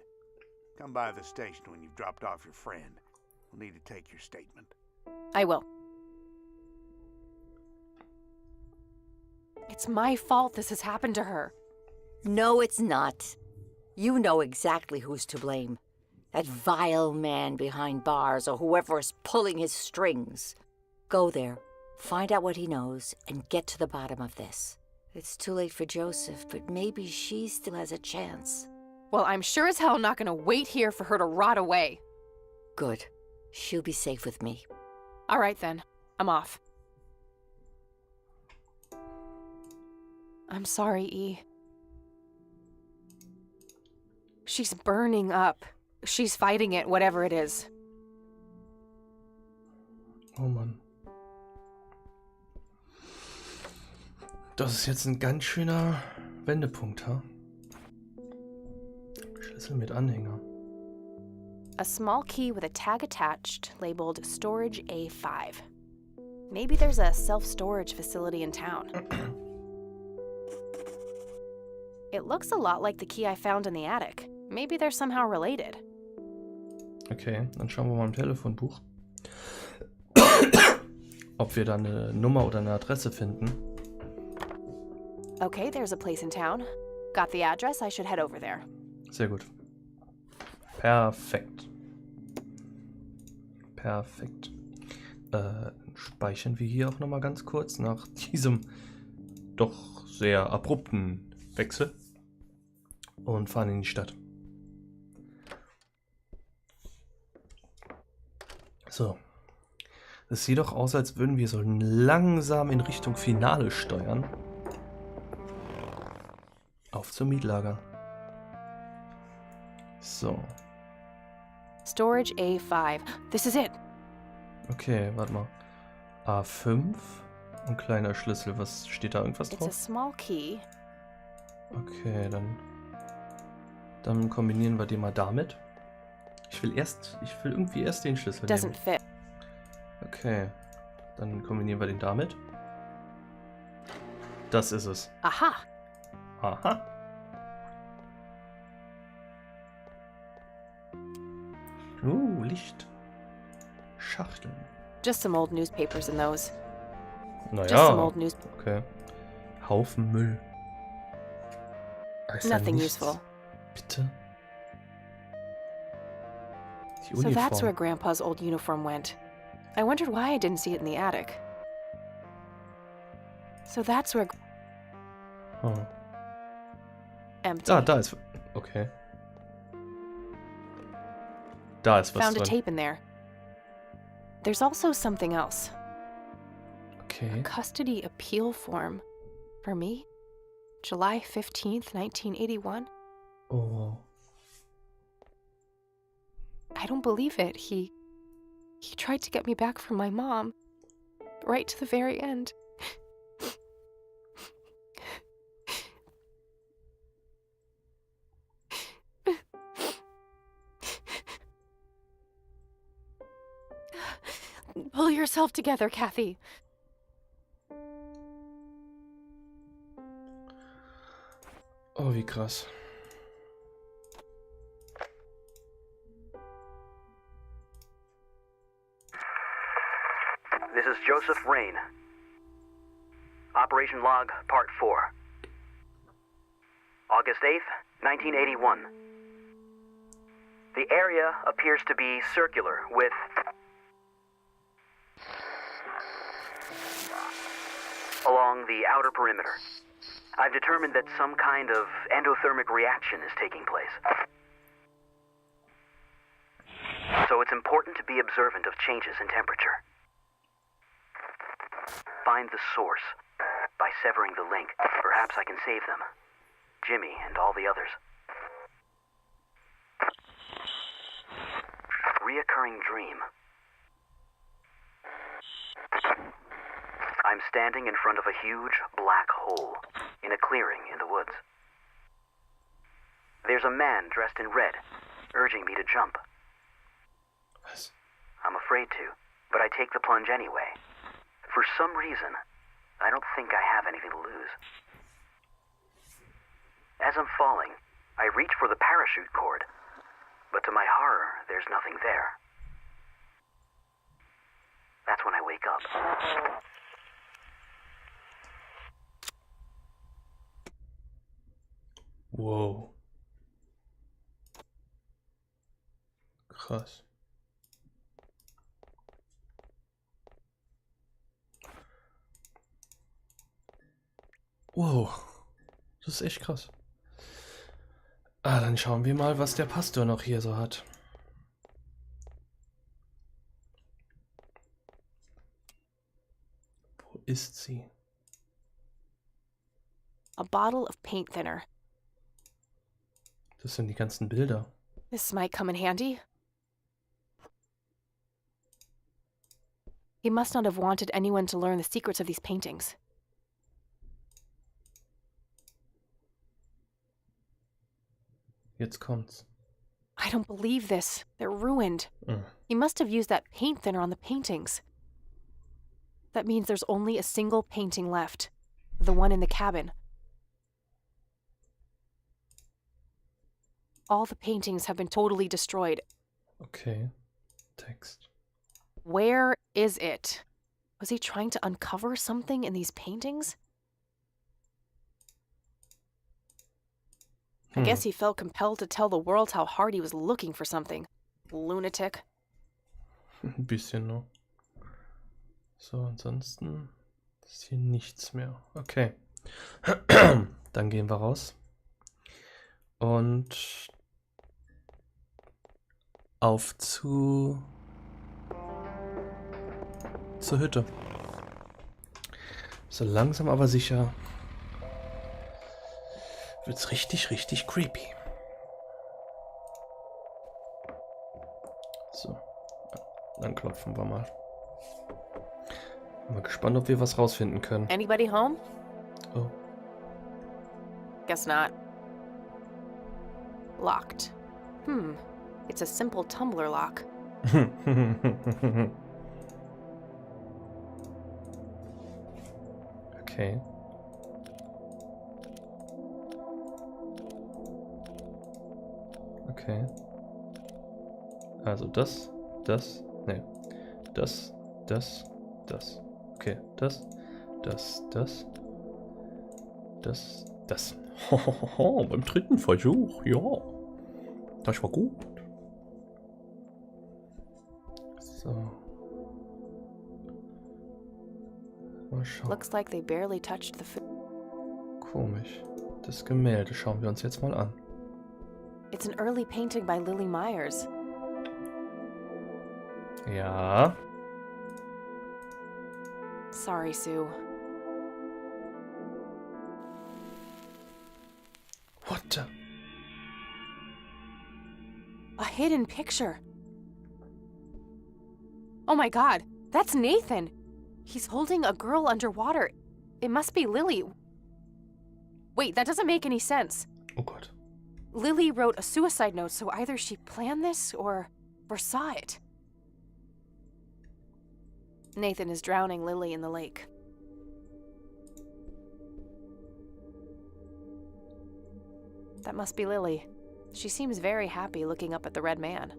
Come by the station when you've dropped off your friend. We'll need to take your statement. I will. It's my fault this has happened to her. No, it's not. You know exactly who's to blame. That vile man behind bars or whoever is pulling his strings. Go there, find out what he knows, and get to the bottom of this. It's too late for Joseph, but maybe she still has a chance. Well, I'm sure as hell not gonna wait here for her to rot away. Good. She'll be safe with me. All right then, I'm off. I'm sorry, E. She's burning up. She's fighting it, whatever it is. Oh Mann. Das ist jetzt ein ganz schöner Wendepunkt, ha? Schlüssel mit Anhänger. A small key with a tag attached labeled Storage A5. Maybe there's a self-storage facility in town. It looks a lot like the key I found in the attic. Maybe they're somehow related. Okay, dann schauen wir mal im Telefonbuch, ob wir da eine Nummer oder eine Adresse finden. Okay, there's a place in town. Got the address, I should head over there. Sehr gut. Perfekt. Perfekt. Speichern wir hier auch nochmal ganz kurz nach diesem doch sehr abrupten Wechsel und fahren in die Stadt. So. Es sieht doch aus, als würden wir so langsam in Richtung Finale steuern. Auf zum Mietlager. So. Storage A5. This is it. Okay, warte mal. A5. Ein kleiner Schlüssel. Was steht da? Irgendwas It's a drauf? small key. Okay, dann kombinieren wir den mal damit. Ich will irgendwie erst den Schlüssel nehmen. Doesn't fit. Okay, dann kombinieren wir den damit. Das ist es. Aha. Aha. Licht. Schachteln. Just some old newspapers in those. Naja. Just some old news. Okay. Haufen Müll. Ist ja Nothing nichts. useful. Bitte. Die So that's where Uniform. Grandpa's old uniform went. I wondered why I didn't see it in the attic. So that's where... Hm. Empty. Da ist... Okay. Da ist was Found a drin. tape in there. There's also something else. Okay. Custody appeal form. For me? July 15th, 1981? Oh. I don't believe it. He tried to get me back from my mom. Right to the very end. Pull yourself together, Kathy. Oh, wie krass. This is Joseph Rain. Operation Log, Part 4. August 8th, 1981. The area appears to be circular with... along the outer perimeter. I've determined that some kind of endothermic reaction is taking place. So it's important to be observant of changes in temperature. Find the source. By severing the link, perhaps I can save them. Jimmy and all the others. Reoccurring dream. I'm standing in front of a huge black hole in a clearing in the woods. There's a man dressed in red, urging me to jump. I'm afraid to, but I take the plunge anyway. For some reason, I don't think I have anything to lose. As I'm falling, I reach for the parachute cord, but to my horror, there's nothing there. That's when I wake up. Wow. Krass. Wow. Das ist echt krass. Ah, dann schauen wir mal, was der Pastor noch hier so hat. Wo ist sie? A bottle of paint thinner. Das sind die ganzen Bilder. This might come in handy. He must not have wanted anyone to learn the secrets of these paintings. Jetzt kommt's. I don't believe this. They're ruined. He must have used that paint thinner on the paintings. That means there's only a single painting left. The one in the cabin. All the paintings have been totally destroyed. Okay. Text. Where is it? Was he trying to uncover something in these paintings? I guess he felt compelled to tell the world how hard he was looking for something. Lunatic. Ein bisschen noch. So, ansonsten ist hier nichts mehr. Okay. Dann gehen wir raus. Und auf zur Hütte. So langsam aber sicher wird's richtig, richtig creepy. So, dann klopfen wir mal. Bin mal gespannt, ob wir was rausfinden können. Anybody home? Oh. Guess not. Locked. It's a simple tumbler lock. Okay. Okay. Also das. Ne. Das. Okay, das. Hohoho, beim dritten Versuch, ja. Das war gut. So. Mal schauen. Looks like they barely touched the food. Komisch. Das Gemälde schauen wir uns jetzt mal an. It's an early painting by Lily Myers. Ja. Sorry, Sue. What the? A hidden picture. Oh my god, that's Nathan. He's holding a girl underwater. It must be Lily. Wait, that doesn't make any sense. Oh Gott. Lily wrote a suicide note, so either she planned this or foresaw it. Nathan is drowning Lily in the lake. That must be Lily. She seems very happy looking up at the red man.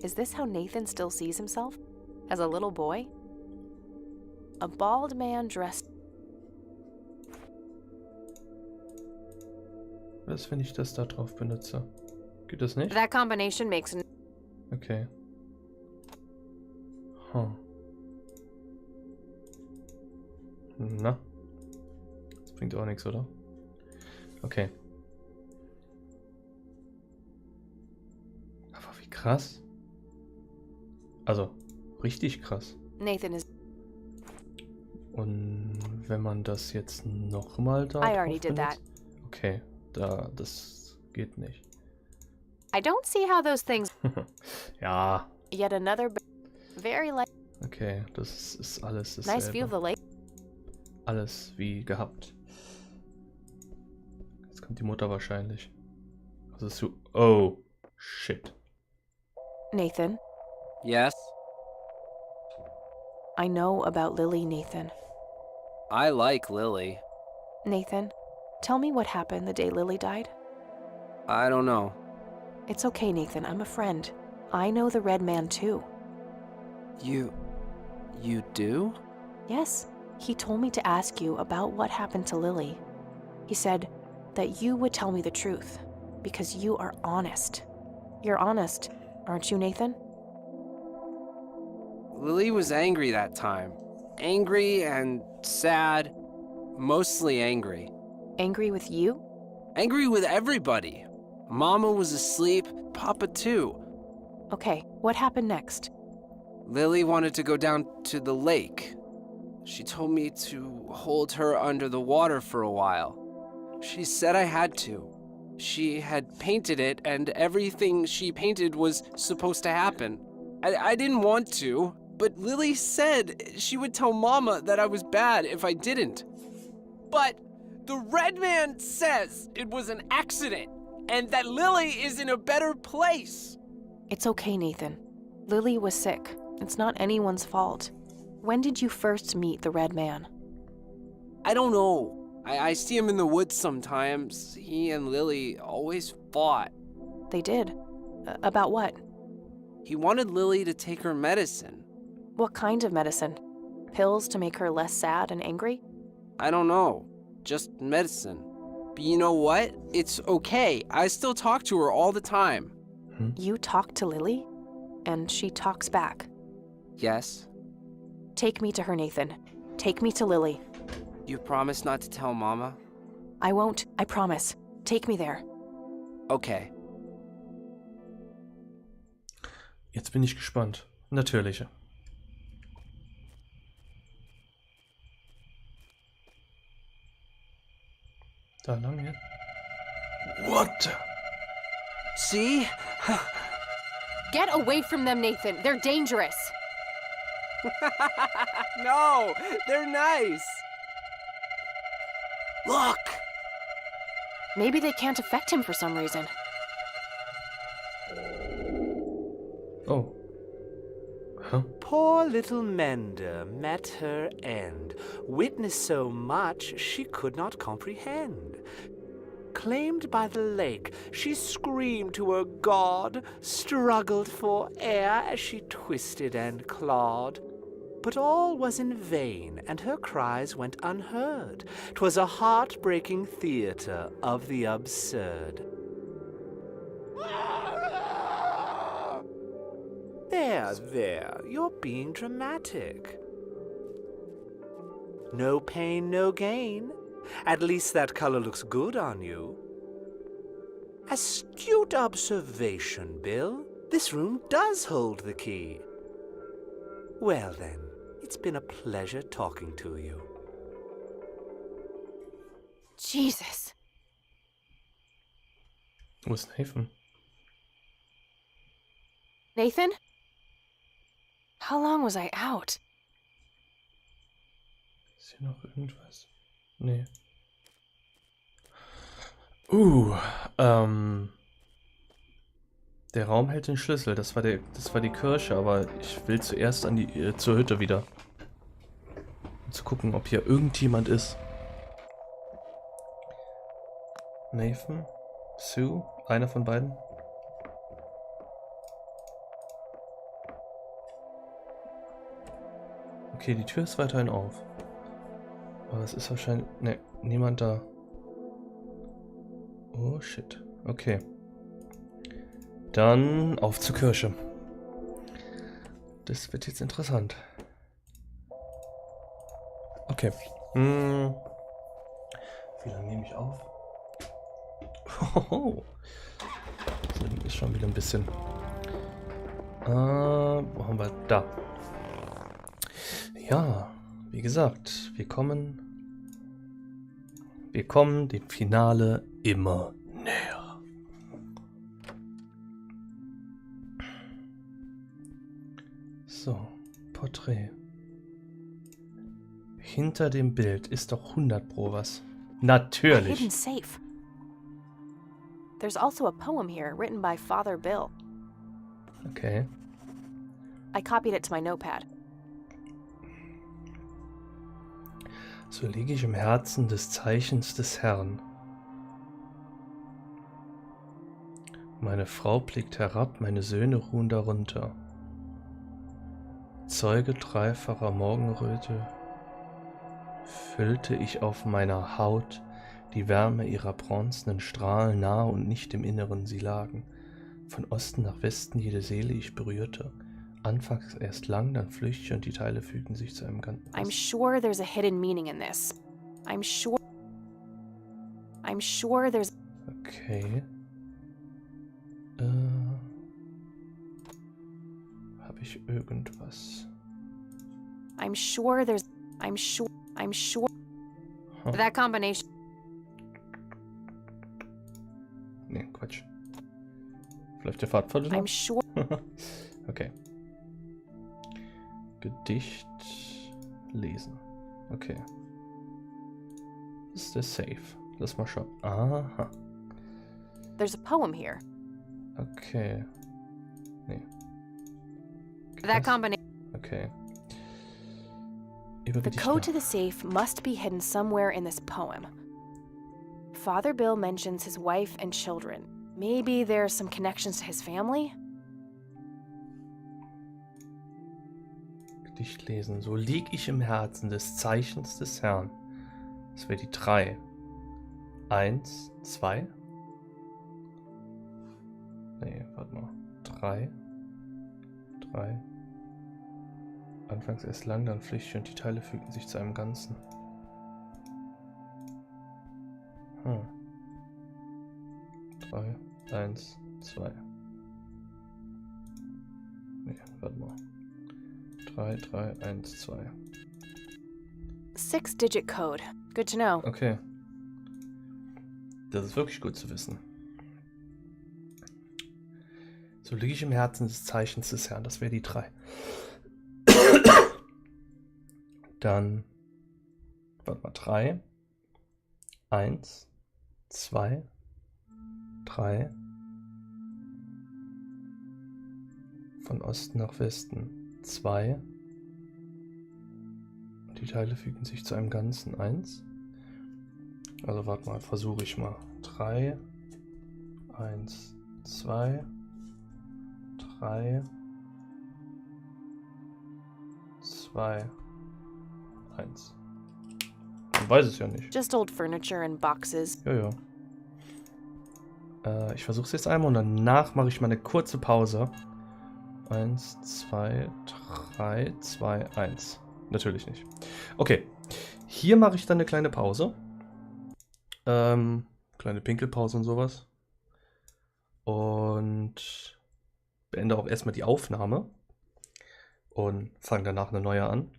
Is this how Nathan still sees himself? As a little boy? A bald man dressed... Was, wenn ich das da drauf benutze? Geht das nicht? That combination makes... Okay. Huh. Na? Das bringt auch nichts, oder? Okay. Aber wie krass. Also, richtig krass. Nathan is... Und wenn man das jetzt nochmal da I already drauf did that. benutzt? Okay, das geht nicht. I don't see how those things... Ja. Yet another... Very light... Okay, das ist alles dasselbe. Nice view of the lake. Alles wie gehabt. Jetzt kommt die Mutter wahrscheinlich. Also so... Oh, shit. Nathan, Yes? I know about Lily, Nathan. I like Lily. Nathan, tell me what happened the day Lily died. I don't know. It's okay, Nathan. I'm a friend. I know the red man, too. You do? Yes. He told me to ask you about what happened to Lily. He said, that you would tell me the truth, because you are honest. You're honest, aren't you, Nathan? Lily was angry that time. Angry and sad. Mostly angry. Angry with you? Angry with everybody. Mama was asleep, Papa too. Okay, what happened next? Lily wanted to go down to the lake. She told me to hold her under the water for a while. She said I had to. She had painted it, and everything she painted was supposed to happen. I didn't want to, but Lily said she would tell Mama that I was bad if I didn't. But the red man says it was an accident, and that Lily is in a better place. It's okay, Nathan. Lily was sick. It's not anyone's fault. When did you first meet the red man? I don't know. I see him in the woods sometimes. He and Lily always fought. They did? About what? He wanted Lily to take her medicine. What kind of medicine? Pills to make her less sad and angry? I don't know. Just medicine. But you know what? It's okay. I still talk to her all the time. You talk to Lily? And she talks back? Yes. Take me to her, Nathan. Take me to Lily. You promise not to tell Mama? I won't. I promise. Take me there. Okay. Jetzt bin ich gespannt. Natürlich. Da lang jetzt. What? See? Get away from them, Nathan. They're dangerous. No, they're nice. Look! Maybe they can't affect him for some reason. Oh. Huh? Poor little Mender met her end, witnessed so much she could not comprehend. Claimed by the lake, she screamed to her god, struggled for air as she twisted and clawed. But all was in vain, and her cries went unheard. 'Twas a heartbreaking theater of the absurd. There, you're being dramatic. No pain, no gain. At least that color looks good on you. Astute observation, Bill. This room does hold the key. Well then, it's been a pleasure talking to you. Jesus. Wo ist Nathan? Nathan? How long was I out? Ist hier noch irgendwas? Nee. Der Raum hält den Schlüssel. Das war die Kirche, aber ich will zuerst zur Hütte wieder. Um zu gucken, ob hier irgendjemand ist. Nathan? Sue? Einer von beiden? Okay, die Tür ist weiterhin auf. Aber es ist wahrscheinlich... Ne, niemand da. Oh, shit. Okay. Dann auf zur Kirche. Das wird jetzt interessant. Okay. Wie lange nehme ich auf? Hoho. Das ist schon wieder ein bisschen... wo haben wir? Da. Ja, wie gesagt, wir kommen dem Finale immer näher. So, Porträt. Hinter dem Bild ist doch 100 Pro was. Natürlich. A hidden safe. There's also a poem here written by Father Bill. Okay. I copied it to my notepad. So liege ich im Herzen des Zeichens des Herrn. Meine Frau blickt herab, meine Söhne ruhen darunter. Zeuge dreifacher Morgenröte füllte ich auf meiner Haut Die Wärme ihrer bronzenen Strahlen nahe und nicht im Inneren sie lagen. Von Osten nach Westen jede Seele ich berührte. Anfangs erst lang, dann flüchtig und die Teile fügten sich zu einem Ganzen. I'm sure there's a hidden meaning in this. I'm sure there's... Okay. Habe ich irgendwas? I'm sure Huh. that combination... Nee, Quatsch. Vielleicht der Pfadfinder? I'm sure... Okay. Gedicht lesen. Okay. Das ist der Safe. Lass mal schauen. Aha. There's a poem here. Okay. Nee. That combination... Okay. Über The Gedichte. code to the safe must be hidden somewhere in this poem. Father Bill mentions his wife and children. Maybe there's some connections to his family? Gedicht lesen. So lieg ich im Herzen des Zeichens des Herrn. Das wäre die 3. 1, 2. Nee, warte mal. 3. Anfangs erst lang, dann flüchtig und die Teile fügten sich zu einem Ganzen. 3, 1, 2. Nee, warte mal. 3, 3, 1, 2. 6-digit code. Good to know. Okay. Das ist wirklich gut zu wissen. So liege ich im Herzen des Zeichens des Herrn. Das wäre die 3. Dann, warte mal, 3, 1, 2, 3. Von Osten nach Westen 2. Und die Teile fügen sich zu einem Ganzen 1. Also warte mal, versuche ich mal. 3, 1, 2, 3, 2, 1. Man weiß es ja nicht. Just old furniture and boxes. Ja. Ich versuche es jetzt einmal und danach mache ich mal eine kurze Pause. 1, 2, 3, 2, 1. Natürlich nicht. Okay. Hier mache ich dann eine kleine Pause. Kleine Pinkelpause und sowas. Und beende auch erstmal die Aufnahme. Und fange danach eine neue an.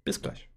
Bis gleich.